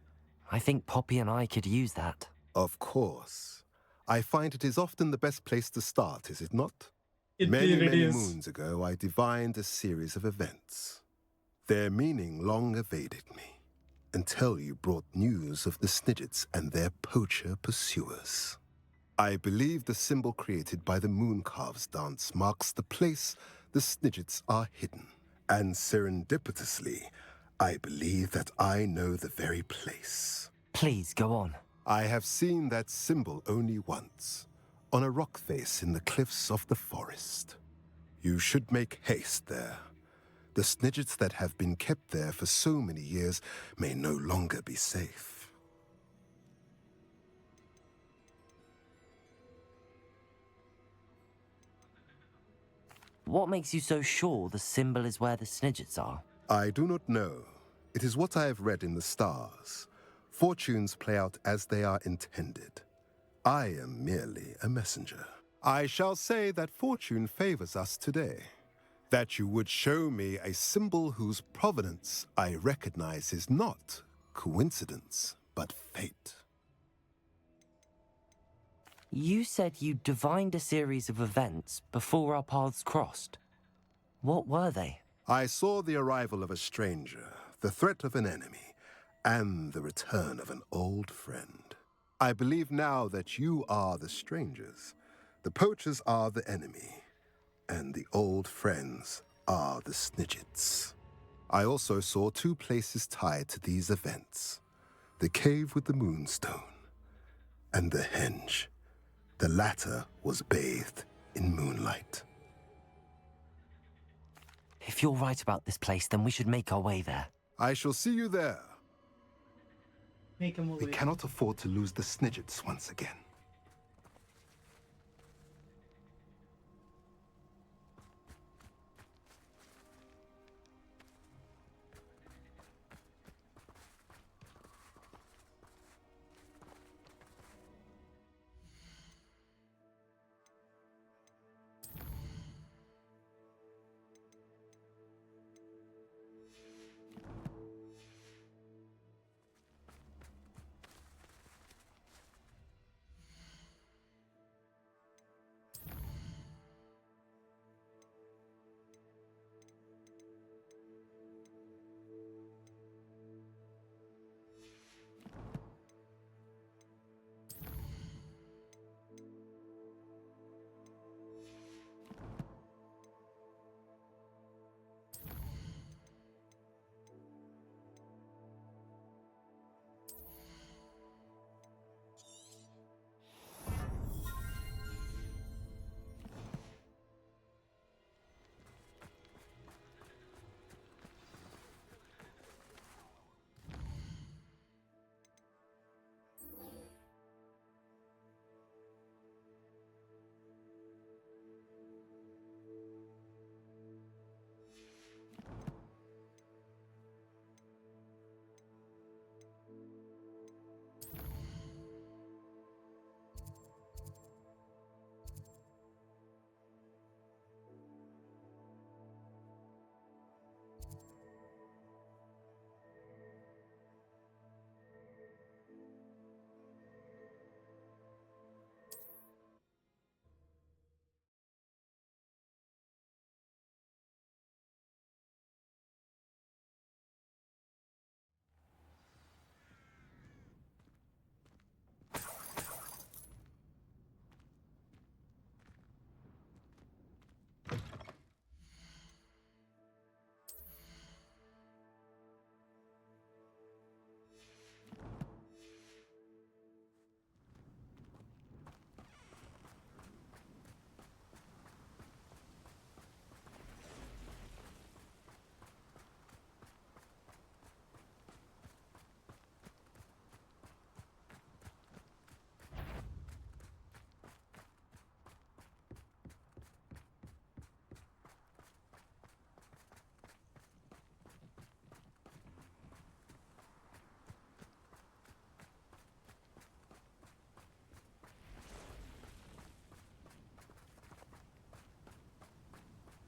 I think Poppy and I could use that. Of course. I find it is often the best place to start, is it not? Indeed it Many is. moons ago, I divined a series of events. Their meaning long evaded me, until you brought news of the Snidgets and their poacher pursuers. I believe the symbol created by the Mooncalves dance marks the place the Snidgets are hidden. And serendipitously, I believe that I know the very place. Please, go on. I have seen that symbol only once, on a rock face in the cliffs of the forest. You should make haste there. The Snidgets that have been kept there for so many years may no longer be safe. What makes you so sure the symbol is where the Snidgets are? I do not know. It is what I have read in the stars. Fortunes play out as they are intended. I am merely a messenger. I shall say that fortune favors us today. That you would show me a symbol whose provenance I recognize is not coincidence, but fate. You said you divined a series of events before our paths crossed. What were they? I saw the arrival of a stranger, the threat of an enemy, and the return of an old friend. I believe now that you are the strangers, the poachers are the enemy, and the old friends are the Snidgets. I also saw two places tied to these events: the cave with the moonstone and the henge. The latter was bathed in moonlight. If you're right about this place, then we should make our way there. I shall see you there. Make him We away. cannot afford to lose the Snidgets once again.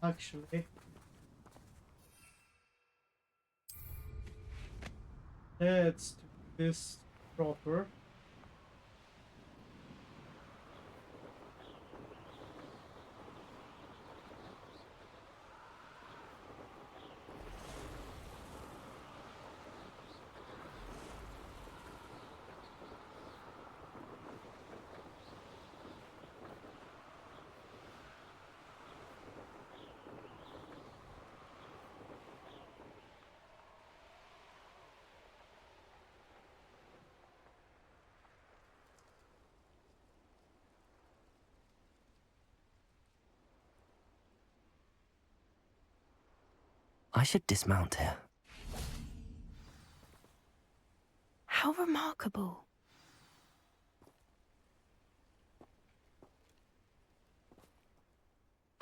Actually, let's do this proper. I should dismount here. How remarkable.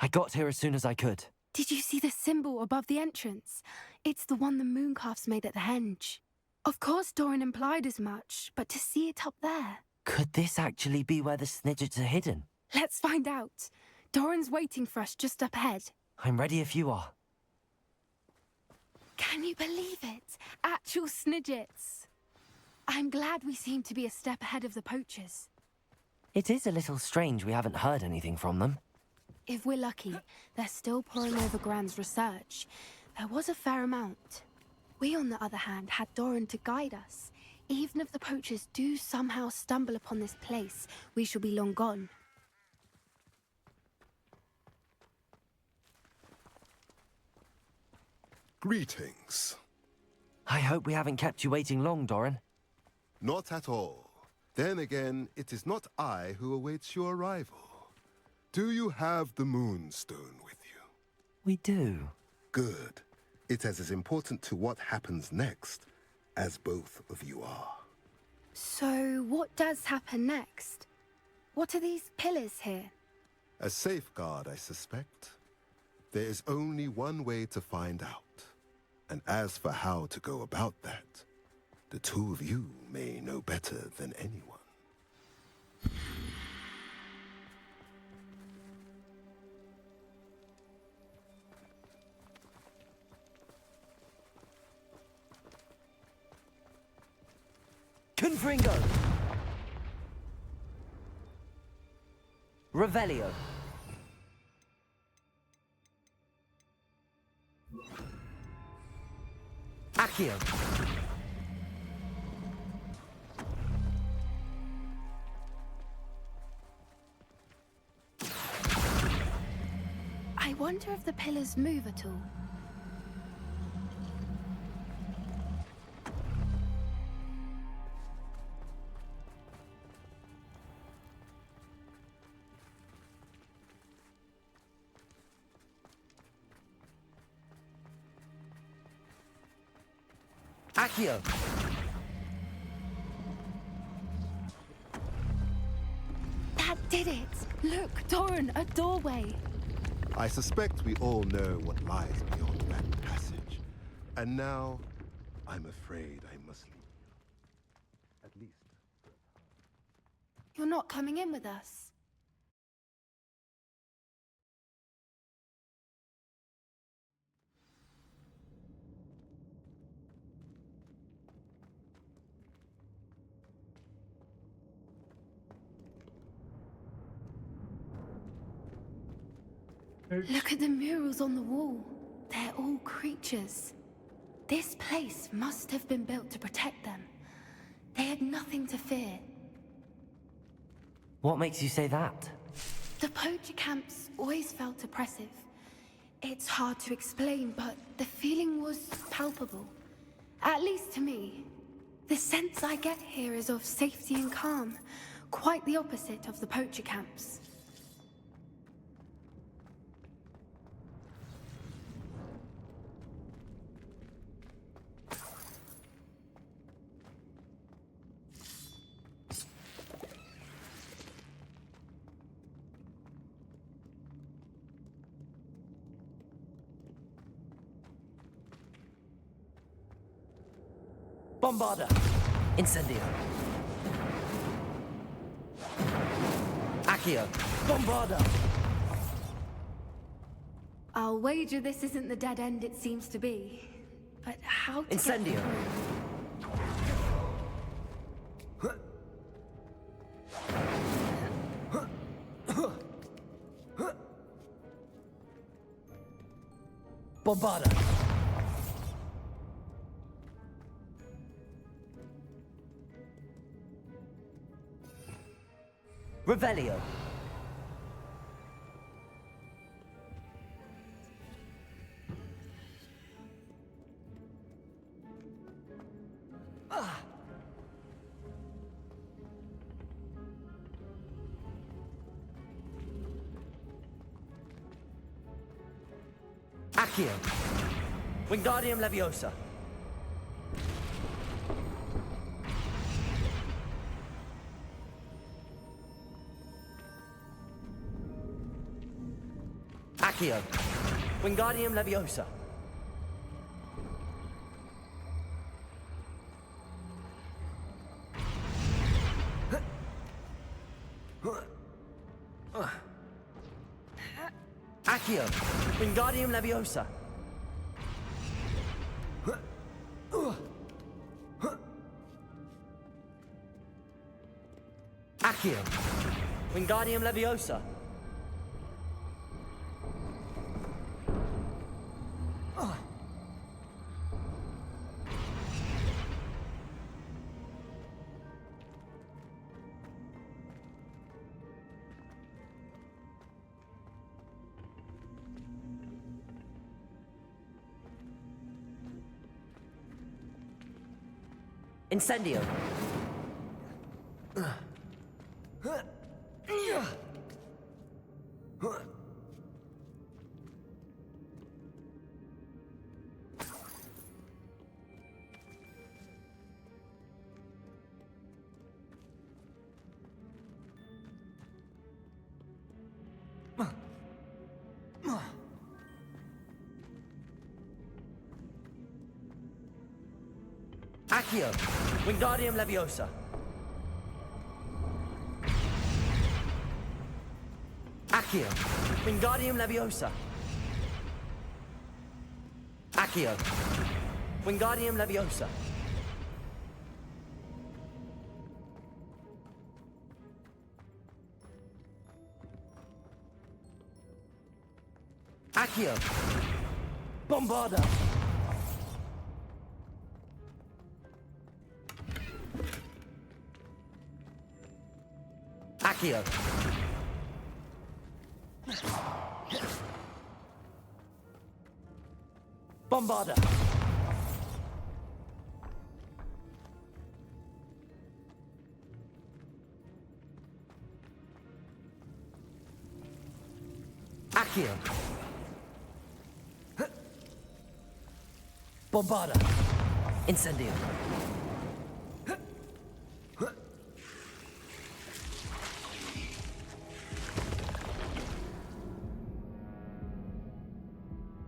I got here as soon as I could. Did you see the symbol above the entrance? It's the one the mooncalfs made at the henge. Of course Doran implied as much, but to see it up there... Could this actually be where the Snidgets are hidden? Let's find out. Doran's waiting for us just up ahead. I'm ready if you are. Can you believe it? Actual Snidgets. I'm glad we seem to be a step ahead of the poachers. It is a little strange we haven't heard anything from them. If we're lucky, they're still poring over Gran's research. There was a fair amount. We, on the other hand, had Doran to guide us. Even if the poachers do somehow stumble upon this place, we shall be long gone. Greetings. I hope we haven't kept you waiting long, Doran. Not at all. Then again, it is not I who awaits your arrival. Do you have the Moonstone with you? We do. Good. It is as important to what happens next as both of you are. So, what does happen next? What are these pillars here? A safeguard, I suspect. There is only one way to find out. And as for how to go about that, the two of you may know better than anyone. Confringo! Revelio. Accio. I wonder if the pillars move at all. Accio. That did it! Look, Doran, a doorway! I suspect we all know what lies beyond that passage. And now, I'm afraid I must leave you. At least. You're not coming in with us. Look at the murals on the wall. They're all creatures. This place must have been built to protect them. They had nothing to fear. What makes you say that? The poacher camps always felt oppressive. It's hard to explain, but the feeling was palpable. At least to me. The sense I get here is of safety and calm. Quite the opposite of the poacher camps. Bombarda! Incendio! Accio! Bombarda! I'll wager this isn't the dead end it seems to be. But how to Incendio! Bombarda! Revelio. Accio. Wingardium Leviosa. Accio. Wingardium Leviosa. Accio. Wingardium Leviosa. Accio. Wingardium Leviosa. Incendio. Accio. Wingardium Leviosa. Accio. Wingardium Leviosa. Accio. Wingardium Leviosa. Accio. Bombarda. Accio. Bombarda. Accio. Bombarda. Incendio.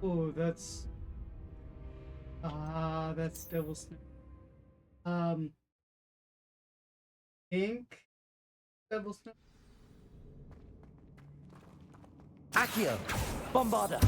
Oh, that's Devil Snake. Pink Devil Snake. Accio. Bombarda.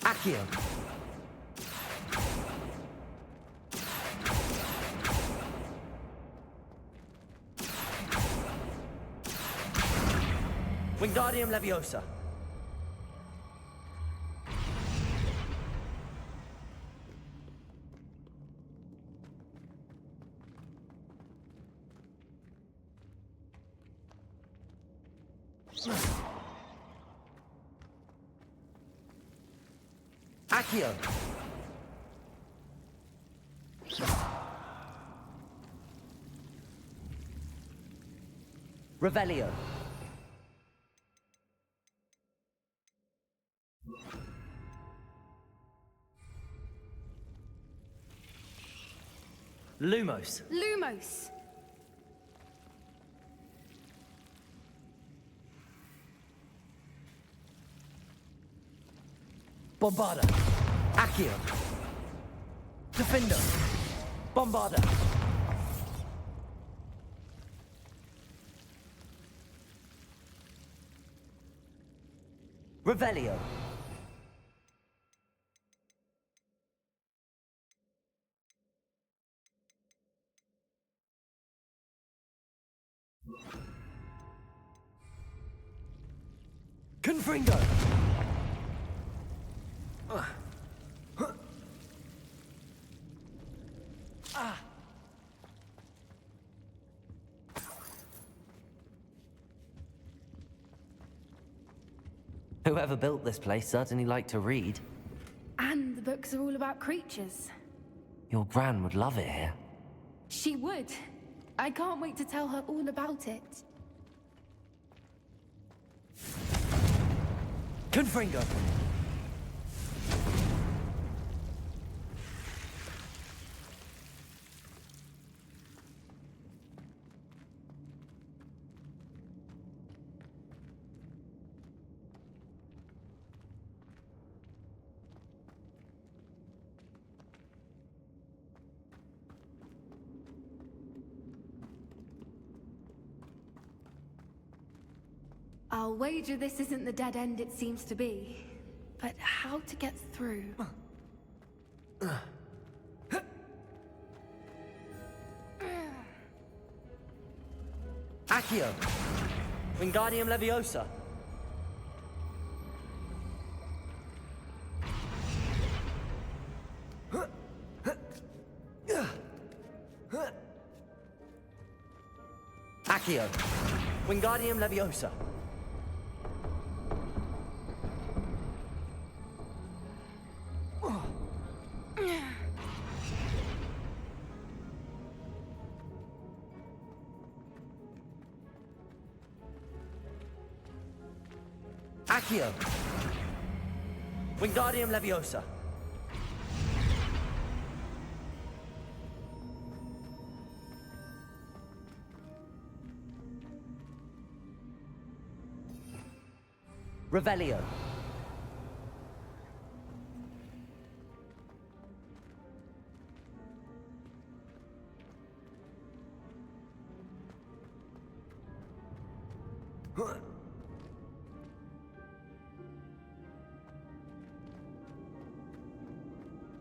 Accio. Wingardium Leviosa. Accio. Revelio. Lumos. Lumos! Bombarda. Accio. Defender. Bombarda. Revelio. Confringo. Whoever built this place certainly liked to read. And the books are all about creatures. Your Gran would love it here. She would. I can't wait to tell her all about it. Confringo. I'll wager this isn't the dead end it seems to be. But how to get through? Accio! Wingardium Leviosa! Accio! Wingardium Leviosa! Accio! Wingardium Leviosa! Revelio.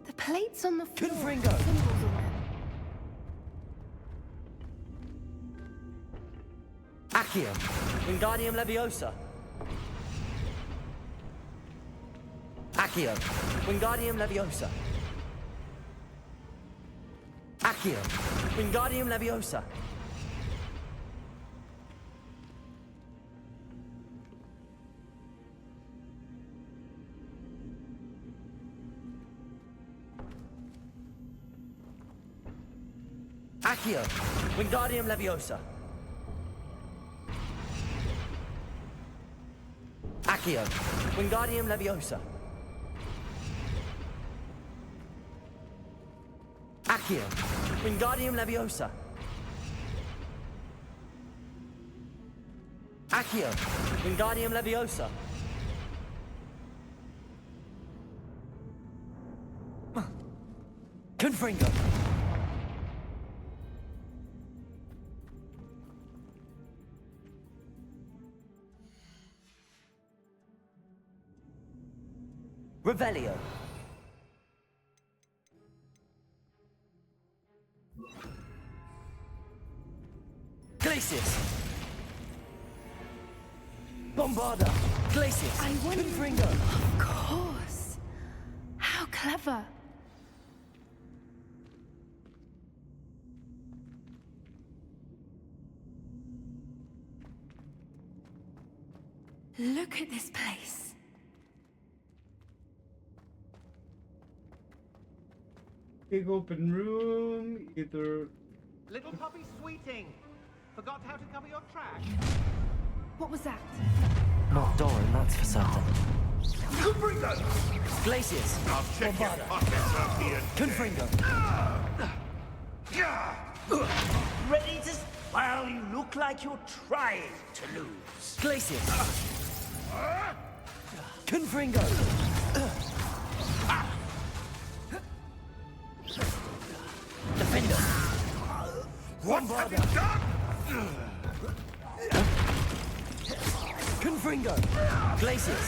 The plates on the floor. Confringo. Symbols on them. Accio! Wingardium Leviosa! Accio! Wingardium Leviosa! Accio! Wingardium Leviosa! Accio! Wingardium Leviosa! Accio! Wingardium Leviosa! Accio! Wingardium Leviosa! Accio! Wingardium Leviosa! Confringo! Revelio. Glacius. Bombarda. Glacius. I wonder. Confringo. Of course. How clever. Look at this place. Big open room, either... Little puppy sweeting! Forgot how to cover your trash? What was that? Not Doran, that's for certain. Confringo! Glacius. I'll check your pockets up here. Confringo. Ready to... Well, you look like you're trying to lose. Glacius. Confringo. Defender. What have you done? Confringo. Glacius.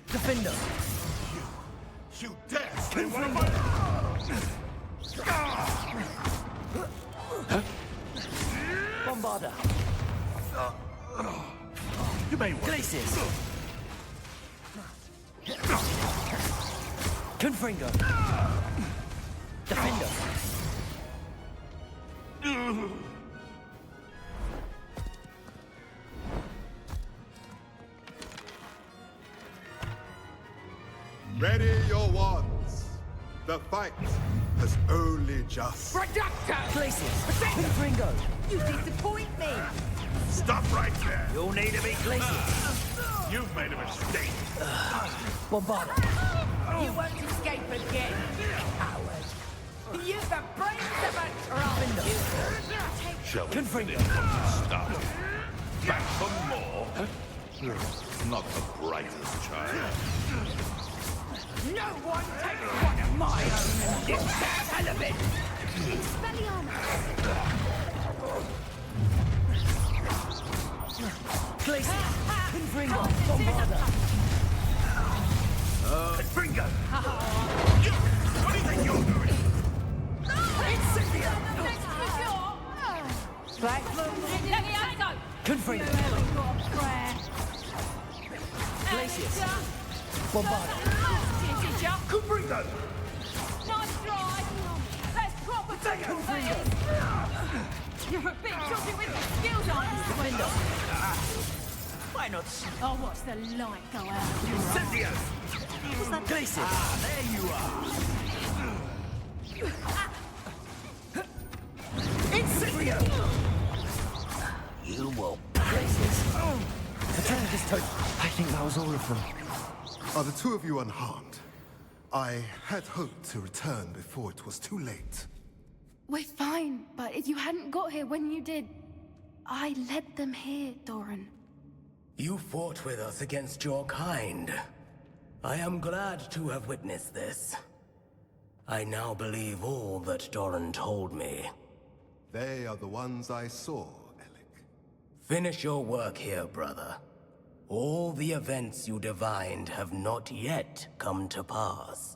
Defender. You dare stay one of my... Bombarda. You may want... Glacius. Confringo. Defender. Ready your wands. The fight has only just... Reductor! Glacius. Confringo. You disappoint me! Stop right there! You'll need to be Glacius. You've made a mistake. Bombarda. You won't escape again, coward! You've the brains of a trump! Shall we Confringo. finish what we started? Back for more? Not the brightest child. No one takes one of my own and dips that hell of it! Expelliarmus! Back from Levioso! Confringo! You haven't got a prayer. Glacius! Bombardo! Did ya? Confringo! Nice drive! Let's proper take it! You're a bit talking with your skills, aren't you? Why not? I'll watch the light go out. Incendio! Was that Glacius! Ah, there you are! Incendio! You will Glacius! Katrina's toad. I think that was all of them. Are the two of you unharmed? I had hoped to return before it was too late. We're fine, but if you hadn't got here when you did, I led them here, Doran. You fought with us against your kind. I am glad to have witnessed this. I now believe all that Doran told me. They are the ones I saw, Alec. Finish your work here, brother. All the events you divined have not yet come to pass.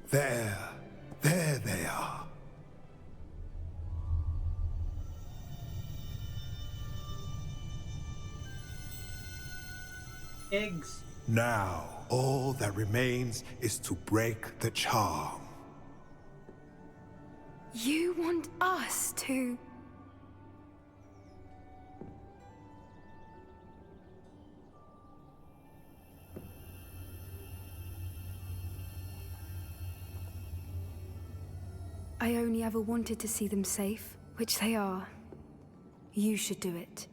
There they are. Eggs. Now, all that remains is to break the charm. You want us to... I only ever wanted to see them safe, which they are. You should do it.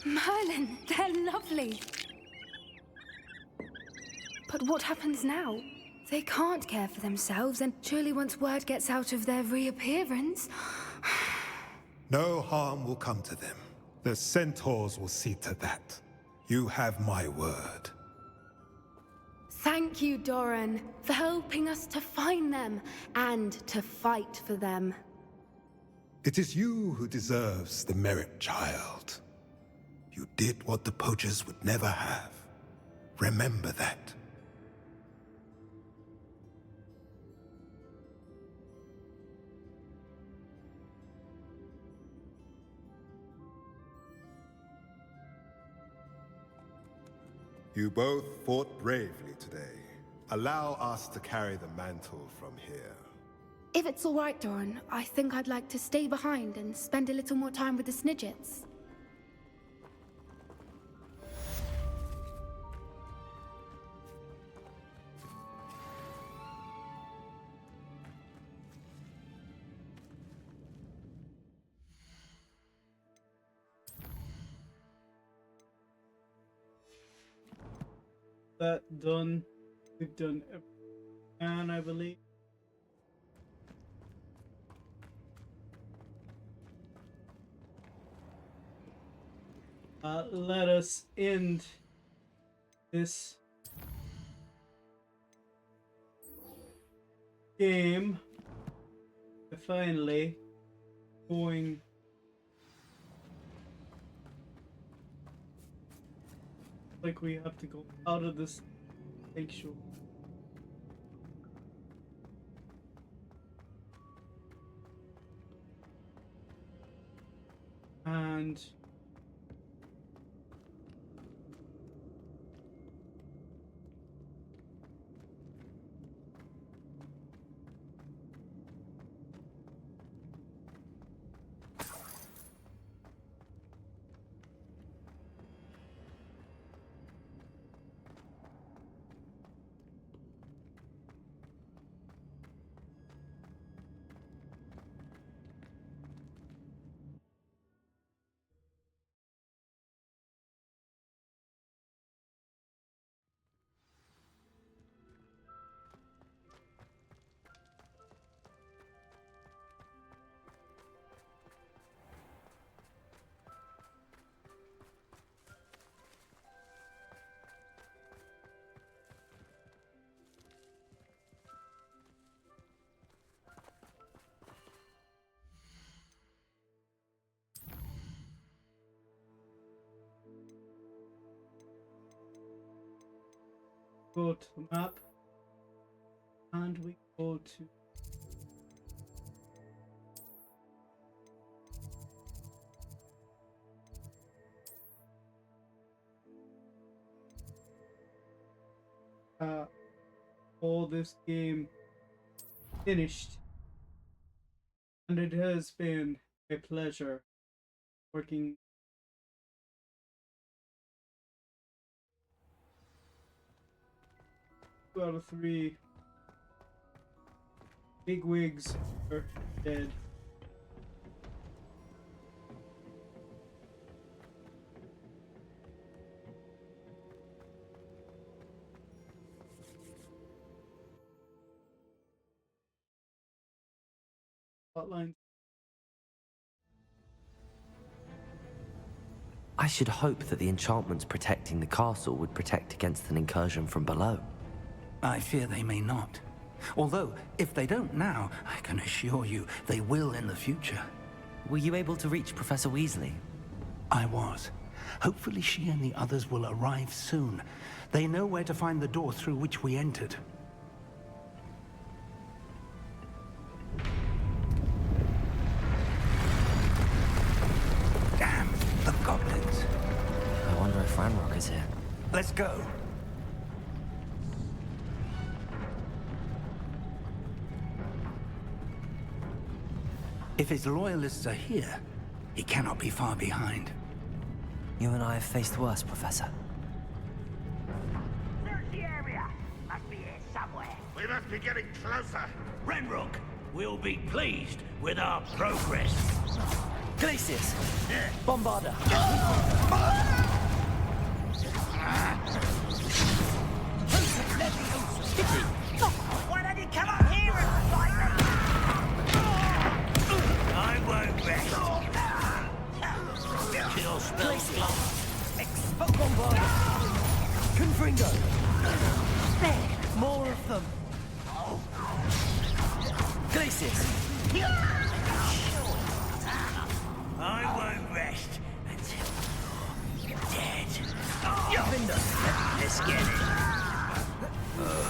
Merlin, they're lovely. But what happens now? They can't care for themselves, and surely once word gets out of their reappearance... No harm will come to them. The centaurs will see to that. You have my word. Thank you, Doran, for helping us to find them and to fight for them. It is you who deserves the merit, child. You did what the poachers would never have. Remember that. You both fought bravely today. Allow us to carry the mantle from here. If it's all right, Doran, I think I'd like to stay behind and spend a little more time with the Snidgets. That done. We've done everything, and I believe. Let us end this game by finally going like we have to go out of this sanctuary. And go to the map, and we go to all this game finished, and it has been a pleasure working. 2 out of 3 bigwigs are dead. Hotline. I should hope that the enchantments protecting the castle would protect against an incursion from below. I fear they may not. Although, if they don't now, I can assure you they will in the future. Were you able to reach Professor Weasley? I was. Hopefully she and the others will arrive soon. They know where to find the door through which we entered. Damn, the goblins. I wonder if Ranrock is here. Let's go. If his loyalists are here, he cannot be far behind. You and I have faced worse, Professor. Search the area. Must be here somewhere. We must be getting closer. Ranrock will be pleased with our progress. Glacius! Bombarda! Why don't you come up here and fight them? I won't rest. Kill spell. Expel Bombarda! Confringo! There! More of them! Glacius! I won't rest until you're dead. Vinder! Let's get it.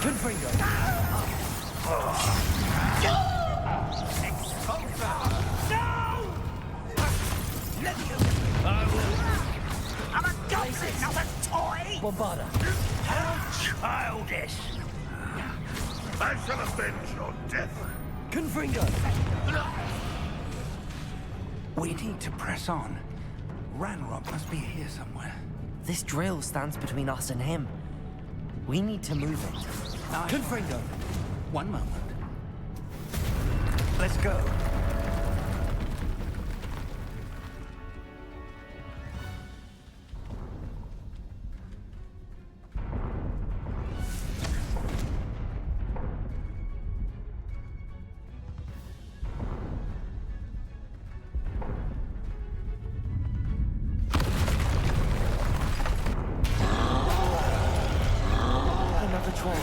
Confringo! I'm a goblin, not a toy! Bombarda! How childish! I shall avenge your death. Confringo! We need to press on. Ranrock must be here somewhere. This drill stands between us and him. We need to move it. Confringo! One moment. Let's go. Another troll.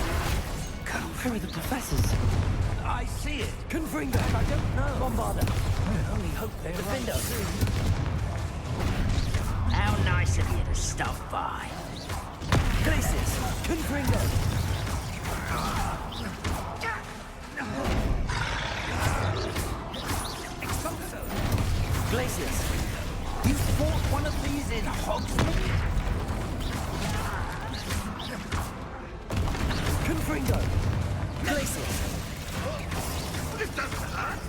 Who are the professors? I see it. Confringo! I don't know. Bombarda! I only hope they Defender! How nice of you to stop by. Glacius! Confringo! Glacius! You fought one of these in Hogsmeade? Confringo! Glacius! This doesn't hurt.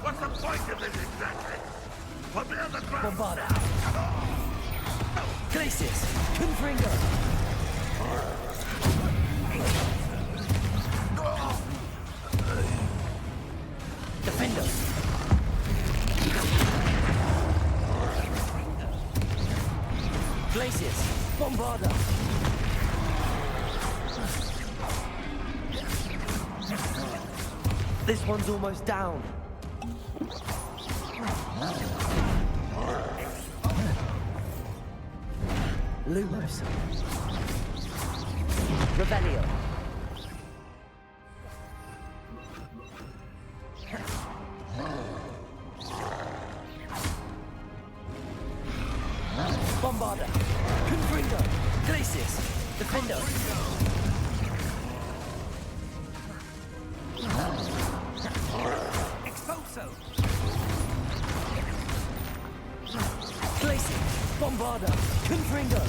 What's the point of this exactly? Put me on the ground. Bombarda! Glacius! Confringo! Defender! Glacius! Bombarda! This one's almost down. Lumos. Revelio. Bombarda. Confringo. Glacius. Defender. so. Glacier, Bombarda, Confringo.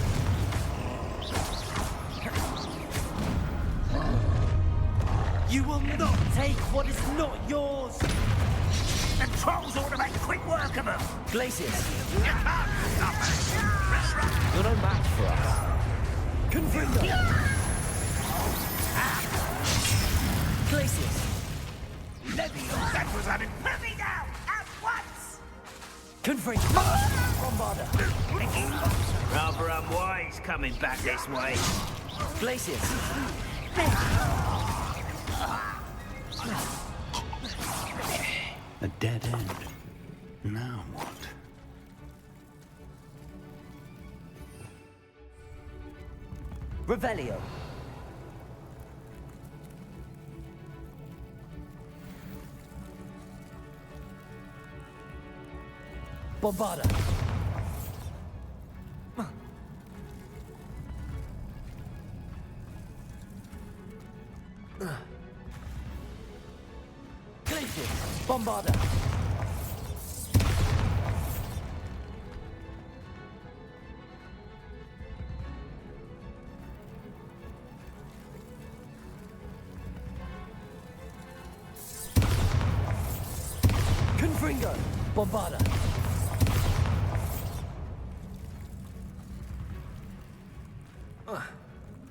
You will not take what is not yours! The trolls ought to make quick work of them! Glacius, You can't stop us! you're no match for us. Confringo! Glacius! That was an put me down! At once! Confringo! Bombarda! Rather unwise coming back this way. Glacius! A dead end. Now what? Revelio. Bombarda. Glacier. Bombarda. Confringo. Bombarda.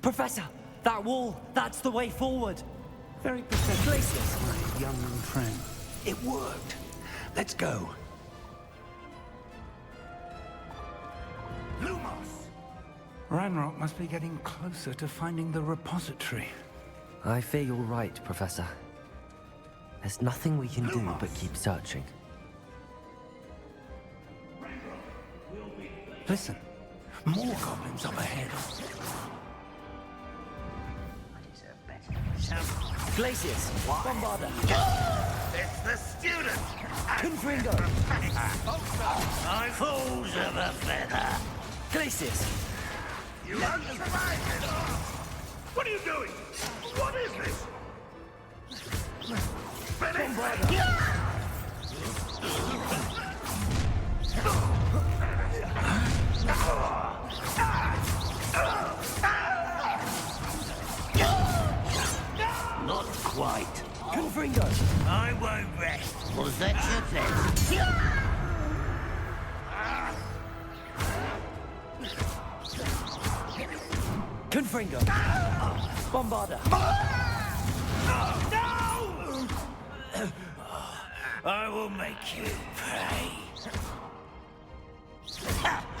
Professor, that wall, that's the way forward. Very pathetic, Glacius. my young friend. It worked. Let's go. Lumos! Ranrock must be getting closer to finding the repository. I fear you're right, Professor. There's nothing we can do but keep searching. Listen, more goblins up ahead. Glacius, Bombarda. It's the student! Confringo. Fools of a feather! Glacius. You won't survive it! What are you doing? What is this? Not quite. Confringo. I won't rest. Was that your test? Confringo. Bombarda. I will make you pay.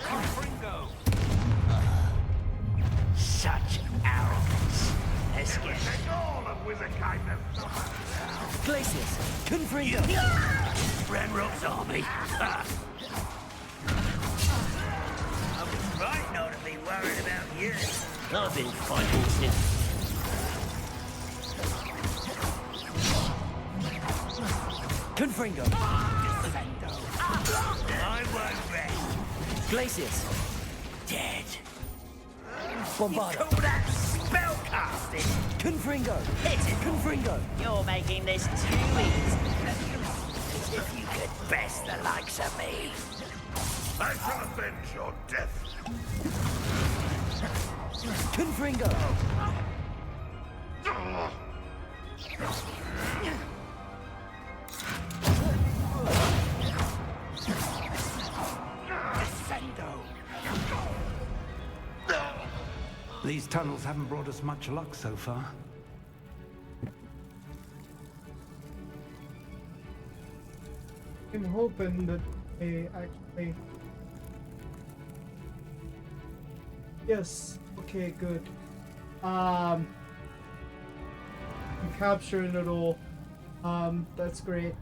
Confringo! Such arrogance. Let's get Take all of wizard kindness. Glacius. Confringo. Ranrock's army. I was right not to be worried about you. I've been fighting since. Confringo. I won't rest. Glacius. Dead. Bombarda. You call that spellcasting? Confringo. Hit it. Confringo. You're making this too easy. As if you could best the likes of me. I shall avenge your death. Confringo. These tunnels haven't brought us much luck so far. I'm hoping that they actually... Yes, okay, good. I'm capturing it all. That's great.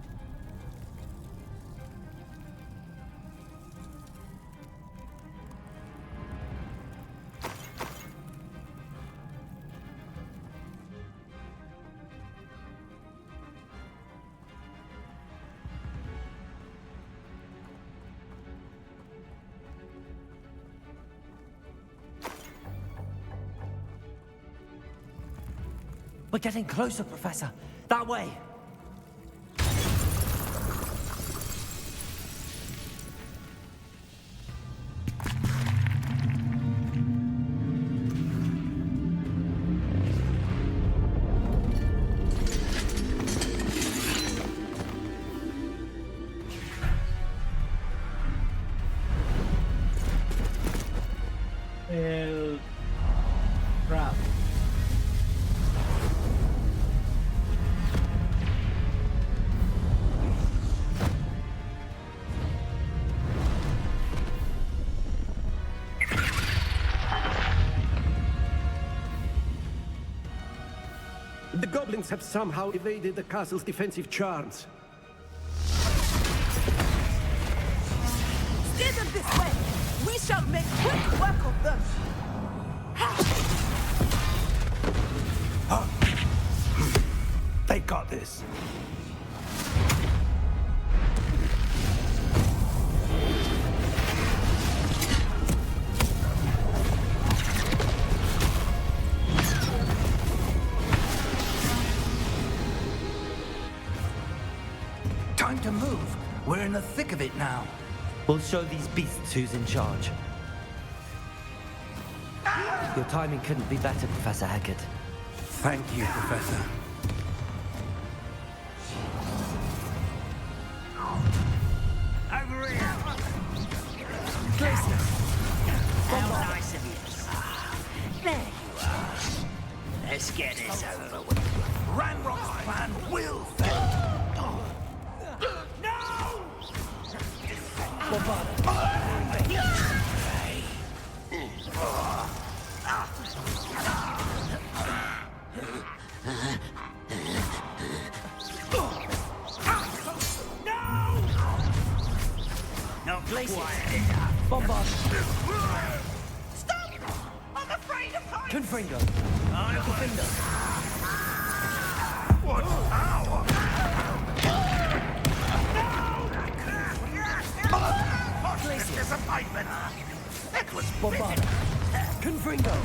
We're getting closer, Professor. That way. The goblins have somehow evaded the castle's defensive charms. Steer them this way! We shall make quick work of them! They got this. Time to move. We're in the thick of it now. We'll show these beasts who's in charge. Your timing couldn't be better, Professor Hecat. Thank you, Professor. Over here! Closer! How nice of you. There you are. Let's get this over with. Ranrock's plan will fail. Not quiet enough. Bombard! Stop! I'm afraid of heights! Confringo! Defender! What power! Positive disappointment! That was Bombard! Confringo!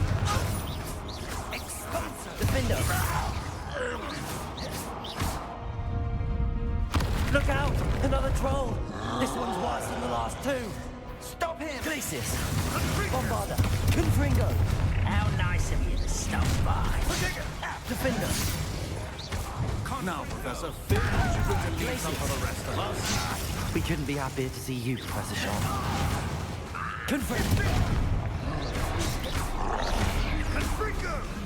Defender! Look out! Another troll! This one's worse than the last two! Stop him! Glacis! Bombarder! Confringo! How nice of you to stop by. Defender! Now, Professor, feel you bring the lead some for the rest of us. We couldn't be happier to see you, Professor Sharp. Confringo!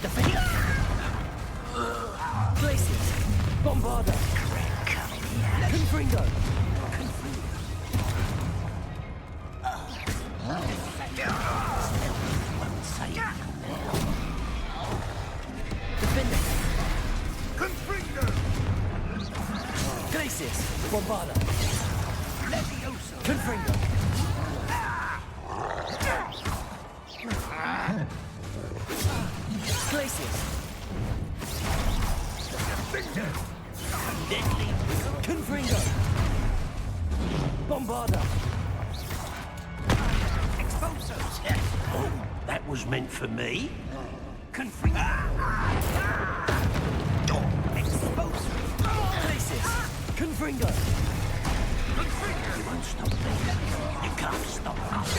Defender! Glacis! Bombarder! Confringo! Defender! Glacis! Bombarder! Confringo! Glacis! Confringo! Bombarder! Exposos! Oh, that was meant for me. Confringo! Exposos! Glacis! Confringo! You won't stop me. You can't stop us.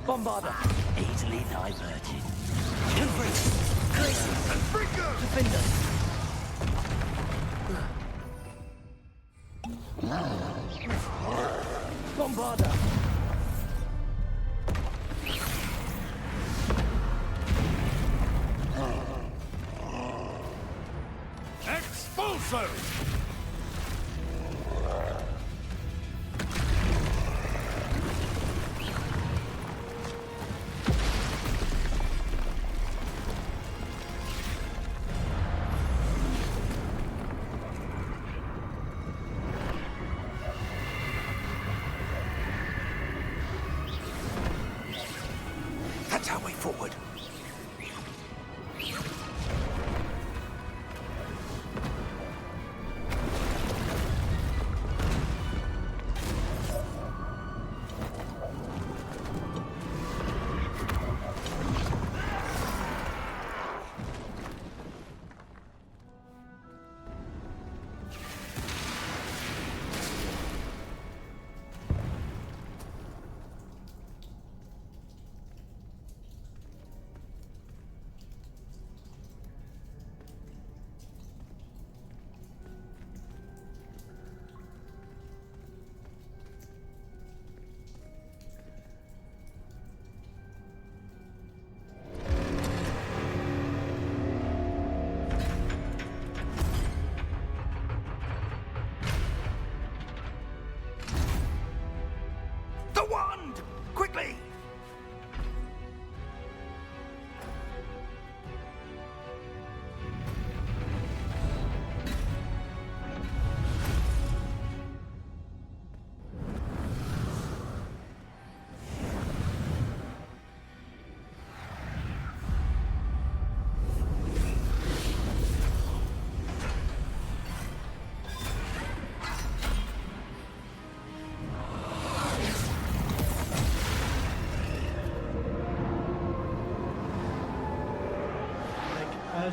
Bombarder! Easily diverted. Confringo! Glacis! Defender! Bombarder! Expulso! That's our way forward.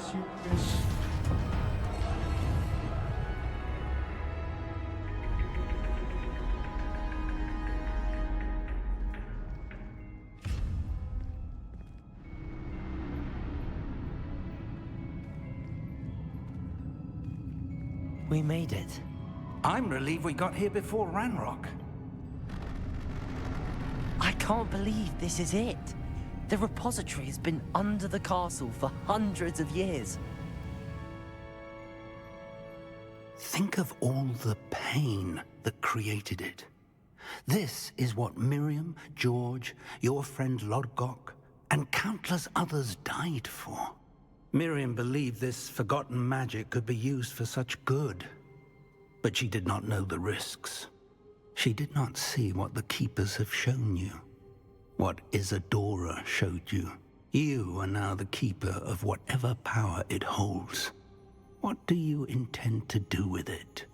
as you wish. We made it. I'm relieved we got here before Ranrock. I can't believe this is it. The repository has been under the castle for hundreds of years. Think of all the pain that created it. This is what Miriam, George, your friend Lodgok, and countless others died for. Miriam believed this forgotten magic could be used for such good, but she did not know the risks. She did not see what the Keepers have shown you, what Isadora showed you. You are now the Keeper of whatever power it holds. What do you intend to do with it?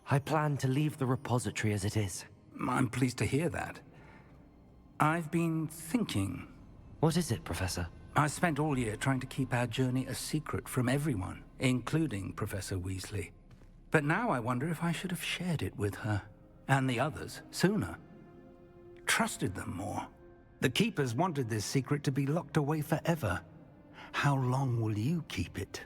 I plan to leave the repository as it is. I'm pleased to hear that. I've been thinking. What is it, Professor? I spent all year trying to keep our journey a secret from everyone, including Professor Weasley. But now I wonder if I should have shared it with her, and the others, sooner. Trusted them more. The Keepers wanted this secret to be locked away forever. How long will you keep it?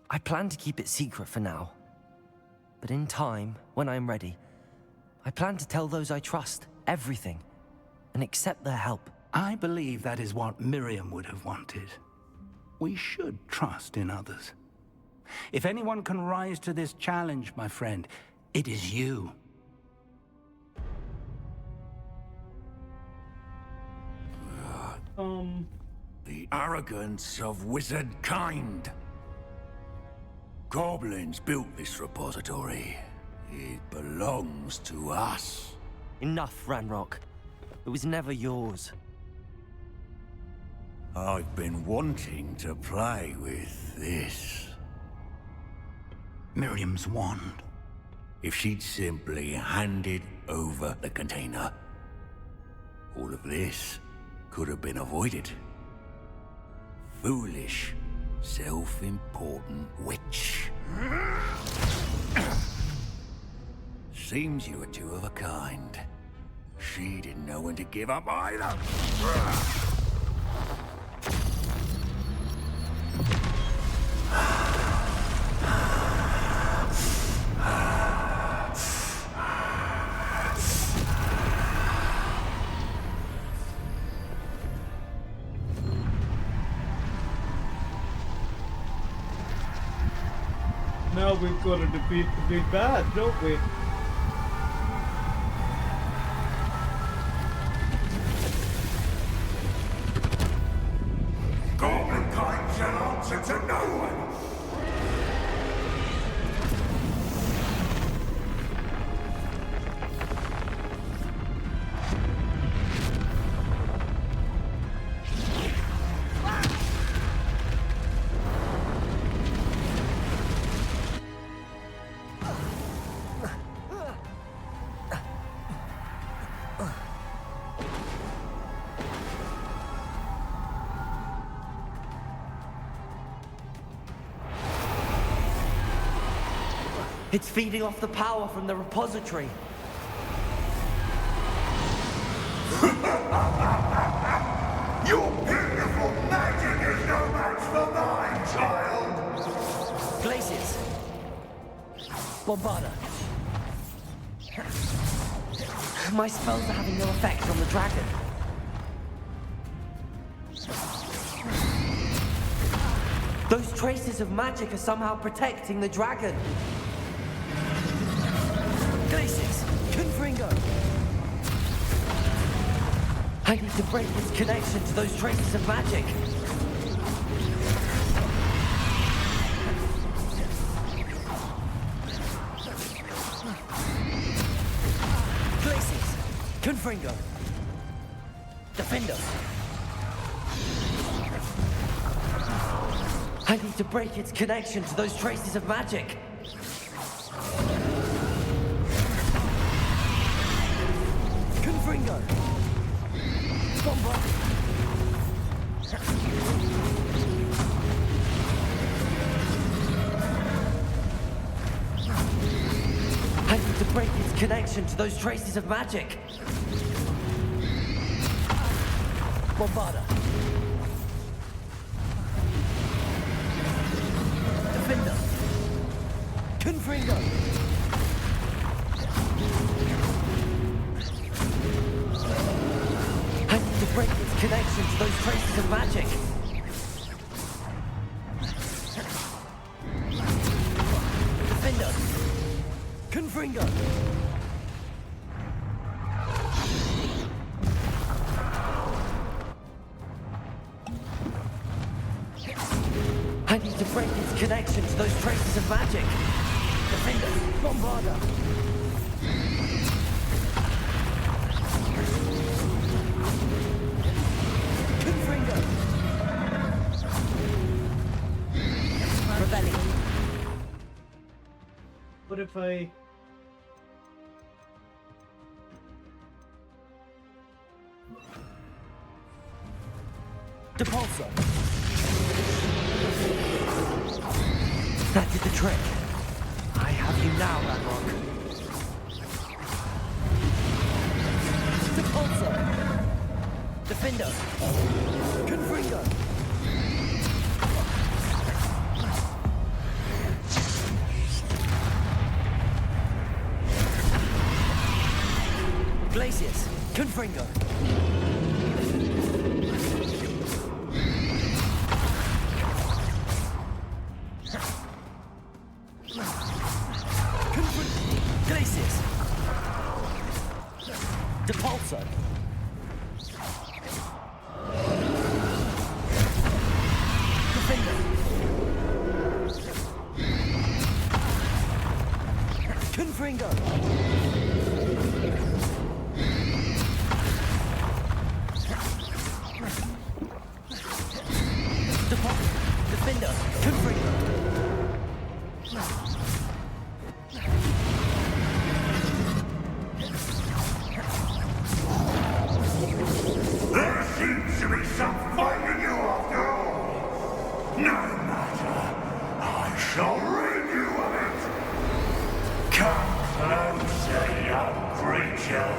I plan to keep it secret for now. But in time, when I'm ready, I plan to tell those I trust everything and accept their help. I believe that is what Miriam would have wanted. We should trust in others. If anyone can rise to this challenge, my friend, it is you. The arrogance of wizard kind. Goblins built this repository. It belongs to us. Enough, Ranrock. It was never yours. I've been wanting to play with this. Miriam's wand. If she'd simply handed over the container, all of this could have been avoided. Foolish, self-important witch. Seems you were two of a kind. She didn't know when to give up either. Now we've got to defeat the big bad, don't we? Goblin kind shall answer to no one. It's feeding off the power from the repository. Your beautiful magic is no match for mine, child! Glacius! Bombarda! My spells are having no effect on the dragon. Those traces of magic are somehow protecting the dragon. Glacius! Confringo! I need to break its connection to those traces of magic. Glacius! Confringo! Defendo! I need to break its connection to those traces of magic. Confringo! Bomba! I need to break its connection to those traces of magic. Bombarda. Defender. Confringo. I need to break its connection to those traces of magic. Defender. Confringo. I need to break its connection to those traces of magic. Defender, Bombarda. Confringo. Rebellion. What if I... Depulso. That did the trick. I have you now, Ranrock. Depulso. Defender. Confringo. Glacius. Confringo. Glacius. Depulso. Defender. Confringo. Defender. Confringo. There seems to be some fight in you after all. No matter. I shall rid you of it. Come closer, young creature.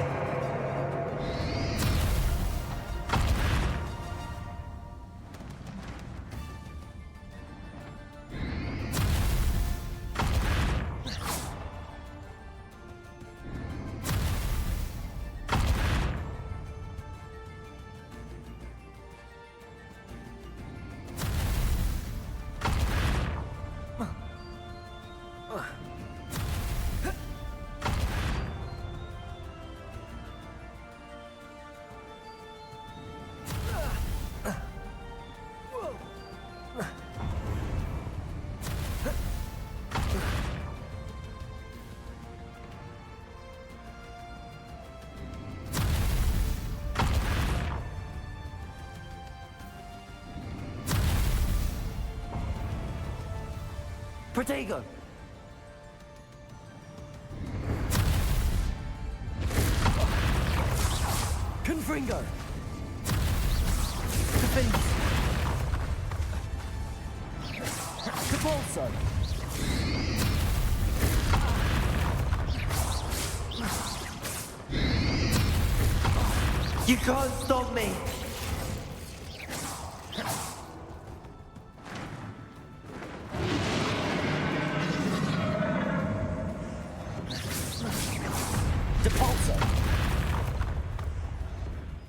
Protego! Confringo! Defend! Depulso! You can't stop me! Depulso!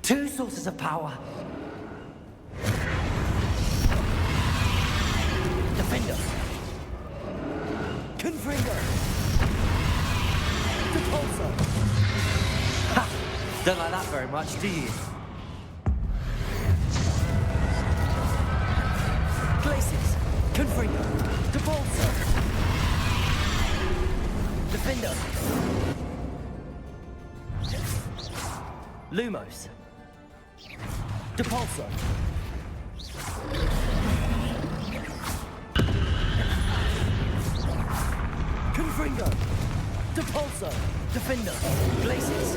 Two sources of power. Defender. Confringo. Depulso. Ha! Don't like that very much, do you? Glacius. Confringo. Depulso. Defender. Lumos. Depulso. Confringo. Depulso. Defender. Glacius.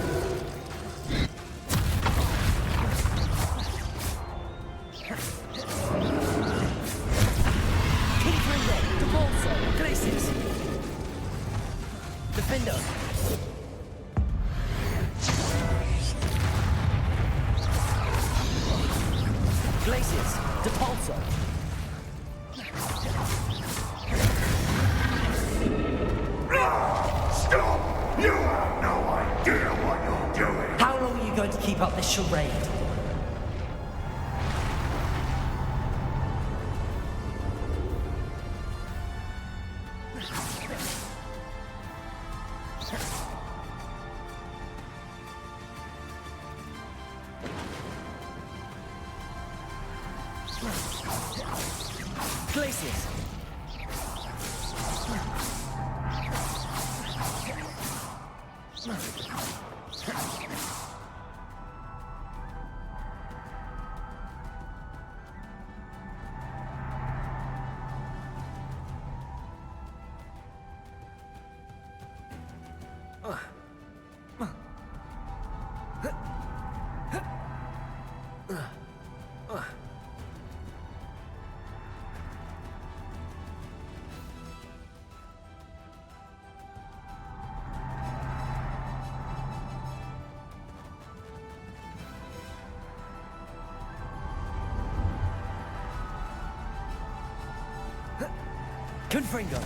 Confrindo! Glacius! Depulso! Stop! You have no idea what you're doing! How long are you going to keep up this charade? Glacius! Confringo!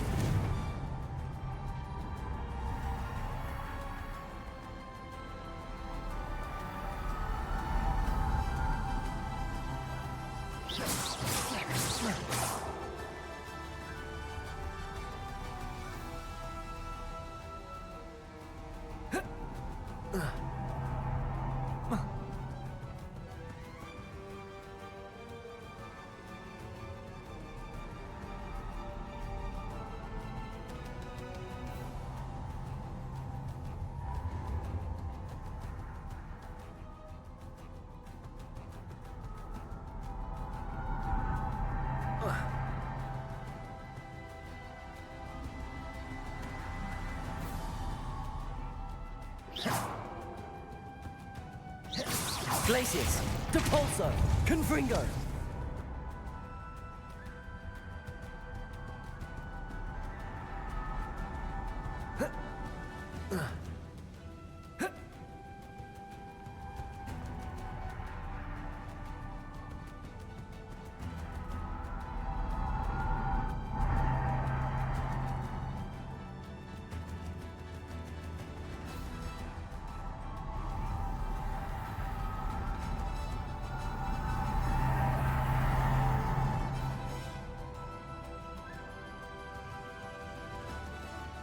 Glacius! Depulso! Confringo!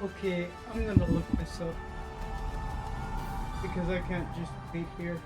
Okay, I'm gonna look this up. Because I can't just wait here.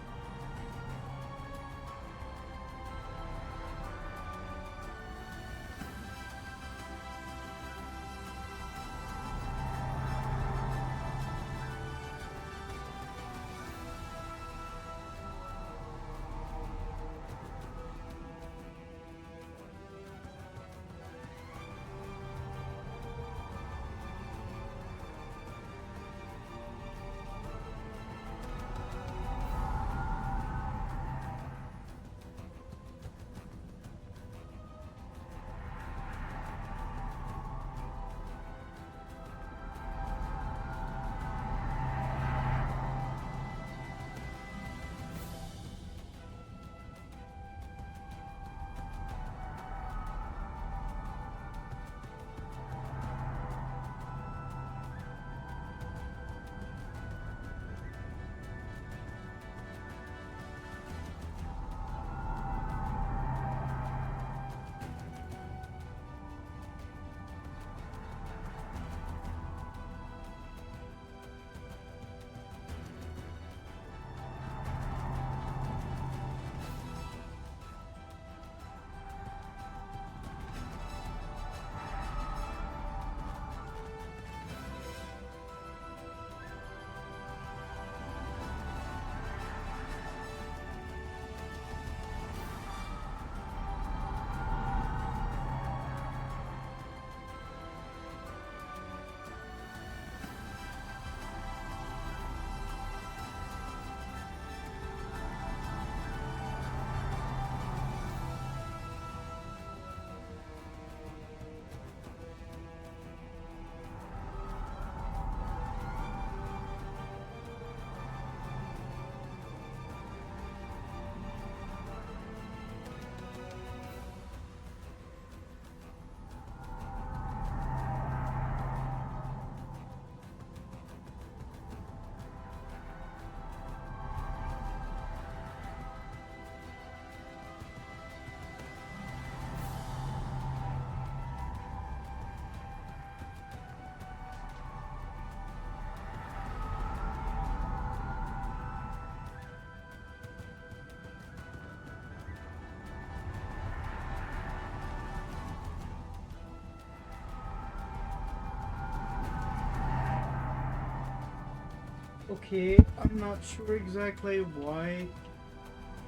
Okay, I'm not sure exactly why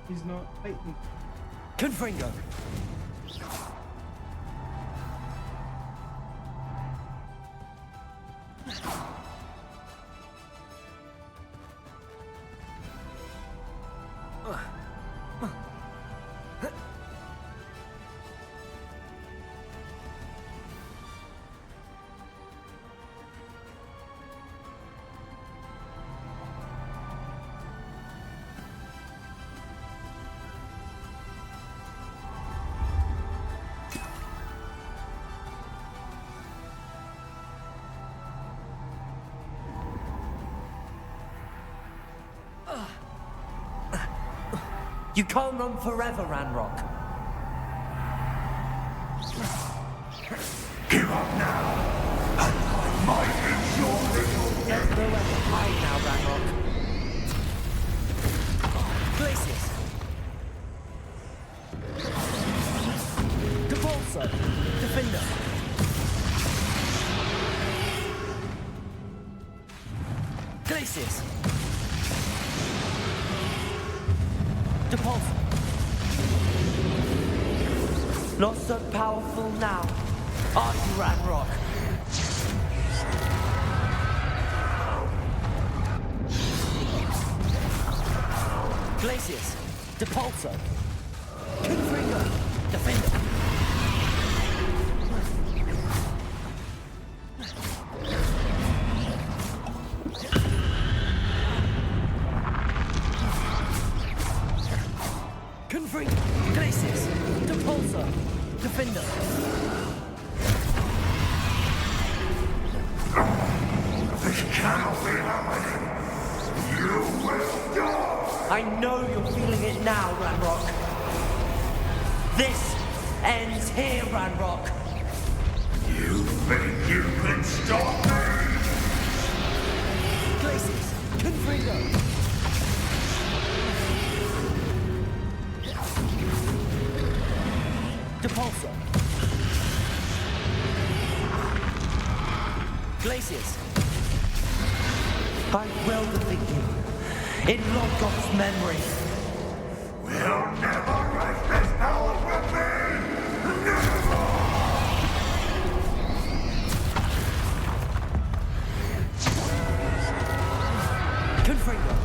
he's not fighting. Confringo! You can't run forever, Ranrock. Give up now, and I might end your little... There's nowhere to hide now, Ranrock. Glacius! Depulso! Defender! Glacius! Depulso! Not so powerful now, are you, Ranrock? Glacius! Depulso! Confringo! Defender! Confringo! Glacius! Depulso! Defender! This cannot be happening. You will die. I know you're feeling it now, Ranrock. This ends here, Ranrock. You think you can stop me? Glacius! Confringo! Depulso! Glacius! I will defeat you in Logos memory. We'll never wrest this power from me! Never! Confringo!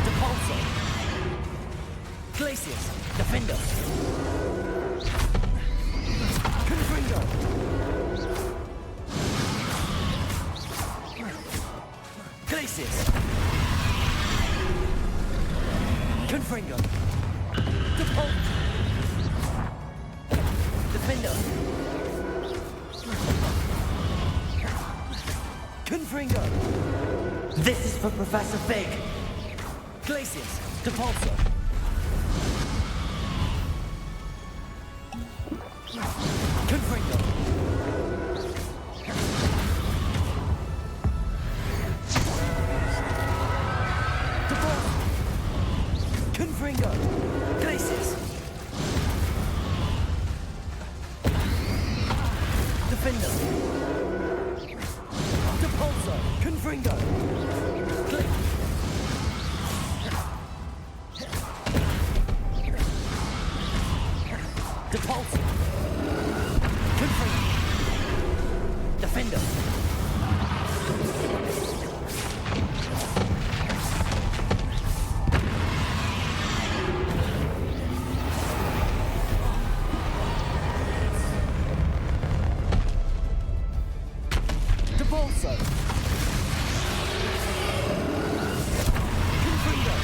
Depulso! Glacius! Defender! Confringo! Glacius! Confringo! Depulso! Defender! Confringo! This is for Professor Fig! Glacius! Depulso! Confringo! Depulso! Confringo! Glacius! Defender! Depulso! Confringo! Depulso! Confringo! Defender! Depulso! Confringo!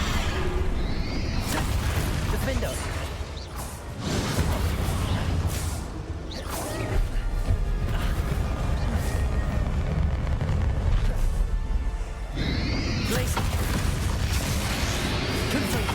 Defender! Glacius! Confringo!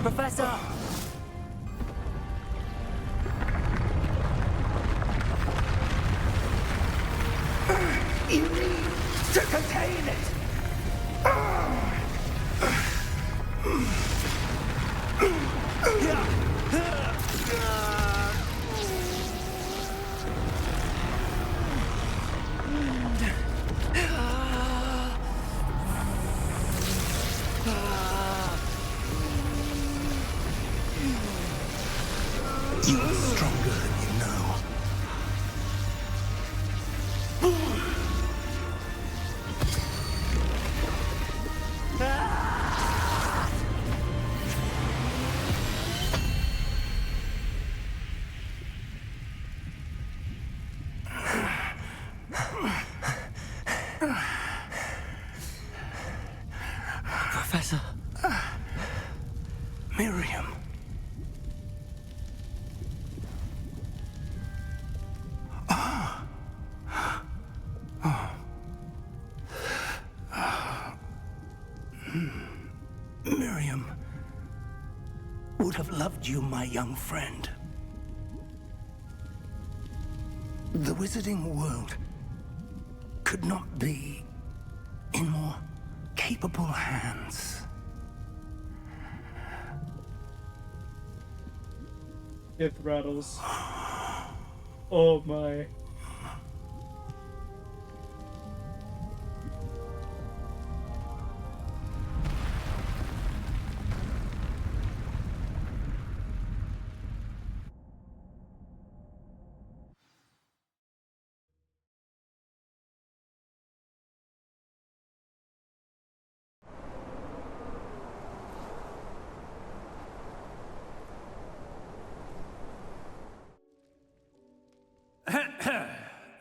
Professor! You need to contain it! You are stronger than you know. Professor. Miriam. Miriam would have loved you, my young friend. The wizarding world could not be in more capable hands. It rattles. Oh my.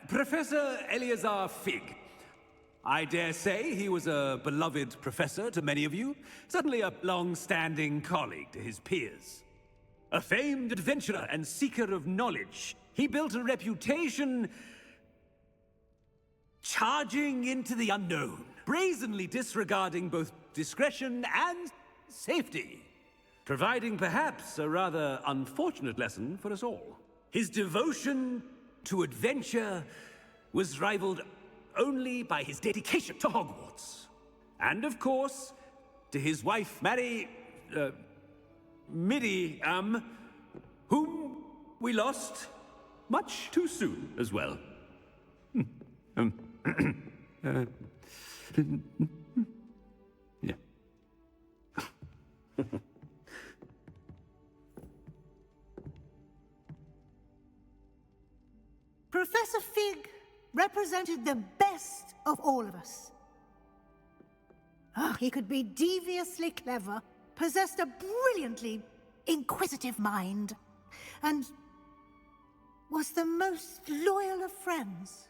Professor Eleazar Fig. I dare say he was a beloved professor to many of you, certainly a long-standing colleague to his peers. A famed adventurer and seeker of knowledge, he built a reputation charging into the unknown, brazenly disregarding both discretion and safety, providing perhaps a rather unfortunate lesson for us all. His devotion to adventure was rivaled only by his dedication to Hogwarts. And of course, to his wife, Midi, whom we lost much too soon as well. Yeah. Professor Fig represented the best of all of us. He could be deviously clever, possessed a brilliantly inquisitive mind, and was the most loyal of friends.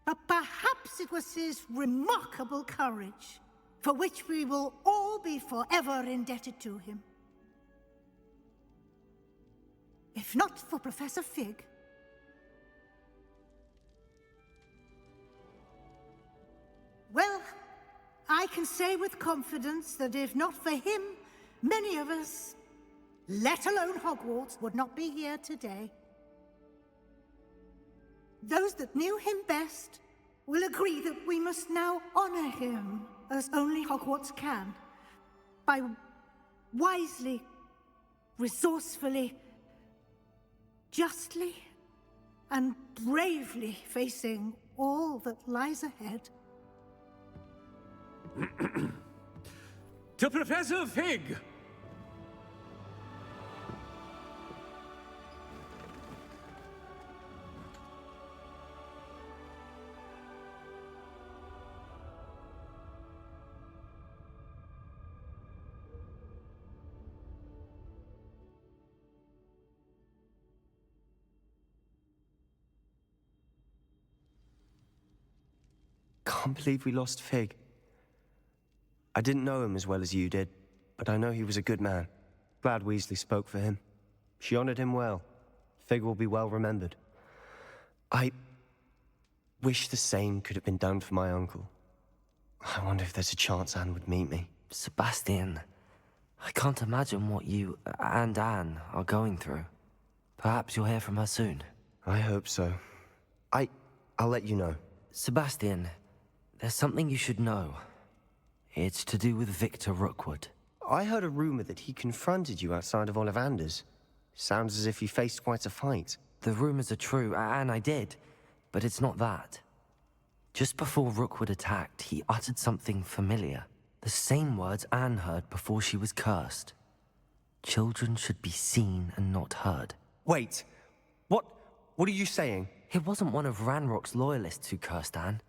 But perhaps it was his remarkable courage, for which we will all be forever indebted to him. If not for Professor Fig, well, I can say with confidence that if not for him, many of us, let alone Hogwarts, would not be here today. Those that knew him best will agree that we must now honor him as only Hogwarts can, by wisely, resourcefully, justly, and bravely facing all that lies ahead. To Professor Fig! Can't believe we lost Fig. I didn't know him as well as you did, but I know he was a good man. Glad Weasley spoke for him. She honored him well. Fig will be well remembered. I wish the same could have been done for my uncle. I wonder if there's a chance Anne would meet me. Sebastian, I can't imagine what you and Anne are going through. Perhaps you'll hear from her soon. I hope so. I'll let you know. Sebastian, there's something you should know. It's to do with Victor Rookwood. I heard a rumor that he confronted you outside of Ollivander's. Sounds as if you faced quite a fight. The rumors are true, and I did, but it's not that. Just before Rookwood attacked, he uttered something familiar. The same words Anne heard before she was cursed. Children should be seen and not heard. Wait, what are you saying? It wasn't one of Ranrock's loyalists who cursed Anne.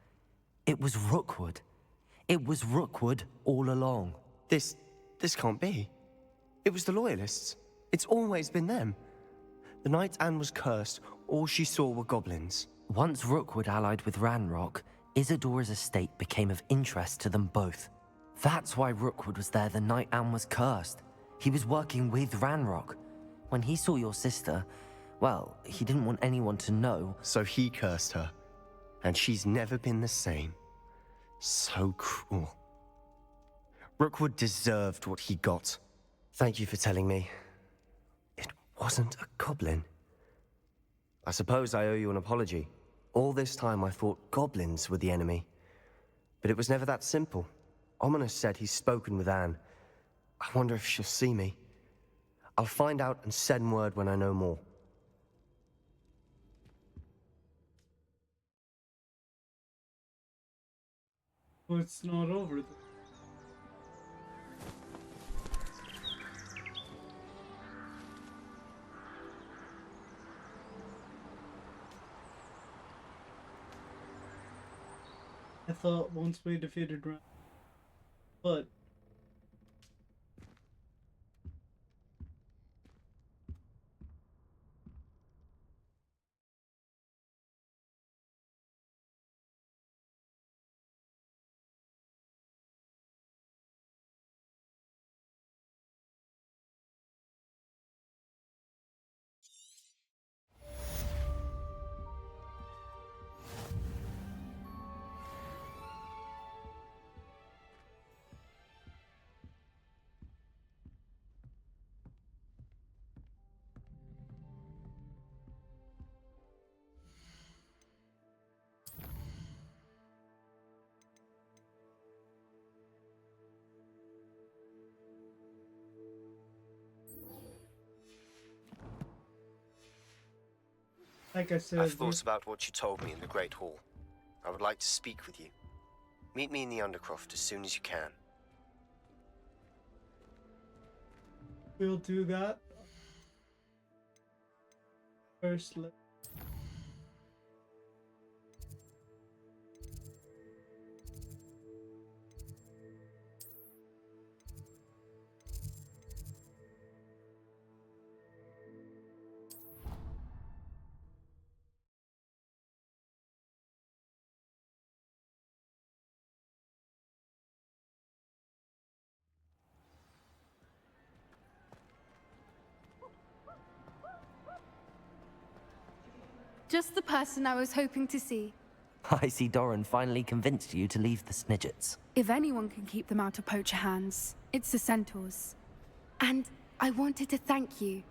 It was Rookwood. It was Rookwood all along. This can't be. It was the loyalists. It's always been them. The night Anne was cursed, all she saw were goblins. Once Rookwood allied with Ranrock, Isadora's estate became of interest to them both. That's why Rookwood was there the night Anne was cursed. He was working with Ranrock. When he saw your sister, well, he didn't want anyone to know. So he cursed her. And she's never been the same. So cruel. Rookwood deserved what he got. Thank you for telling me. It wasn't a goblin. I suppose I owe you an apology. All this time I thought goblins were the enemy. But it was never that simple. Ominous said he's spoken with Anne. I wonder if she'll see me. I'll find out and send word when I know more. Well, it's not over though. I thought once we defeated Ran, but like I said, I've thought about what you told me in the Great Hall. I would like to speak with you. Meet me in the Undercroft as soon as you can. we'll do that. First, Just the person I was hoping to see. I see Doran finally convinced you to leave the Snidgets. If anyone can keep them out of poacher hands, it's the centaurs. And I wanted to thank you.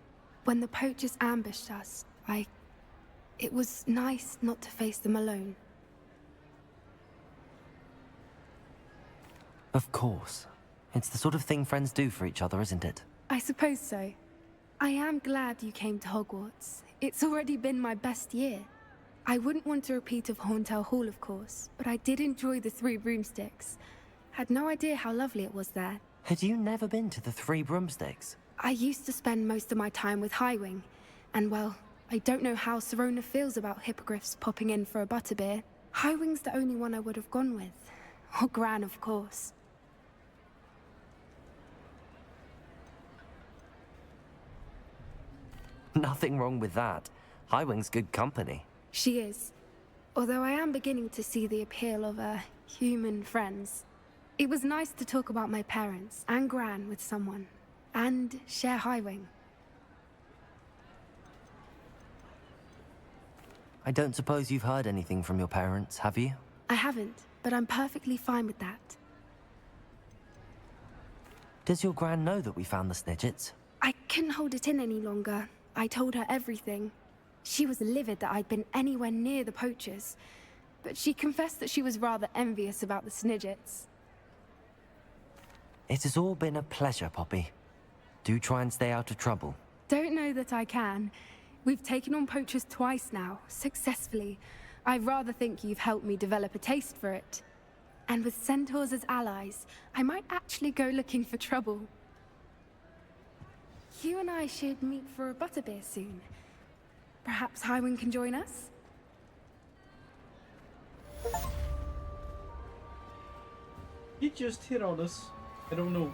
When the poachers ambushed us, it was nice not to face them alone. Of course. It's the sort of thing friends do for each other, isn't it? I suppose so. I am glad you came to Hogwarts. It's already been my best year. I wouldn't want a repeat of Horntail Hall, of course, but I did enjoy the Three Broomsticks. Had no idea how lovely it was there. Had you never been to the Three Broomsticks? I used to spend most of my time with Highwing, and well, I don't know how Serona feels about hippogriffs popping in for a butterbeer. Highwing's the only one I would have gone with. Or Gran, of course. Nothing wrong with that. Highwing's good company. She is. Although I am beginning to see the appeal of, human friends. It was nice to talk about my parents and Gran with someone. And share Highwing. I don't suppose you've heard anything from your parents, have you? I haven't, but I'm perfectly fine with that. Does your gran know that we found the Snidgets? I couldn't hold it in any longer. I told her everything. She was livid that I'd been anywhere near the poachers, but she confessed that she was rather envious about the Snidgets. It has all been a pleasure, Poppy. Do try and stay out of trouble. Don't know that I can. We've taken on poachers twice now, successfully. I rather think you've helped me develop a taste for it. And with centaurs as allies, I might actually go looking for trouble. You and I should meet for a butterbeer soon. Perhaps Highwind can join us? He just hit on us. I don't know.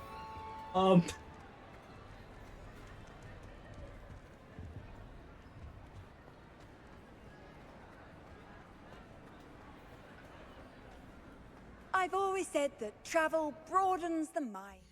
I've always said that travel broadens the mind.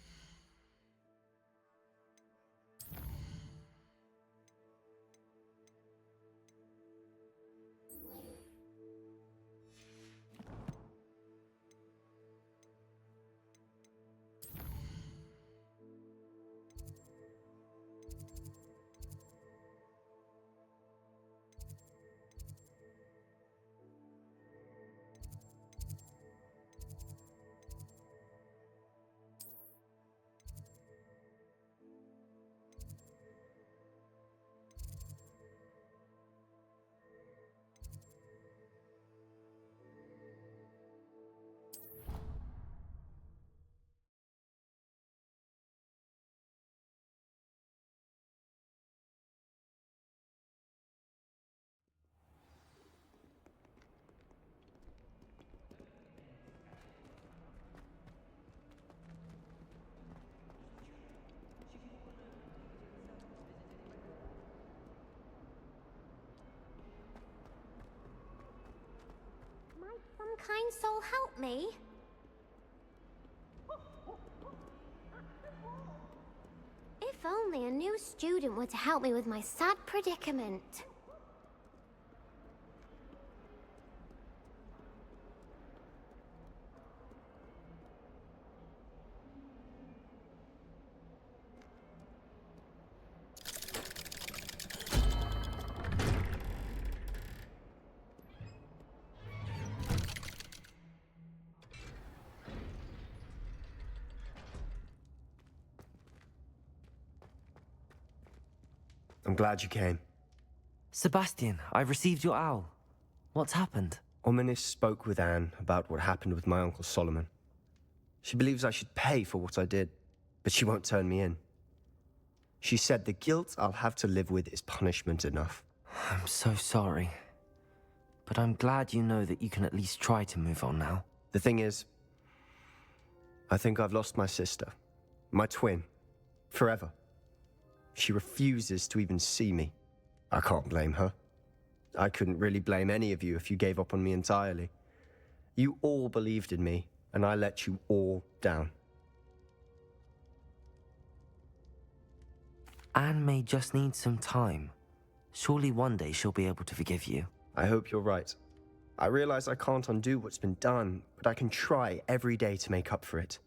Might some kind soul help me? If only a new student were to help me with my sad predicament. I'm glad you came. Sebastian, I received your owl. What's happened? Ominis spoke with Anne about what happened with my Uncle Solomon. She believes I should pay for what I did, but she won't turn me in. She said the guilt I'll have to live with is punishment enough. I'm so sorry. But I'm glad you know that you can at least try to move on now. The thing is, I think I've lost my sister, my twin, forever. She refuses to even see me. I can't blame her. I couldn't really blame any of you if you gave up on me entirely. You all believed in me, and I let you all down. Anne may just need some time. Surely one day she'll be able to forgive you. I hope you're right. I realize I can't undo what's been done, but I can try every day to make up for it.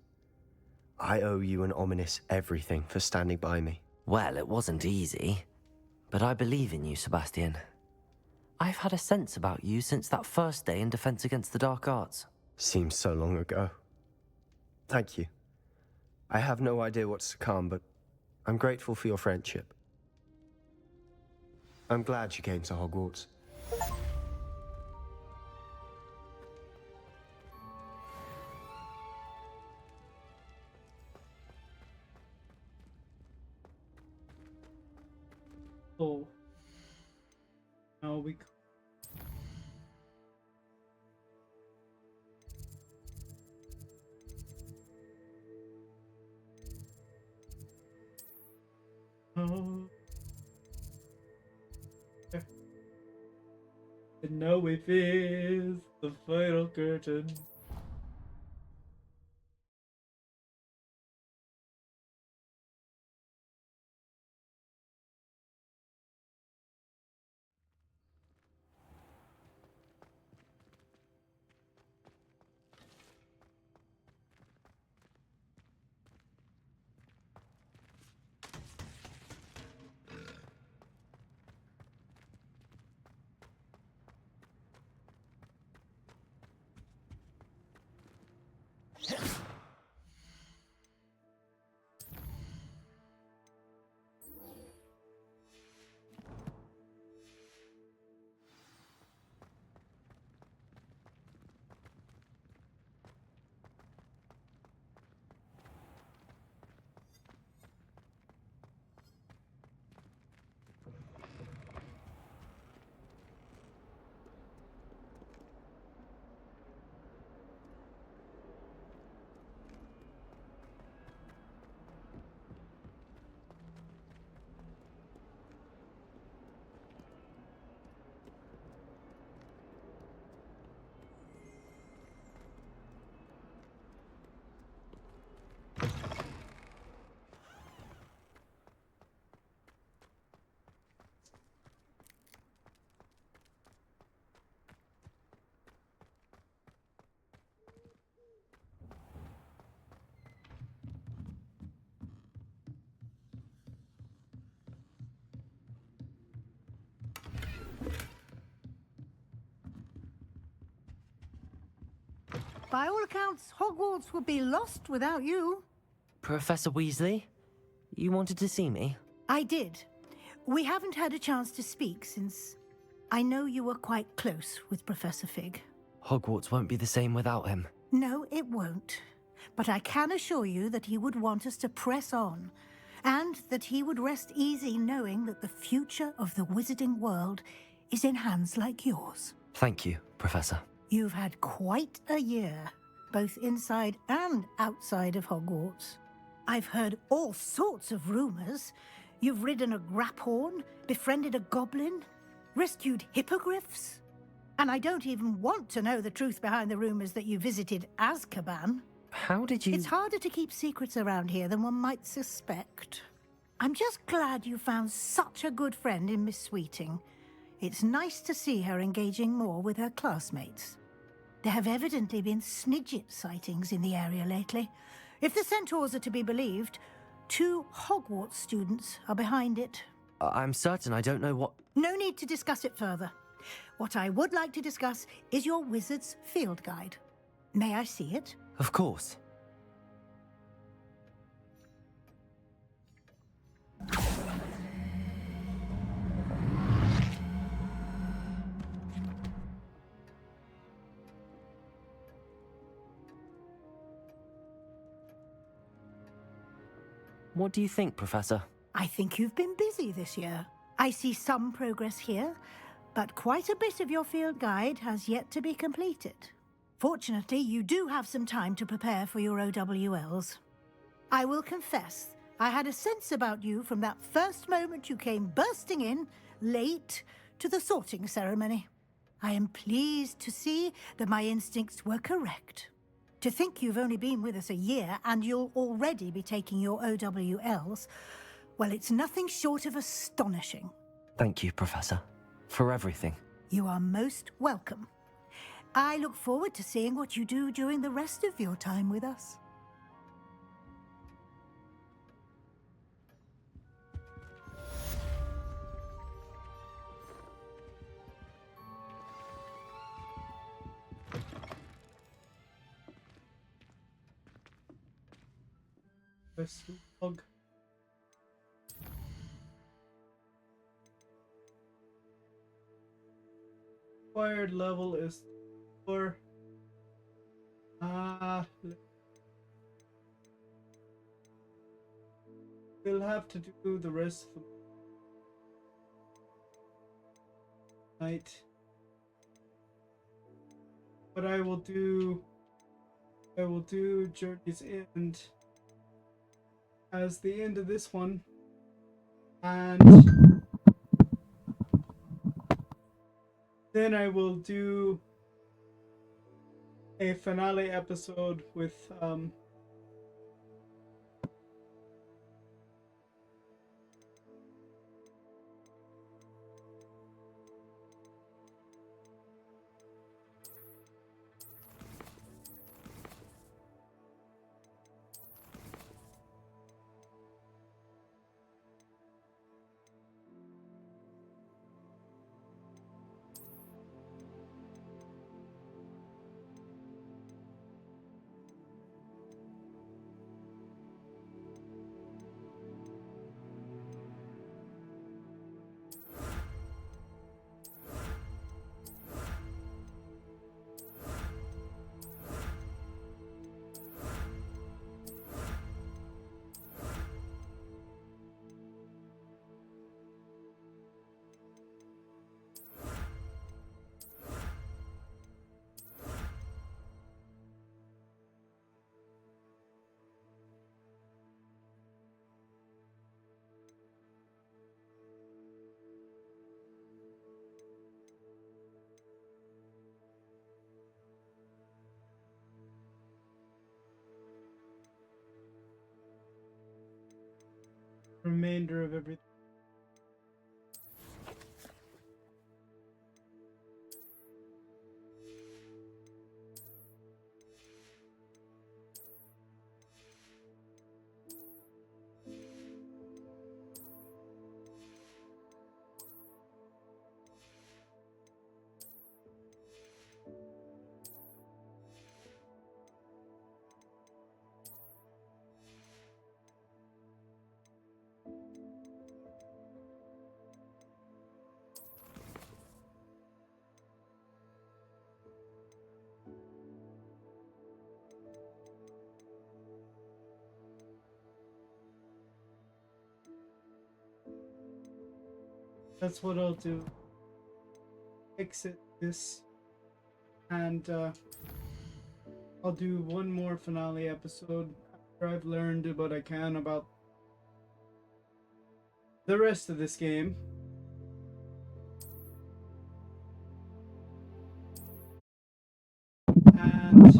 I owe you and Ominis everything for standing by me. Well, it wasn't easy, but I believe in you, Sebastian. I've had a sense about you since that first day in Defense Against the Dark Arts. Seems so long ago. Thank you. I have no idea what's to come, but I'm grateful for your friendship. I'm glad you came to Hogwarts. So now we and now it is the final curtain. By all accounts, Hogwarts would be lost without you. Professor Weasley? You wanted to see me? I did. We haven't had a chance to speak since I know you were quite close with Professor Fig. Hogwarts won't be the same without him. No, it won't. But I can assure you that he would want us to press on, and that he would rest easy knowing that the future of the wizarding world is in hands like yours. Thank you, Professor. You've had quite a year, both inside and outside of Hogwarts. I've heard all sorts of rumors. You've ridden a graphorn, befriended a goblin, rescued hippogriffs. And I don't even want to know the truth behind the rumors that you visited Azkaban. How did you... It's harder to keep secrets around here than one might suspect. I'm just glad you found such a good friend in Miss Sweeting. It's nice to see her engaging more with her classmates. There have evidently been Snidget sightings in the area lately. If the centaurs are to be believed, 2 Hogwarts students are behind it. I'm certain I don't know what... No need to discuss it further. What I would like to discuss is your wizard's field guide. May I see it? Of course. What do you think, Professor? I think you've been busy this year. I see some progress here, but quite a bit of your field guide has yet to be completed. Fortunately, you do have some time to prepare for your OWLs. I will confess, I had a sense about you from that first moment you came bursting in, late, to the sorting ceremony. I am pleased to see that my instincts were correct. To think you've only been with us a year and you'll already be taking your OWLs, well, it's nothing short of astonishing. Thank you, Professor, for everything. You are most welcome. I look forward to seeing what you do during the rest of your time with us. Log. Required level is 4. We'll have to do the rest of the night. But I will do Journey's End as the end of this one, and then I will do a finale episode with remainder of everything. That's what I'll do. Exit this, and I'll do one more finale episode after I've learned what I can about the rest of this game. And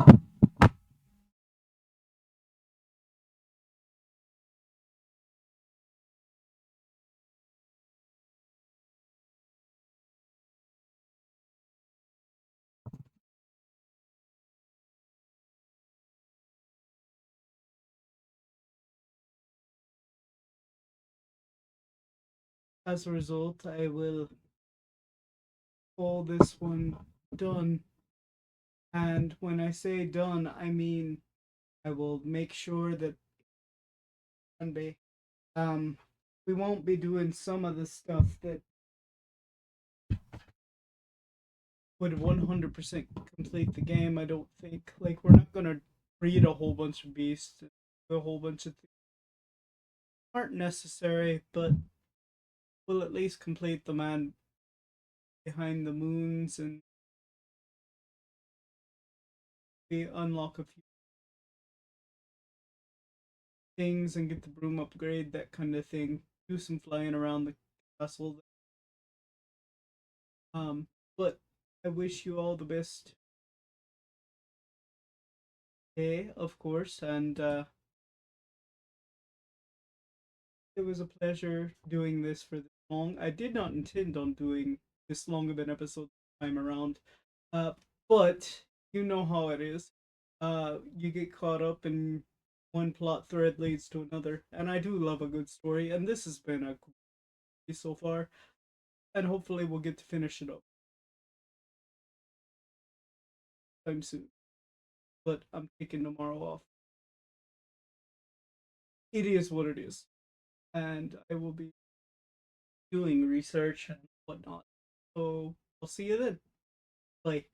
as a result, I will call this one done. And when I say done, I mean I will make sure that Sunday, we won't be doing some of the stuff that would 100% complete the game. I don't think. Like, we're not gonna breed a whole bunch of beasts, a whole bunch of things aren't necessary, but we'll at least complete the man behind the moons, and we unlock a few things and get the broom upgrade, that kind of thing. Do some flying around the castle. But I wish you all the best day, of course, and it was a pleasure doing this for this long. I did not intend on doing this long of an episode this time around, uh, but you know how it is. You get caught up in one plot thread leads to another, and I do love a good story, and this has been a good story so far, and hopefully we'll get to finish it up sometime soon. But I'm taking tomorrow off. It is what it is, and I will be doing research and whatnot. So I'll see you then. Bye.